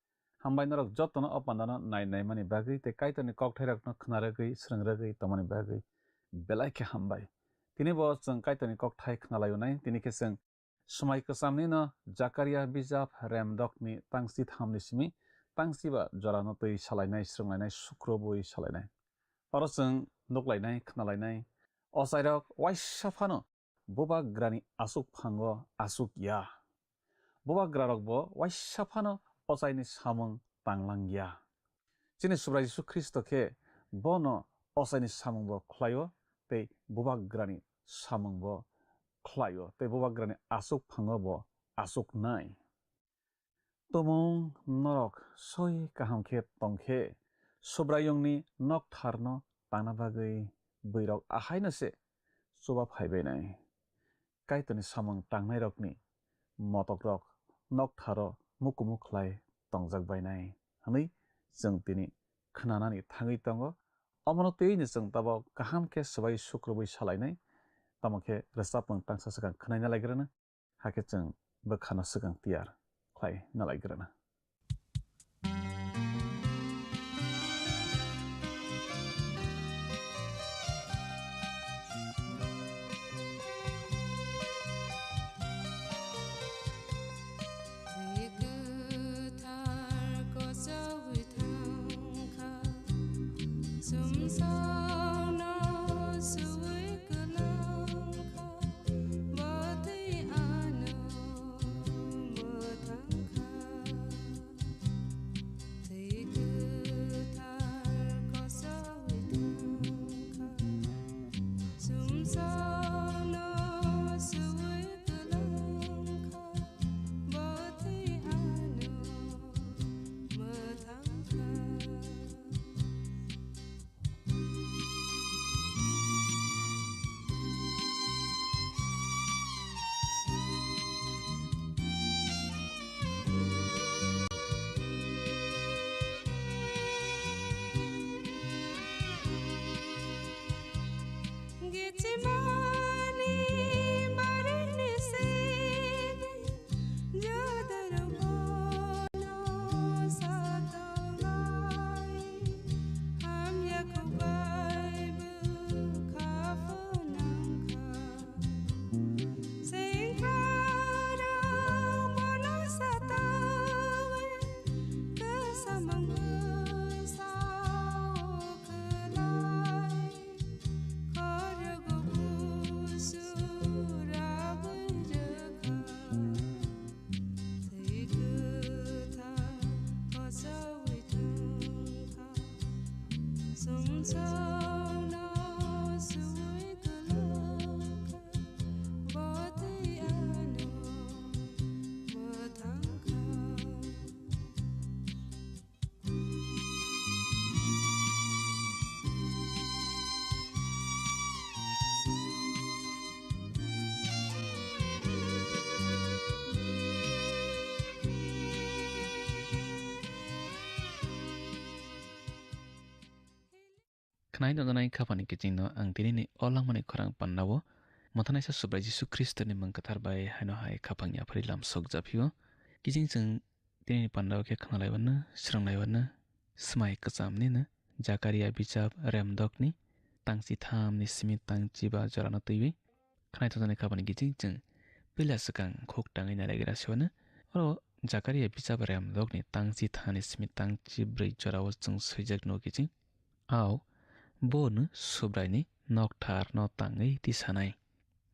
hambai norok jotto no o pandana nai mani bagui te kaitoni kokthairak no khnaregui srangragui tomani bagui belai ke hambai tini bo jeng kaitoni kokthai khnalayunai tini ke jeng সময় কসামনি জাকারিয়া বিজাব রেমডকনি তাংসি থামনি সিমি তাংসিবা জরানো তৈ সালাইনাই স্রংলাইনাই শুক্রবই সালাইনাই অরসং নকলাইনাই খনালাইনাই অসাইরক ওয়াইসাফানো ববাগ্রানি আসুক ফাঙ্গ আসুক ইয়া ববাগ্রারকবো ওয়াইসাফানো অসাইনি সামং তাংলাংগিয়া চিনি সুব্রা যিশু খ্রিস্টকে বন অসাইনি সামংবো খলাयो তৈ ববাগ্রানি সামংবো Klayo, te bobagrani asuk phangobo asuk nai. Tomong norok soi kaham khe tongkhe sobrayongni nok tharno tangna bagui bwrok ahaino se chuba phaibai nai. Kaitoni samung tangnai rokni motok rok nok tharo mukumu khlai tongjak nai. Hwnwi जों tini khwnanani thangui tongo. Omono twiini जों tabok kaham khe sbai sukrubui salainai. Tamokhe rwchapmung tangsa sikang khwnaina laigrana. Hakhe जों bwkhano sikang tiyar khlai nalaigrana. Knai donai khapani kichingno ang tinini olangmani khorang pannawo mothanaisa subrai Jisu Kristo ni mungkathar bai haino hai khapangya phrilam sokjaphiyo kiching chung tinini pannawo khe khnalaiwana sranglaiwana smai kachamni na Jakaria bichap remdokni tangchi thamni simi tangchi ba jorana tuiwi khnai donai khapani kiching chung pila sakang khok tangai nalaigra siwana oro Jakaria bichap remdokni tangchi thani simi tangchi brei jorawo chung swijak no kiching aw bon subraini nokthar no tangai tisanai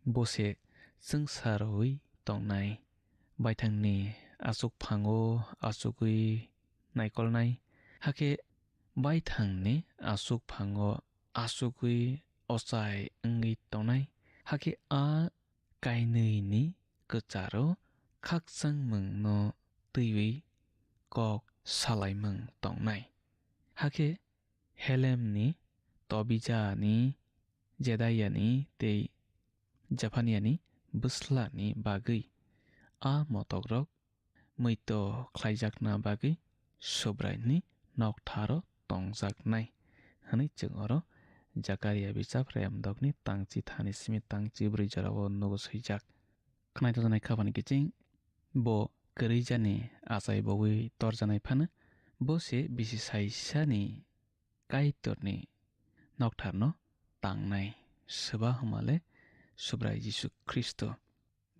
bose sungsaroi tongnai baithangni asuk phango asukui naikolnai hake baithangni asuk phango asukui osai ngi tongnai hake a kainui ni kacharo khakchang mung no tuiwi kok salaimung tongnai hake Helemni Tobijani Jedayani tei Japaniani Buslani bagui a motogrok muito khlaijakna bagui subraini noktharo tongjaknai hani chungoro Jakaria bichap remdokni tangchi thani simi tangchi brui jorao nugo swijak khnai tojanai khapani kiching bo krijani achai bogui torjanai phano bo se bisi saisani kaitorni noktarno tangnai soba hamale subrai Jisu Kristo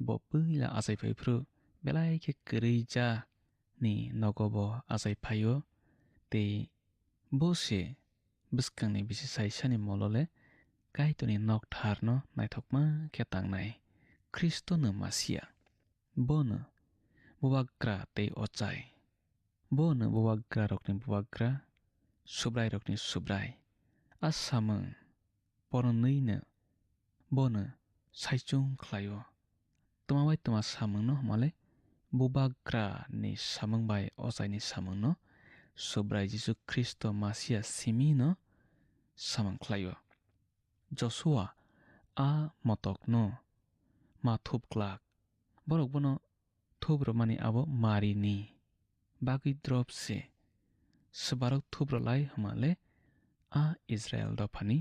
bo puila achai phaifru belai khe krija ni nogobo achai phaio tei bo se bwskangni bisi saisani molole kaitorni noktarno naithokma khe tangnai Kristo no Masia bono buwagra tei ochai bono buwagra rokni buwagra subrai rokni subrai asamung poronui bono saichung khlaio tamabai tama samung no hamale bubagra ni samang bai osai ni samang no subrai Jisu Kristo Masia simi no samang klayo. Joshua a motok no ma thup klak borok bono thup romani abo mari ni bagi drop se sebarok thup rolai hamale a Israel dopani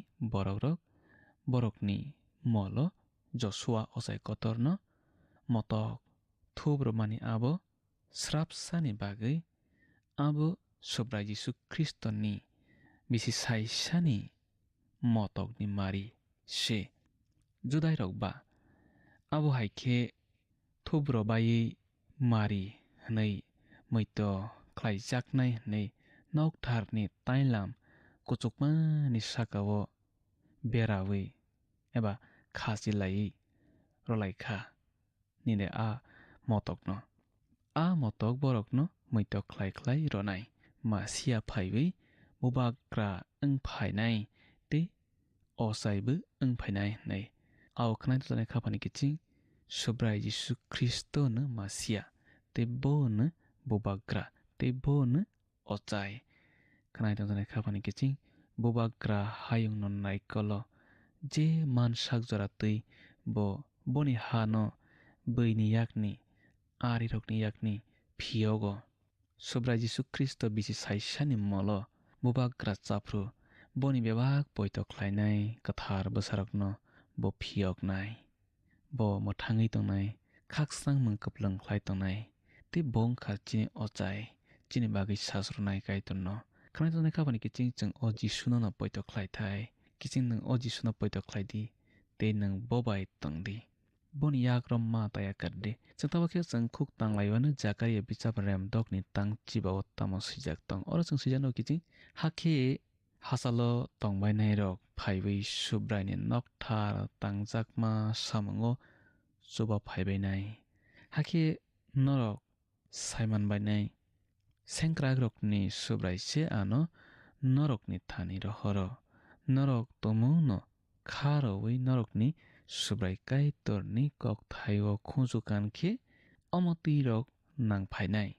borok ni molo Joshua osai kotor no motok thup romani abo srapsani bagi abo subrai Jisu Kristo ni bisi saisani motok ni mari se judai rok ba abo haike thup robai mari hanai moito khlaijaknai hanai nokthar ni tailam kuchukma ni sakao berawi eba khasi lai rolaikha nine a motok borok no moito khlai ronai masia phaiwi bubakra ang phainai te osaibu ang phainai nei au khnai to ne khapani kiching subrai Jisu Kristo na masia te bon bubakra te bon ochai khnai to ne khapani kiching bubakra hayung non nai kolo je man sak jora tui bo boni hano bini yakni ari rokni yakni phiogo subrai Jisu Kristo bisi saisani molo bubakra chapru boni bebak poito khlainai kathar basarokno bo phiok nai bo mothangi tongnai khaksang mangkaplang khlai tongnai te bong kha chini ochai chini bagi sasronai kai tonno khnai tonai khabani kiching chung o Jisu no poito khlai thai kiching nang o Jisu no poito khlai di te nang bobai tongdi boni yak rom ma taya kadde changtawa khe chang khuk tang laiwana Zakaria bichap ram dok ni tang chiba tamo sijak tong oro chung sijano kiching hakhe hasalo tongbai nai rok phaiwi subrai ni nokthar tangjakma samango chuba phaibai nai hakhe norok saiman bai nai sengkrak rok ni subrai se ano norok ni thani rohoro norok tomung no kharowi norok ni subrai kai torni kok thaiwo khunjukan khe omoti rok nang phainai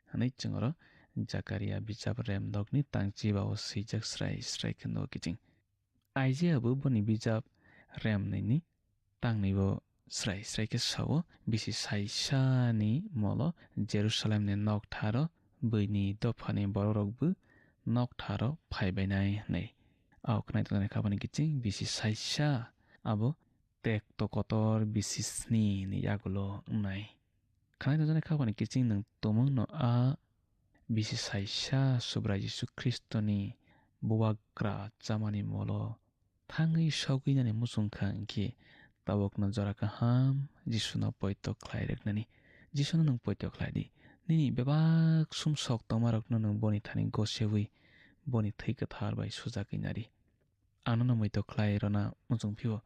hanai chungoro Zakaria bichap rem dok ni tangchi bao sijak srai khendo kiching Isaiah bu boni bichap rem ni tangni bo srai ke sawo bisi saisa ni molo Jerusalem ni nok tharo bini dofani borok bu nok tharo phaibai nai nei au knai to khabani kiching bisi saisa abo tek to kotor bisi sni ni yagulo nai knai to khabani kiching nang tomong no a bisi saisa subrai Jisu Kristo ni buwakra chamani molo thangi saugina ni musungkha ki tabok na jora kaham Jisu na poito khlai reknani Jisu na nang poito khlai di nini bebak sum sok tomarok no nang boni thani gosewi boni thika thar bai sujakinari anono moito khlai rona musung phio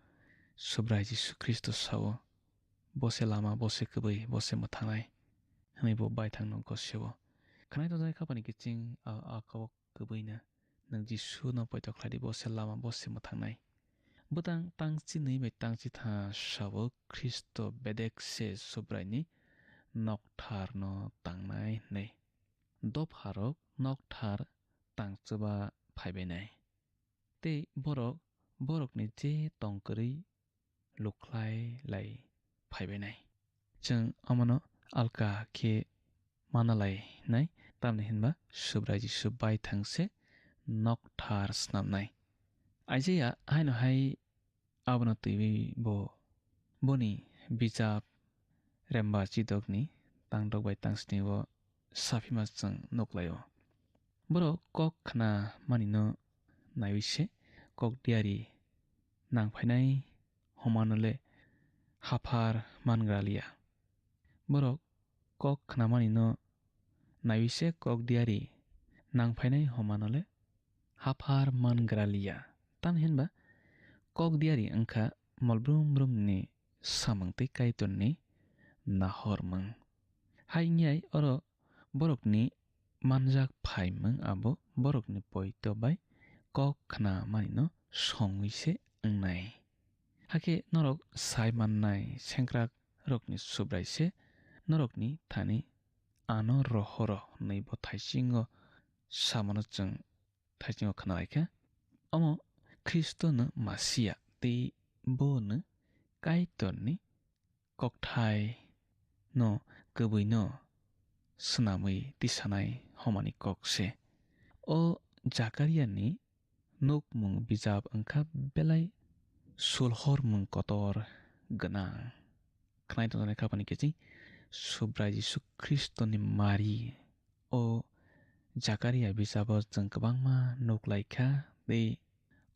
subrai Jisu Kristo sawo bose lama bose kubai bose mathangai hani bo bai thang no gosewo khanai to jai khapani kiching a kawok kubaina nang Jisu na poito khlai di bose lama bose mathangai butang tangchi nei bai tangchi tha sawo Kristo bedek se subrai ni nokthar no tangnai nei dopharok nokthar tangchuba phaibai nai te borok ni je tongkari lukhlai lai phaibai nai chung amano alka khe manalai nai tamni hinba subrai Jisu bai thangse nokthar snamnai Isaiah haino hai abono tiwi bo boni bichap remba chidokni tangdok bai tangsni bo safima chung noklayo borok kok khna manino naise kok diari nangphainai homanole hafar mangralia borok kok khna manino naise kok diari nangphainai homanole hafar mangralia tan hinba kok diari angkha molbrum ni samangtei kaitonni nahormang haingyai oro borokni manjak phaimang abo borokni poito bai kok khna manino songwise angnai hake norok sai mannai sengkrak rokni subraise norokni thani ano rohoro neibo thaisingo samano chung thaisingo khanalaika omo Kristo no Masia te bo no kaitorni kokthai no kubui no swnamui tisanai homani kokse o Zakaria ni nukmung bijab angkha belai sulhor mung kotor ganang khnai to jane khapani kechi subra Jisu Kristo ni mari o Zakaria bijabo jeng kwbangma nuklaikha de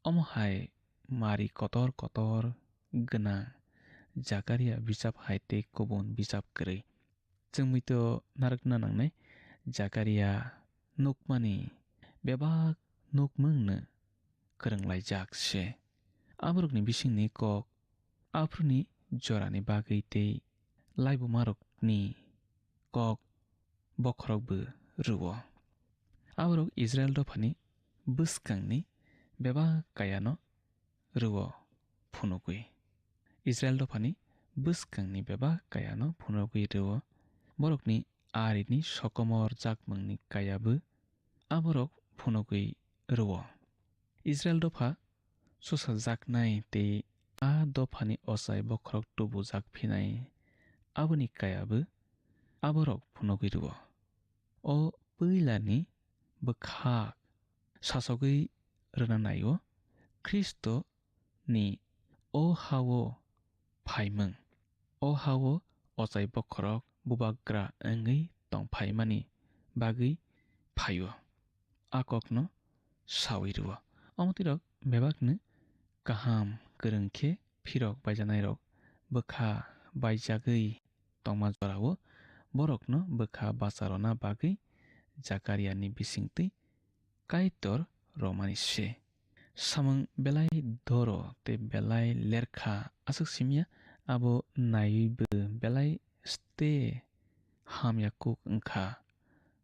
omo hai mari kotor kotor ganang Zakaria bijab haite kubun bijab kwrwi jengmui to narakna nangnai Zakaria nukmani bebak nukmungno kwrwnglaijak se aborokni bisingni kok afruni jorani bagwi tei laibumarokni kok bokhorokbo rwo aborok Israel dophani bwskangni bebak kayano rwo phunukwi Israel dophani bwskangni bebak kayano phunukwi rwo borokni arini sokomor jakmungni kayabu aborok phunukwi rwo Israel dopha susajaknai tei a dophani osai bokhorok tubujak phinai aboni kayabu aborok phunukwi rwo o puilani bwkhak sasogwi rwnanaio Kristo ni o hao phaimung o hao osai bokhorok bubagra wngwi tongphaimani bagwi phaio akokno sawi rwo omotirok bebakno kaham kwrwngkhe phirok baijanairok bwkha baijagwi tongma jorao borokno bwkha bacharona bagwi Zakaria ni bisingtwi kaitor romani se samung belai doro tei belai lerkha aswk simya abo naiwi belai ste hamyakuk wngkha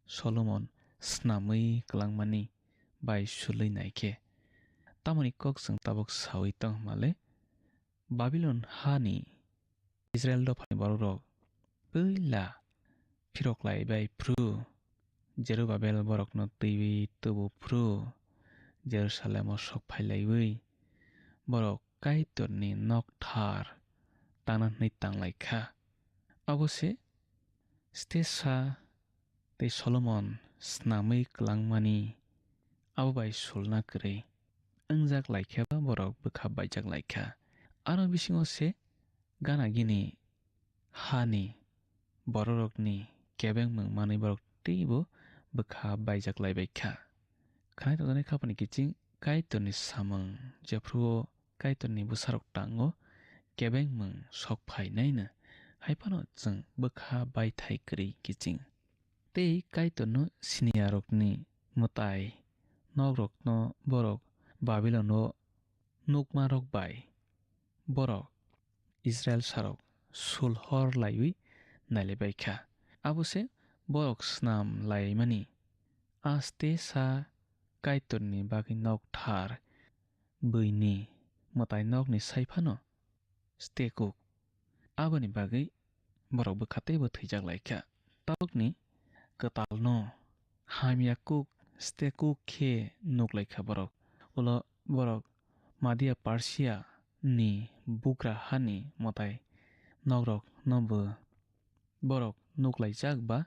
Solomon snamwi klangmani bai sului naikhe tamoni kok chwng tabuk sawi tongmale Babylon hani Israel dophani borokrok puila phiroklai bai phru Jerubabel borokno twiwi tubu phru Jerusalem o sokphailaiwi borok kaitorni nokthar tangnai tanglaikha abose stesa tei Solomon snamwi klangmani abo bai sulna kwrwi wngjak laikhaba borok bwkha baijak laikha aro bisingo se gana gini hani bororokni kebengmung manwi borok teibo bwkha baijak laibaikha khnai tonjaknai khapani kiching kaitorni samung jephruo kaitorni bwsarok tango kebengmung sokphainaino haifano chwng bwkha baithai kwrwi kiching tei kaitorno siniyarokni mwtai nogrokno borok Babylon o nukmarok bai borok Israel sarok sulhor laiwi nailaibaikha abose borok snam laimani aste sa kaitorni bagwi nokthar bwini mwtai nokni saifano stekuk aboni bagwi borok bwkha teibo thwijak laikha tabukni kwtalno hamyakuk stekuk khe nuklaikha borok ulo borok Media Persia ni bugra hani mwtai nogrok nobo borok nuklaijak ba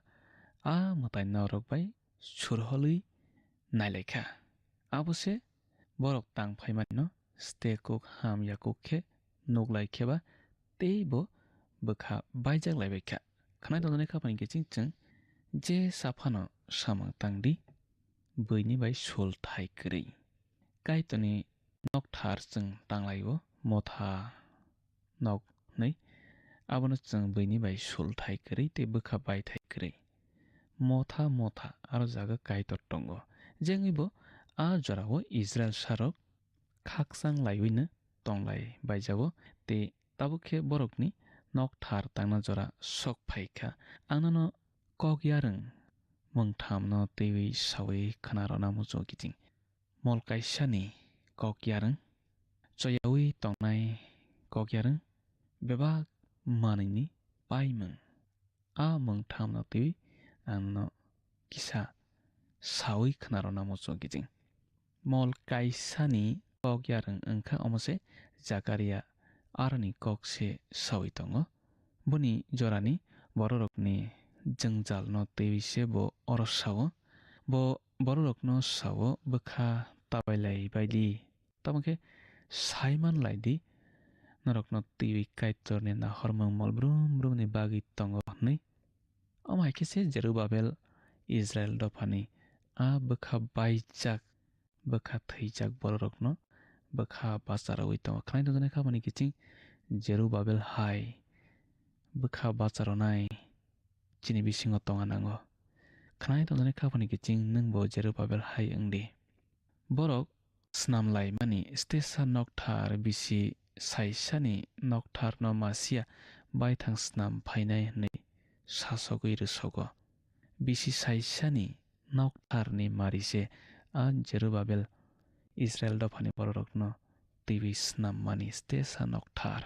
a mwtai nogrok bai surholwi nailaikha abose borok tangphaimani no stekuk hamyakuk khe nuklaikheba teibo bwkha baijak laibaikha khnai tonjaknai khapani kiching chwng je saphano samung tangdi bwini bai sul thai kwrwi kaitorni nokthar chwng tanglaio motha nok nei abono chwng bwini bai sul thai kwrwi tei bwkha baithai kwrwi motha aro jaga kaitor tongo jengwibo a jorao Israel sarok khakchang laiwi no tonglai baijago tei tabukhe borokni nokthar tangna jora sokphaikha angno kok yarung mungtham no teiwi sawi khwnarona muchungo kiching mol kaisani kok yarung choyawi tongnai kok yarung bebak manwini paimung mong tham no tiwi ang no kisa sawi khnaro na mo so gijing mol kaisani kok yarang angkha omose Zakaria arani kok se sawi tongo boni jorani bororokni jengjal no tiwi se bo oros sawo bo bororok no sawo bokha tabailai baidi tamake saiman laidi norokno tiwi kaitorni na hormong mol brum brum ni bagi tongo ni amai kise Jerubabel Israel dofani bokha baijak bokha theijak bororokno bokha bacharawi tongo khlai dongna khamani kiching Jerubabel hai bokha bacharonai chini bisingo tonga nango khlai dongna khamani kiching nungbo Jerubabel hai angdi borok snamlai mani stesa nokthar bisi saisani nokthar no masia baithang snam phainai nei sasogui rusogo bisi saisani nokthar ni marise Jerubabel Israel dofani borokno tiwi snam mani stesa nokthar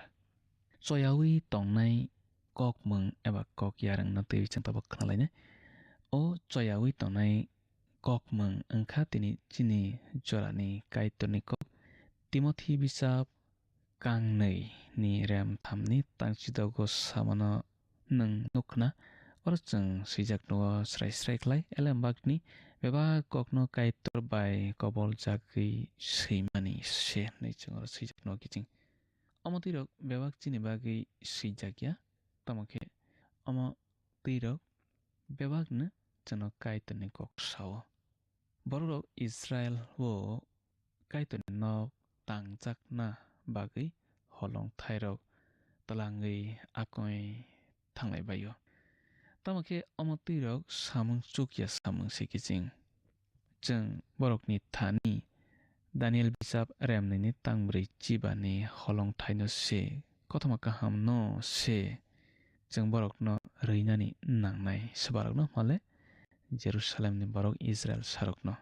soyawi tongnai kokmung eba kok yarang no tiwi changtaba khnalaine o soyawi tongnai kokmung angkha tini chini jorani kaitorni kok Timothy bisap kangnei ni rem thamni tangchidogo samano nung nukna orchang sijak no srai srai klai elambakni beba kokno kaitor bai kobol jagui seimani se nei changor sijak no kiching omotirok bebak chini bagi sijakya tamake omo tirok bebak na chano kaitorni kok sawo borok Israel wo kaitorni nok tangjak na bagui holong thairok talangui akoi thanglai bayo tamake omotirok samung chukya samung sikiching jeng borokni thani Daniel bisap remni ni tangbri chibani holong thaino se kothoma kaham no se jeng borok no reinani nangnai sabarok no male Jerusalem ni borok Israel sarok no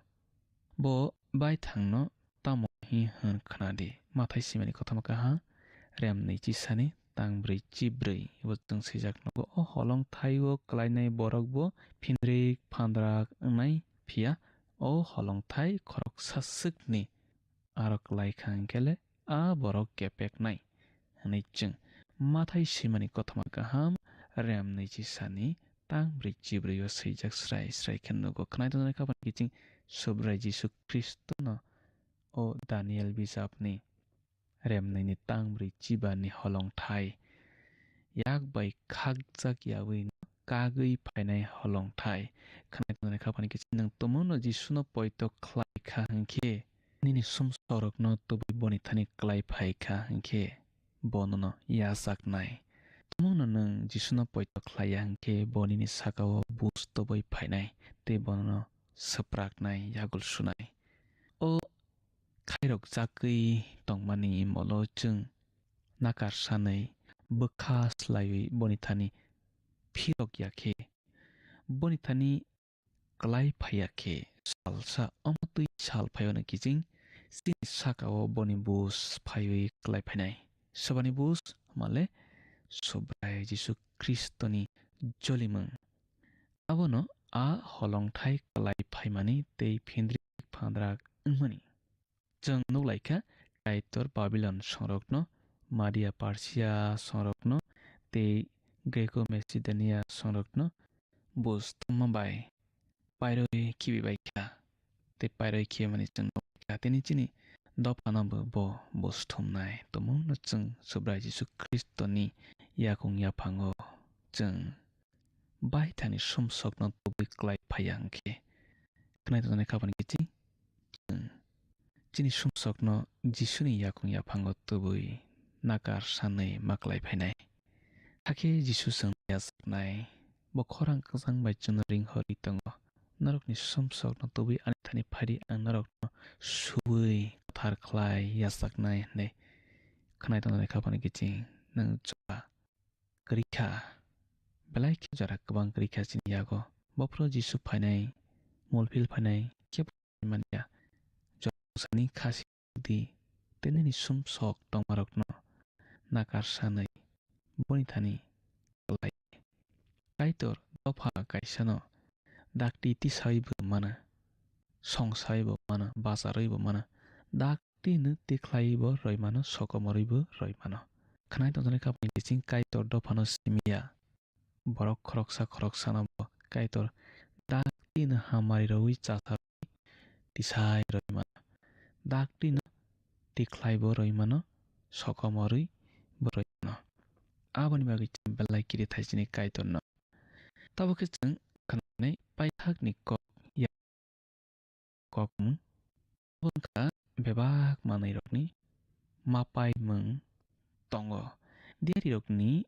bo bai thangno tamo hi han khnadi mathai simani kothoma kaha remni chisani tangbri chibrui wotong sijak no o holong thaio klainai borok bo phindrik phandrak ngai phia o holong thai khorok sasukni arok laikhang kele borok kepek nai hanai chung mathai simani kothoma kaham remni chisani tangbri chibrui o sijak srai srai khennugo khnai dona khaban kiching sobrai Jisu Kristo no o Daniel bisapni remni ni tangbri chibani holong thai yak bai khagjak yawi kagui phainai holong thai khnai dona khaban kiching nang tomono Jisu no poito khlai kha hangkhe nini sum sorok no tubi boni thani klai phai kha hangkhe bonono yasak nai tomono nang Jisu no poito khlai hangkhe boni ni sakao bus toboi phainai te bonono saprak nai yagul sunai o khairok jakui tongmani molo chung nakar sanai bokha slaiwi boni thani phirok yakhe boni thani klai phayakhe salsa omtui sal phayona kiching sini sakao boni bus phaiwi klai phainai sabani bus male sobrai Jisu Kristoni jolimung abono holong thai klai phaimani tei phindrik phandrak ungmani jeng nuglaikha kaitor Babylon songrokno Madia Persia songrokno tei Greco Macedonia songrokno bus tamabai pairoi kibi baikha te pairoi khimani jeng teni chini dopana bo bus thumnai tomungno jeng sobrai Jisu Kristoni yakung yaphango jeng bai thani somsokno tubi klai phayangkhe khnai dona khaban kiching chini somsokno Jisuni yakung yaphango tubui nakar sanai maklai phainai hakhe Jisu sang yasnai bo khorang kajang bai chuna ring hori tongo narokni somsokno tubui ani thani phari ang narokno subui thar khlai yasaknai nei khnai dona khaban kiching nang chwa krikha belai khe jara kabang krikha chini yago bopro Jisu phainai mulphil phainai kep mania sani khasi di teneni sumsok tongmarokno nakar sanai boni thani klai kaitor dofa kaisano dakti tisaibo mana songsaibo mana basaraibo mana dakti no tiklaibo roi mano sokomoribo roi mano khnai tongjanai kapni licing kaitor dofano simia borok khoroksa no bo kaitor dakti no hamari roi chasa tisai roi mano dakti no tiklaibo roi mano sokomoroi roi mano aboni bagi belai kiri thaisini kaitor no tabo ke jeng khnai paithakni kok ya kokmung bongka bebak manai rokni mapai mung tongo diari rokni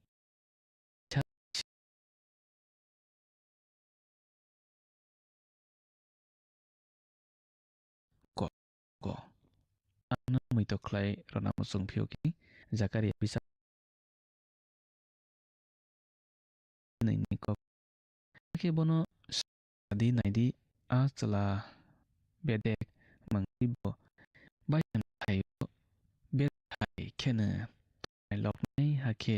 ko ko ano muito klai rona musung phioki zakari bisa nei ni kok ke bono sadi naidi a chala bedek mangibo bayan thayo bed thai khena lok nei hake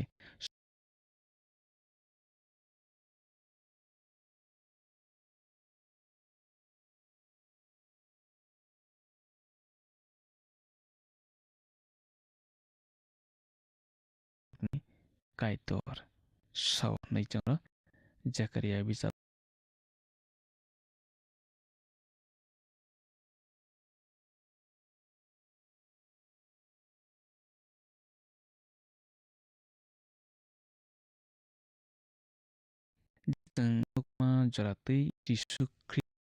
kaitor saw nei chara Zakaria bisa teng nukma jarati Yesus Kristus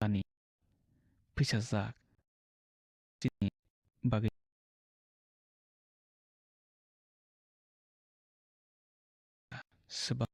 hani pisazak sini bagi sebab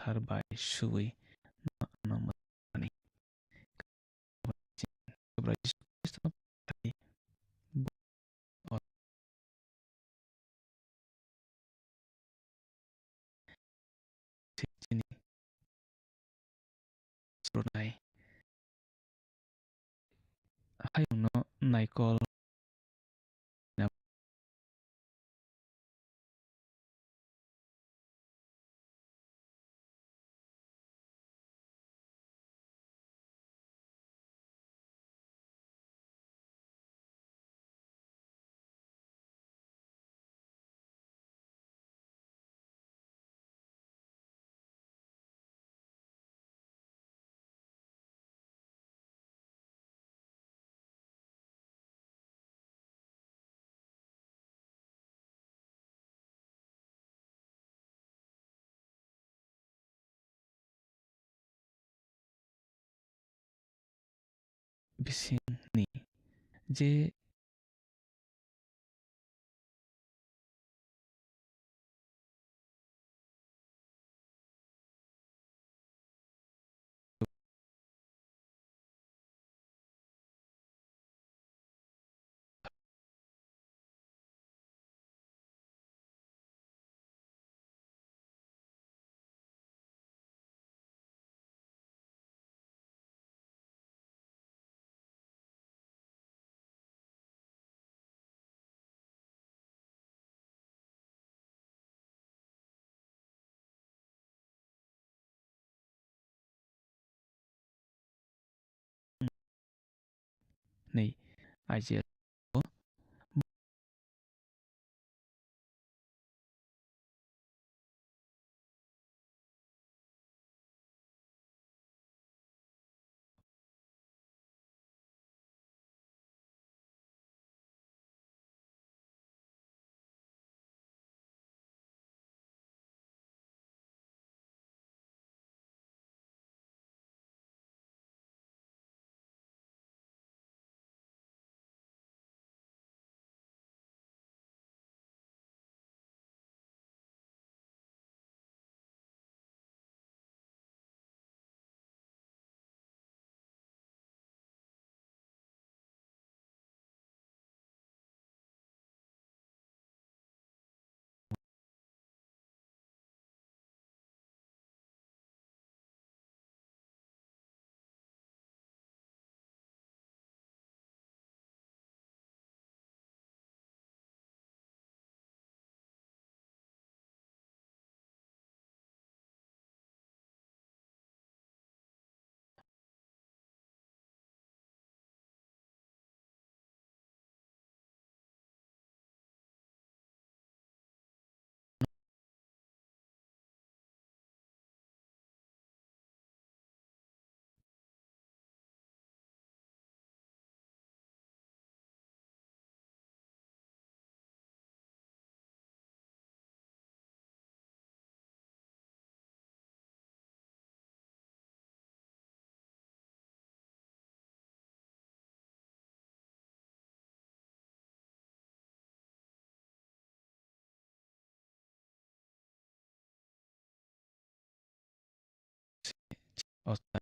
terbai suwi nama ani sebab Yesus Kristus tadi sini surunai hayong no naikol bising ni je nei aje osai